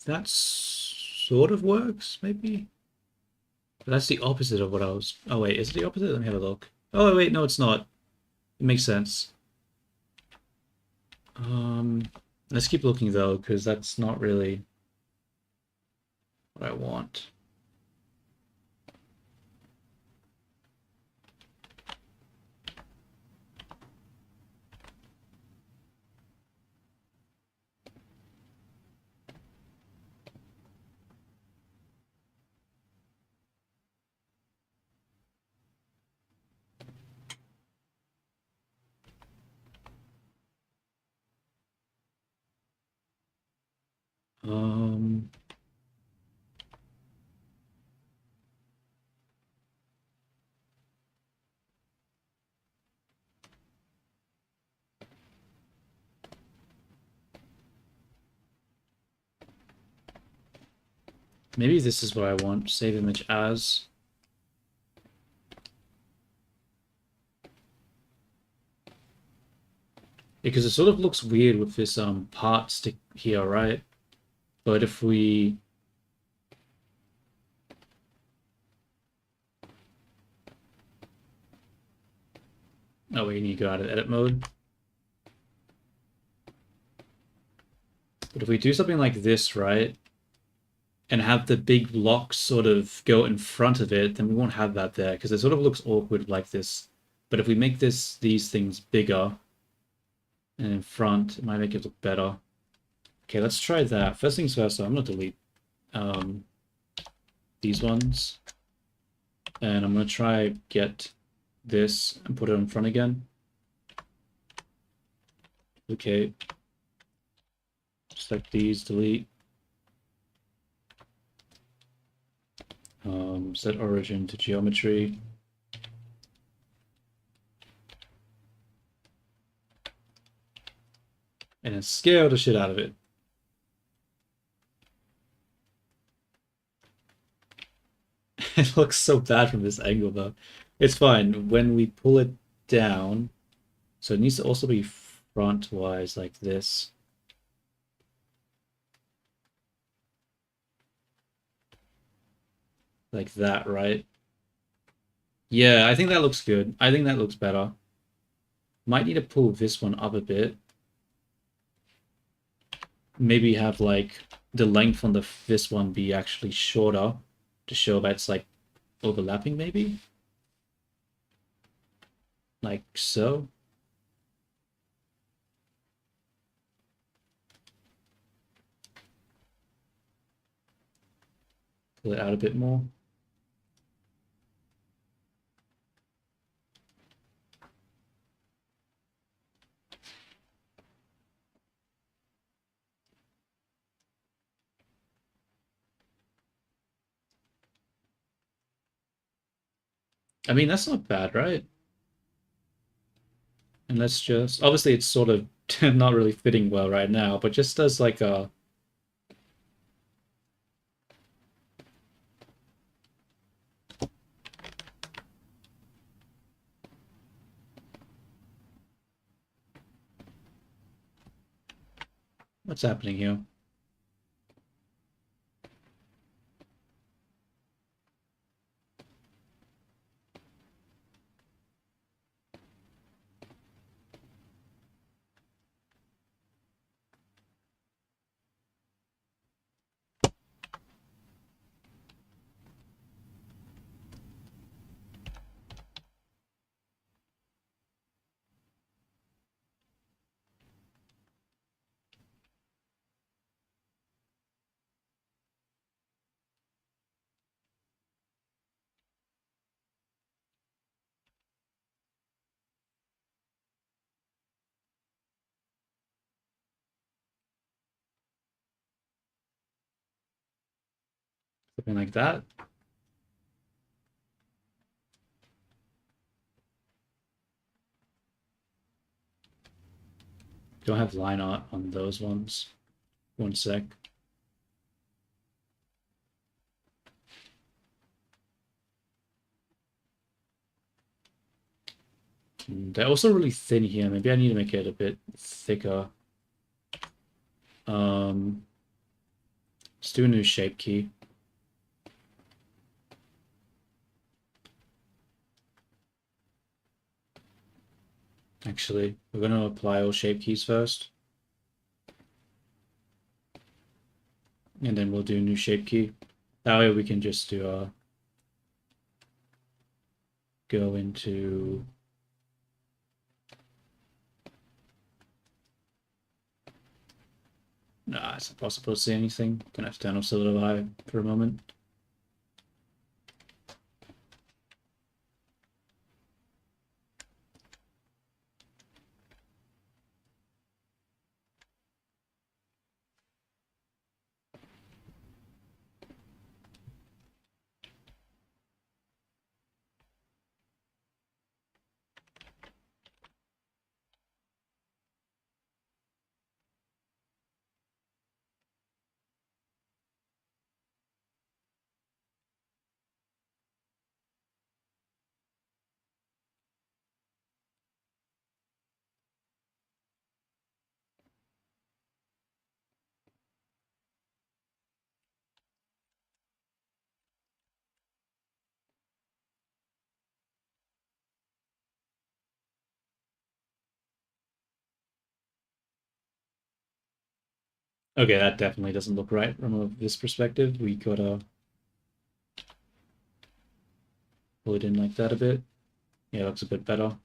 That sort of works, maybe? But that's the opposite of what I was... Oh, wait, is it the opposite? Let me have a look. Oh, wait, no, it's not. It makes sense. Let's keep looking, though, because that's not really what I want. Um, Maybe this is what I want. Save image as. Because it sort of looks weird with this part stick here, right? But if we... Oh, wait, you need to go out of edit mode. But if we do something like this, right? And have the big blocks sort of go in front of it, then we won't have that there, because it sort of looks awkward like this. But if we make these things bigger and in front, it might make it look better. Okay, let's try that. First things first, so I'm gonna delete these ones. And I'm gonna try get this and put it in front again. Okay. Select these, delete. Set origin to geometry. and then scale the shit out of it. It looks so bad from this angle, though. It's fine. When we pull it down, so it needs to also be front-wise like this. Like that, right? Yeah, I think that looks good. I think that looks better. Might need to pull this one up a bit. Maybe have like the length on this one be actually shorter to show that it's like overlapping, maybe? Like so. Pull it out a bit more. I mean, that's not bad, right? And let's just, obviously it's sort of not really fitting well right now, but just as like a, what's happening here? Something like that. Don't have line art on those ones. One sec. They're also really thin here. Maybe I need to make it a bit thicker. Let's do a new shape key. Actually, we're going to apply all shape keys first. And then we'll do a new shape key. That way we can just do go into nah, it's impossible to see anything. Gonna have to turn off Solidify for a moment. Okay, that definitely doesn't look right from this perspective. We gotta pull it in like that a bit. Yeah, it looks a bit better.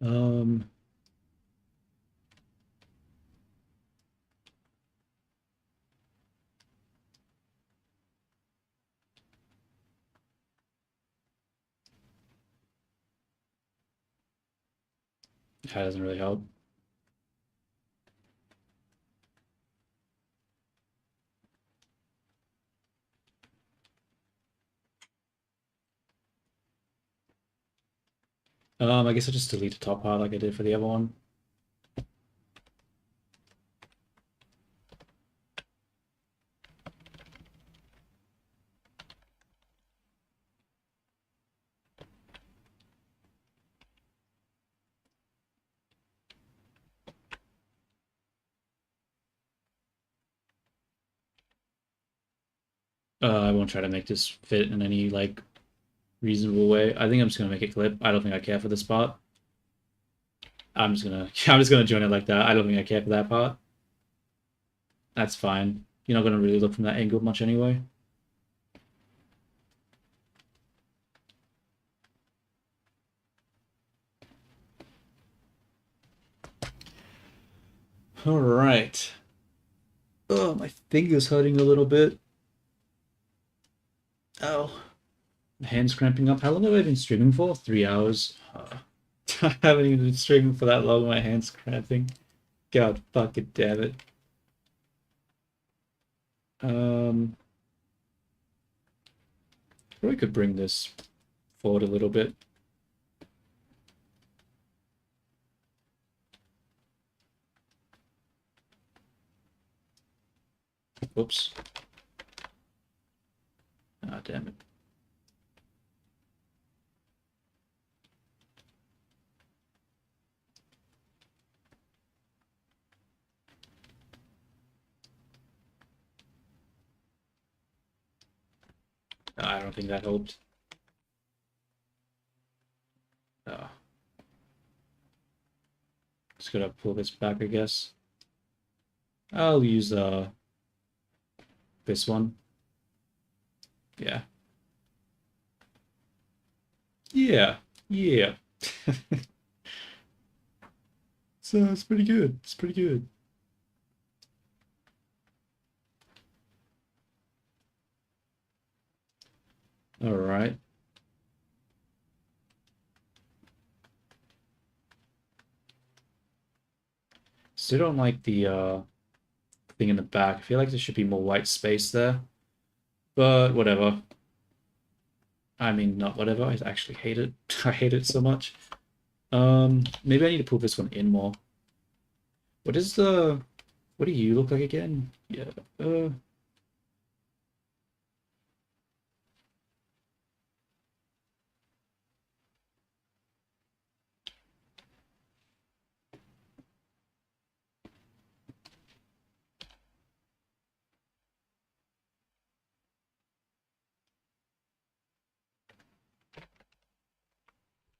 Um, that doesn't really help. I guess I'll just delete the top part like I did for the other one. I won't try to make this fit in any like reasonable way. I think I'm just gonna make it clip. I don't think I care for this part. I'm just gonna I'm just gonna join it like that. I don't think I care for that part. That's fine. You're not gonna really look from that angle much anyway. All right. Oh, my finger's hurting a little bit. Oh, my hand's cramping up. How long have I been streaming for? 3 hours. I haven't even been streaming for that long. My hand's cramping. God fucking damn it. Probably could bring this forward a little bit. Whoops. Ah, damn it. I don't think that helped. Oh. Just gotta pull this back, I guess. I'll use this one. Yeah. Yeah. Yeah. So it's pretty good. It's pretty good. All right. Still don't like the thing in the back. I feel like there should be more white space there. But whatever. I mean, not whatever. I actually hate it. I hate it so much. Maybe I need to pull this one in more. What is the... What do you look like again? Yeah.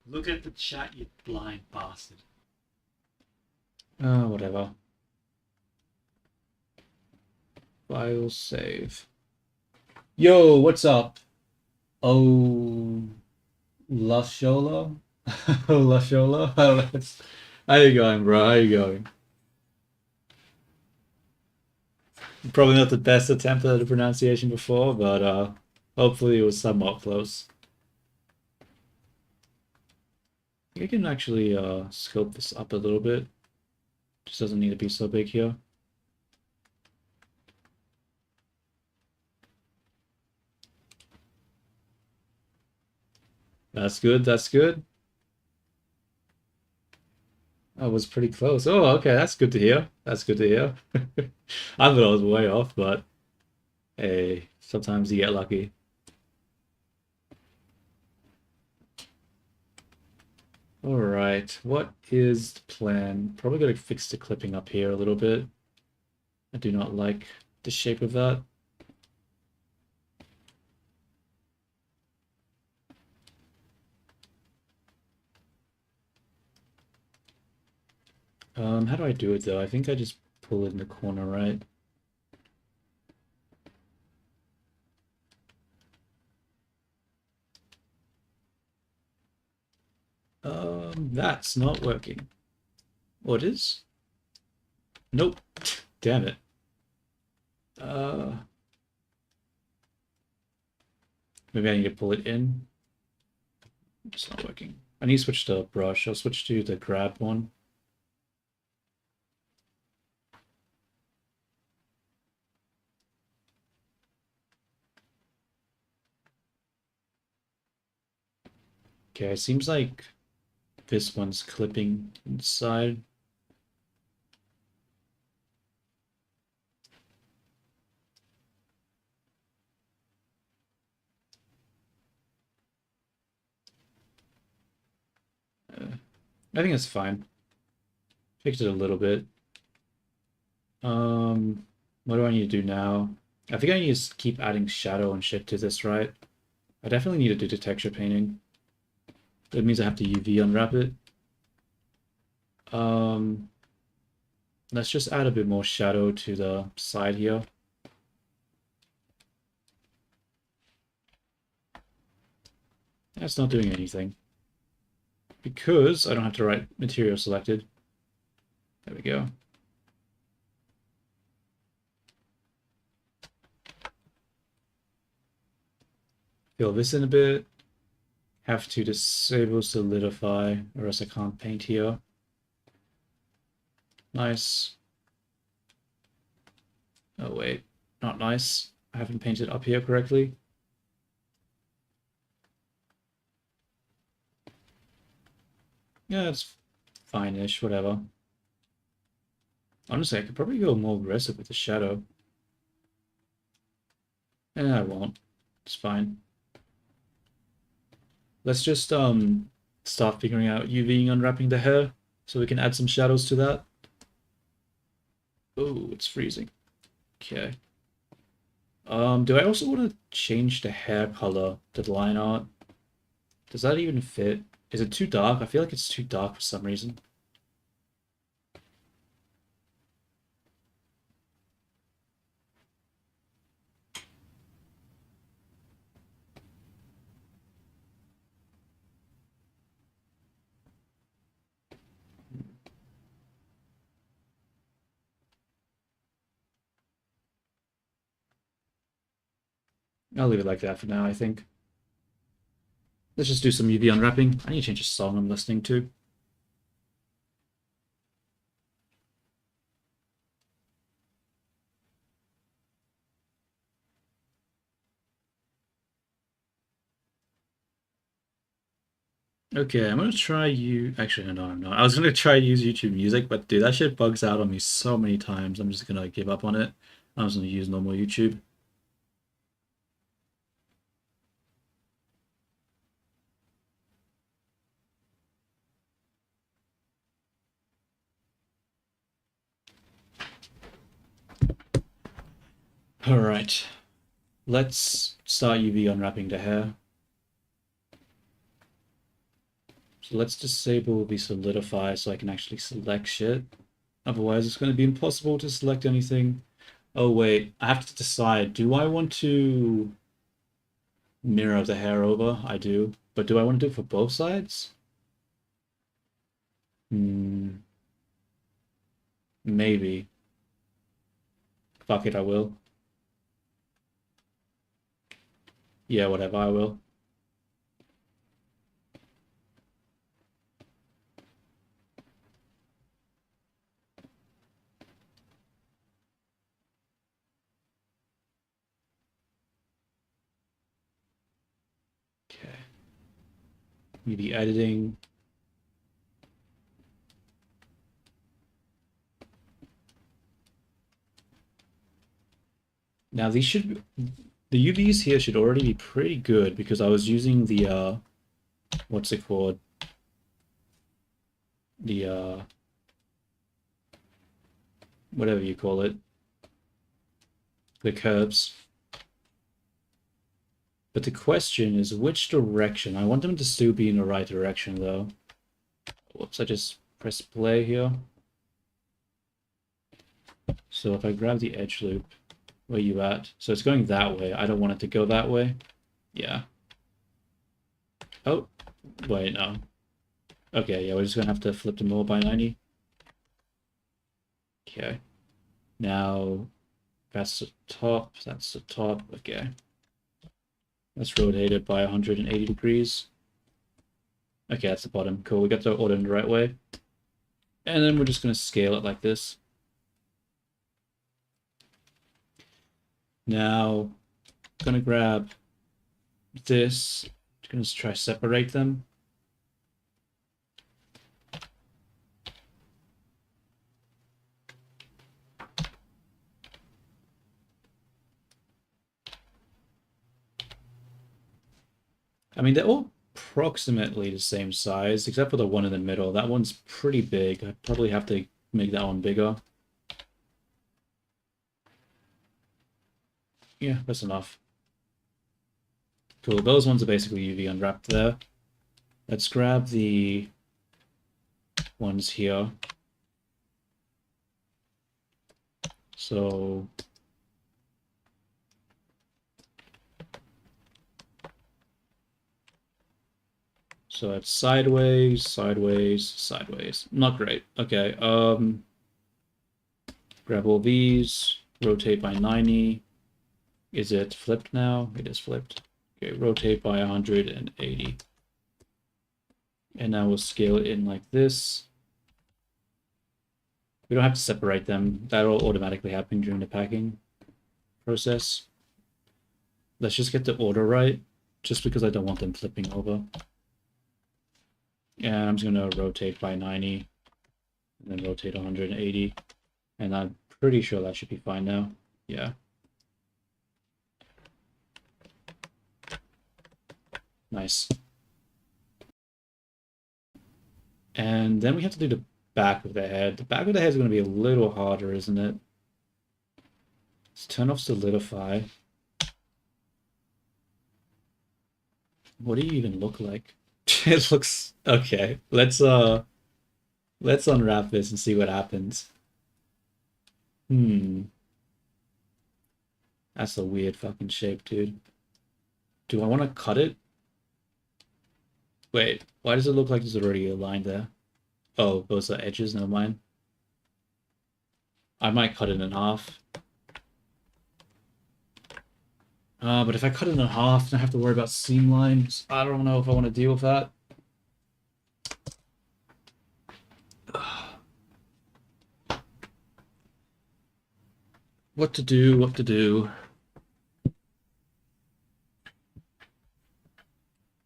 Look at the chat, you blind bastard. Whatever. File save. Yo, what's up? Oh, Lashola? Lashola? I don't know. How you going, bro? How you going? Probably not the best attempt at the pronunciation before, but hopefully it was somewhat close. I think I can actually scope this up a little bit. Just doesn't need to be so big here. That's good, that's good. I was pretty close. Oh, okay, that's good to hear. That's good to hear. I thought I was way off, but hey, sometimes you get lucky. All right, what is the plan? Probably got to fix the clipping up here a little bit. I do not like the shape of that. How do I do it though? I think I just pull it in the corner, right? Um, That's not working. What is? Nope. Damn it. Maybe I need to pull it in. It's not working. I need to switch to brush. I'll switch to the grab one. Okay, it seems like this one's clipping inside. I think that's fine. Fixed it a little bit. What do I need to do now? I think I need to keep adding shadow and shit to this, right? I definitely need to do the texture painting. That means I have to UV unwrap it. Let's just add a bit more shadow to the side here. That's not doing anything. Because I don't have to write material selected. There we go. Fill this in a bit. Have to disable solidify, or else I can't paint here. Nice. Oh wait, not nice. I haven't painted up here correctly. Yeah, it's fine-ish, whatever. Honestly, I could probably go more aggressive with the shadow. I won't. It's fine. Let's just start figuring out UVing unwrapping the hair so we can add some shadows to that. Oh, it's freezing. Okay. Do I also want to change the hair color to the line art? Does that even fit? Is it too dark? I feel like it's too dark for some reason. I'll leave it like that for now, I think. Let's just do some UV unwrapping. I need to change the song I'm listening to. Okay, I'm gonna try you. Actually, no, I'm not. I was gonna try to use YouTube Music, but dude, that shit bugs out on me so many times. I'm just gonna give up on it. I'm just gonna use normal YouTube. All right, let's start UV unwrapping the hair. So let's disable the solidify so I can actually select shit. Otherwise, it's going to be impossible to select anything. Oh wait, I have to decide. Do I want to mirror the hair over? I do. But do I want to do it for both sides? Maybe. Fuck it, I will. Yeah, whatever, I will. Okay. Maybe editing. Now these should, the UVs here should already be pretty good because I was using the, what's it called? The, whatever you call it. The curves. But the question is which direction? I want them to still be in the right direction though. Whoops, I just pressed play here. So if I grab the edge loop, where you at? So it's going that way. I don't want it to go that way. Yeah. Oh, wait, no. Okay, yeah, we're just gonna have to flip them all by 90. Okay. Now, that's the top, that's the top, okay. Let's rotate it by 180 degrees. Okay, that's the bottom. Cool, we got the order in the right way. And then we're just gonna scale it like this. Now, I'm gonna grab this. I'm gonna try separate them. I mean, they're all approximately the same size, except for the one in the middle. That one's pretty big. I'd probably have to make that one bigger. Yeah, that's enough. Cool, those ones are basically UV unwrapped there. Let's grab the ones here. So it's sideways, sideways, sideways. Not great. Okay, grab all these, rotate by 90. Is it flipped now? It is flipped. Okay, rotate by 180. And now we'll scale it in like this. We don't have to separate them. That'll automatically happen during the packing process. Let's just get the order right, just because I don't want them flipping over. And I'm just gonna rotate by 90, and then rotate 180. And I'm pretty sure that should be fine now. Yeah. Nice. And then we have to do the back of the head. The back of the head is going to be a little harder, isn't it? Let's turn off solidify. What do you even look like? It looks okay. Let's unwrap this and see what happens. That's a weird fucking shape, dude. Do I want to cut it? Wait, why does it look like there's already a line there? Oh, those are edges, never mind. I might cut it in half. But if I cut it in half, then I have to worry about seam lines. I don't know if I want to deal with that. What to do, what to do.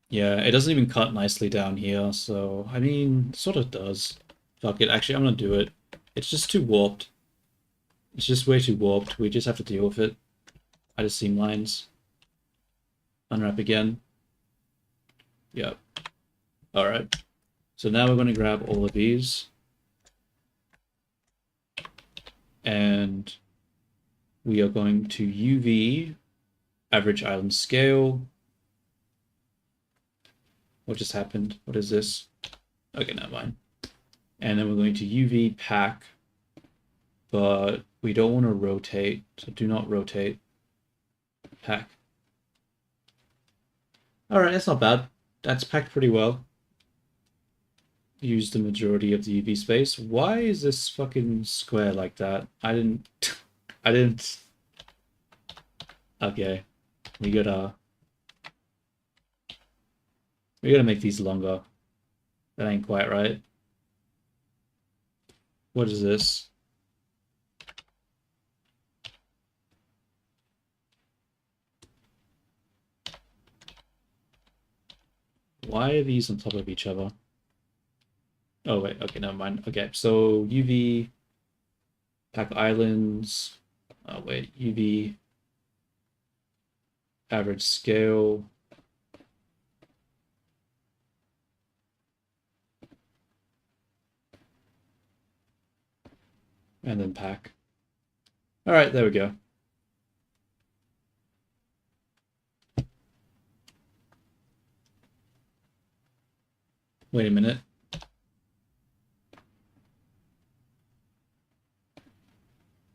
Yeah, it doesn't even cut nicely down here, so, I mean, sort of does. Fuck it, actually, I'm gonna do it. It's just too warped. It's just way too warped. We just have to deal with it. I just seam lines. Unwrap again. Yep. Alright. So now we're going to grab all of these. And we are going to UV average island scale. What just happened? What is this? Okay, never mind. And then we're going to UV pack, but we don't want to rotate, so do not rotate. Pack. Alright, that's not bad. That's packed pretty well. Use the majority of the UV space. Why is this fucking square like that? I didn't... Okay. We gotta make these longer. That ain't quite right. What is this? Why are these on top of each other? Oh wait, okay, never mind. Okay, so UV pack islands. Oh wait, UV average scale. And then pack. All right, there we go. Wait a minute.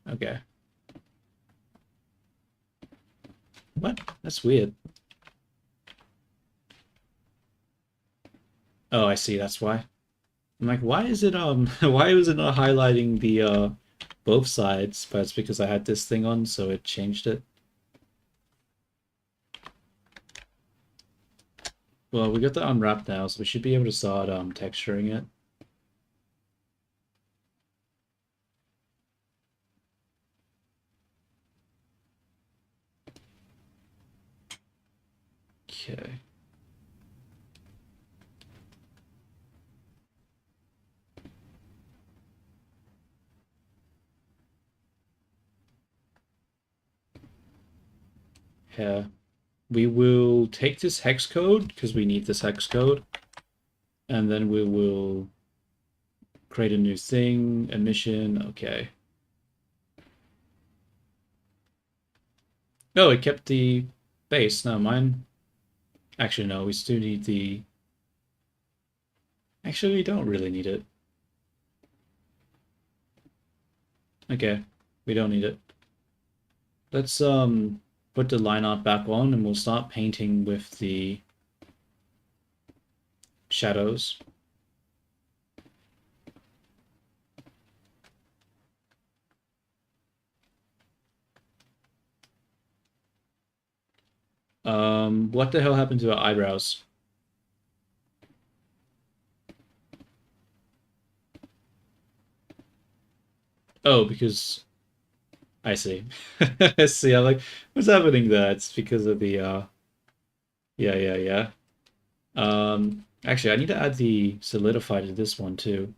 Okay. What? That's weird. Oh, I see, that's why. I'm like, why is it why was it not highlighting the both sides? But it's because I had this thing on, so it changed it. Well, we got the unwrap now, so we should be able to start texturing it. Okay. Here. We will take this hex code, because we need this hex code, and then we will create a new thing, emission, okay. Oh, it kept the base. No, mine. Actually, no, we still need the. Actually, we don't really need it. Okay, we don't need it. Let's put the line art back on and we'll start painting with the shadows. What the hell happened to our eyebrows? Oh, because I see. I see. I'm like, what's happening there? It's because of the yeah. Actually, I need to add the solidify to this one too.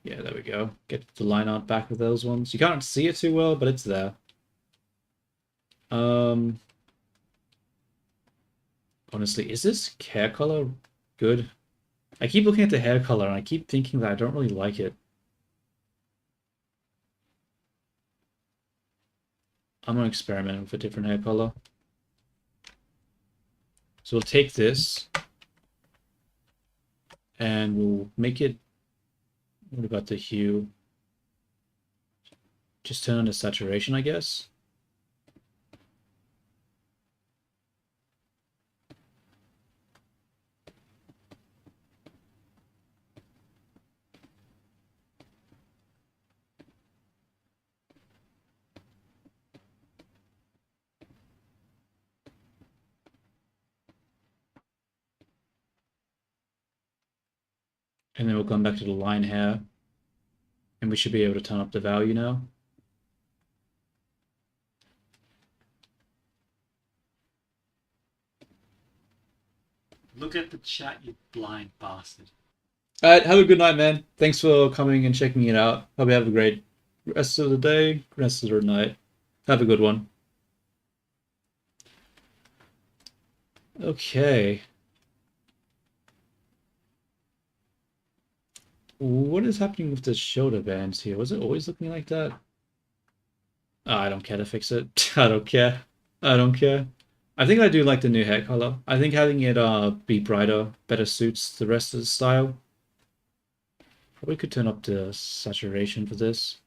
Yeah, there we go. Get the line art back with those ones. You can't see it too well, but it's there. Um, Honestly, is this hair color good? I keep looking at the hair color and I keep thinking that I don't really like it. I'm gonna experiment with a different hair color. So we'll take this and we'll make it. What about the hue? Just turn on the saturation, I guess. And then we'll come back to the line hair. And we should be able to turn up the value now. Look at the chat, you blind bastard. Alright, have a good night, man. Thanks for coming and checking it out. Hope you have a great rest of the day, rest of the night. Have a good one. Okay. What is happening with the shoulder bands here? Was it always looking like that? Oh, I don't care to fix it. I don't care. I don't care. I think I do like the new hair color. I think having it be brighter better suits the rest of the style. Probably could turn up the saturation for this.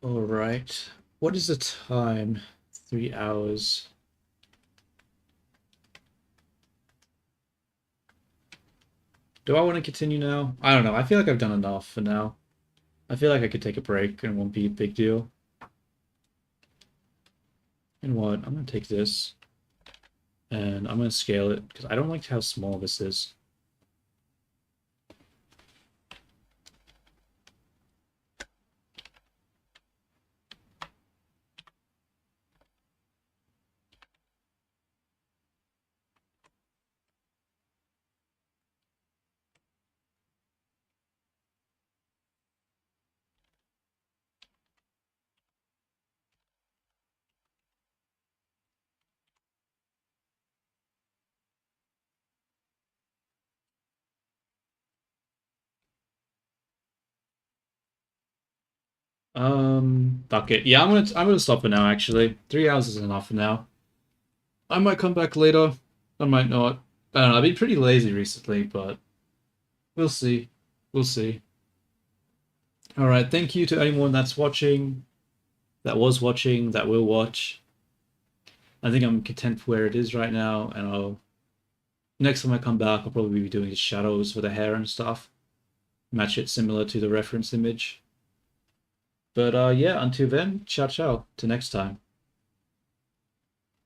All right. What is the time? 3 hours. Do I want to continue now? I don't know. I feel like I've done enough for now. I feel like I could take a break and it won't be a big deal. And what? I'm going to take this and I'm going to scale it because I don't like how small this is. Fuck it. Yeah, I'm gonna stop for now. Actually, 3 hours is enough for now. I might come back later. I might not. I don't know. I've been pretty lazy recently, but we'll see. We'll see. All right. Thank you to anyone that's watching, that was watching, that will watch. I think I'm content where it is right now, and I'll next time I come back, I'll probably be doing the shadows for the hair and stuff. Match it similar to the reference image. But yeah, until then, ciao ciao. Till next time.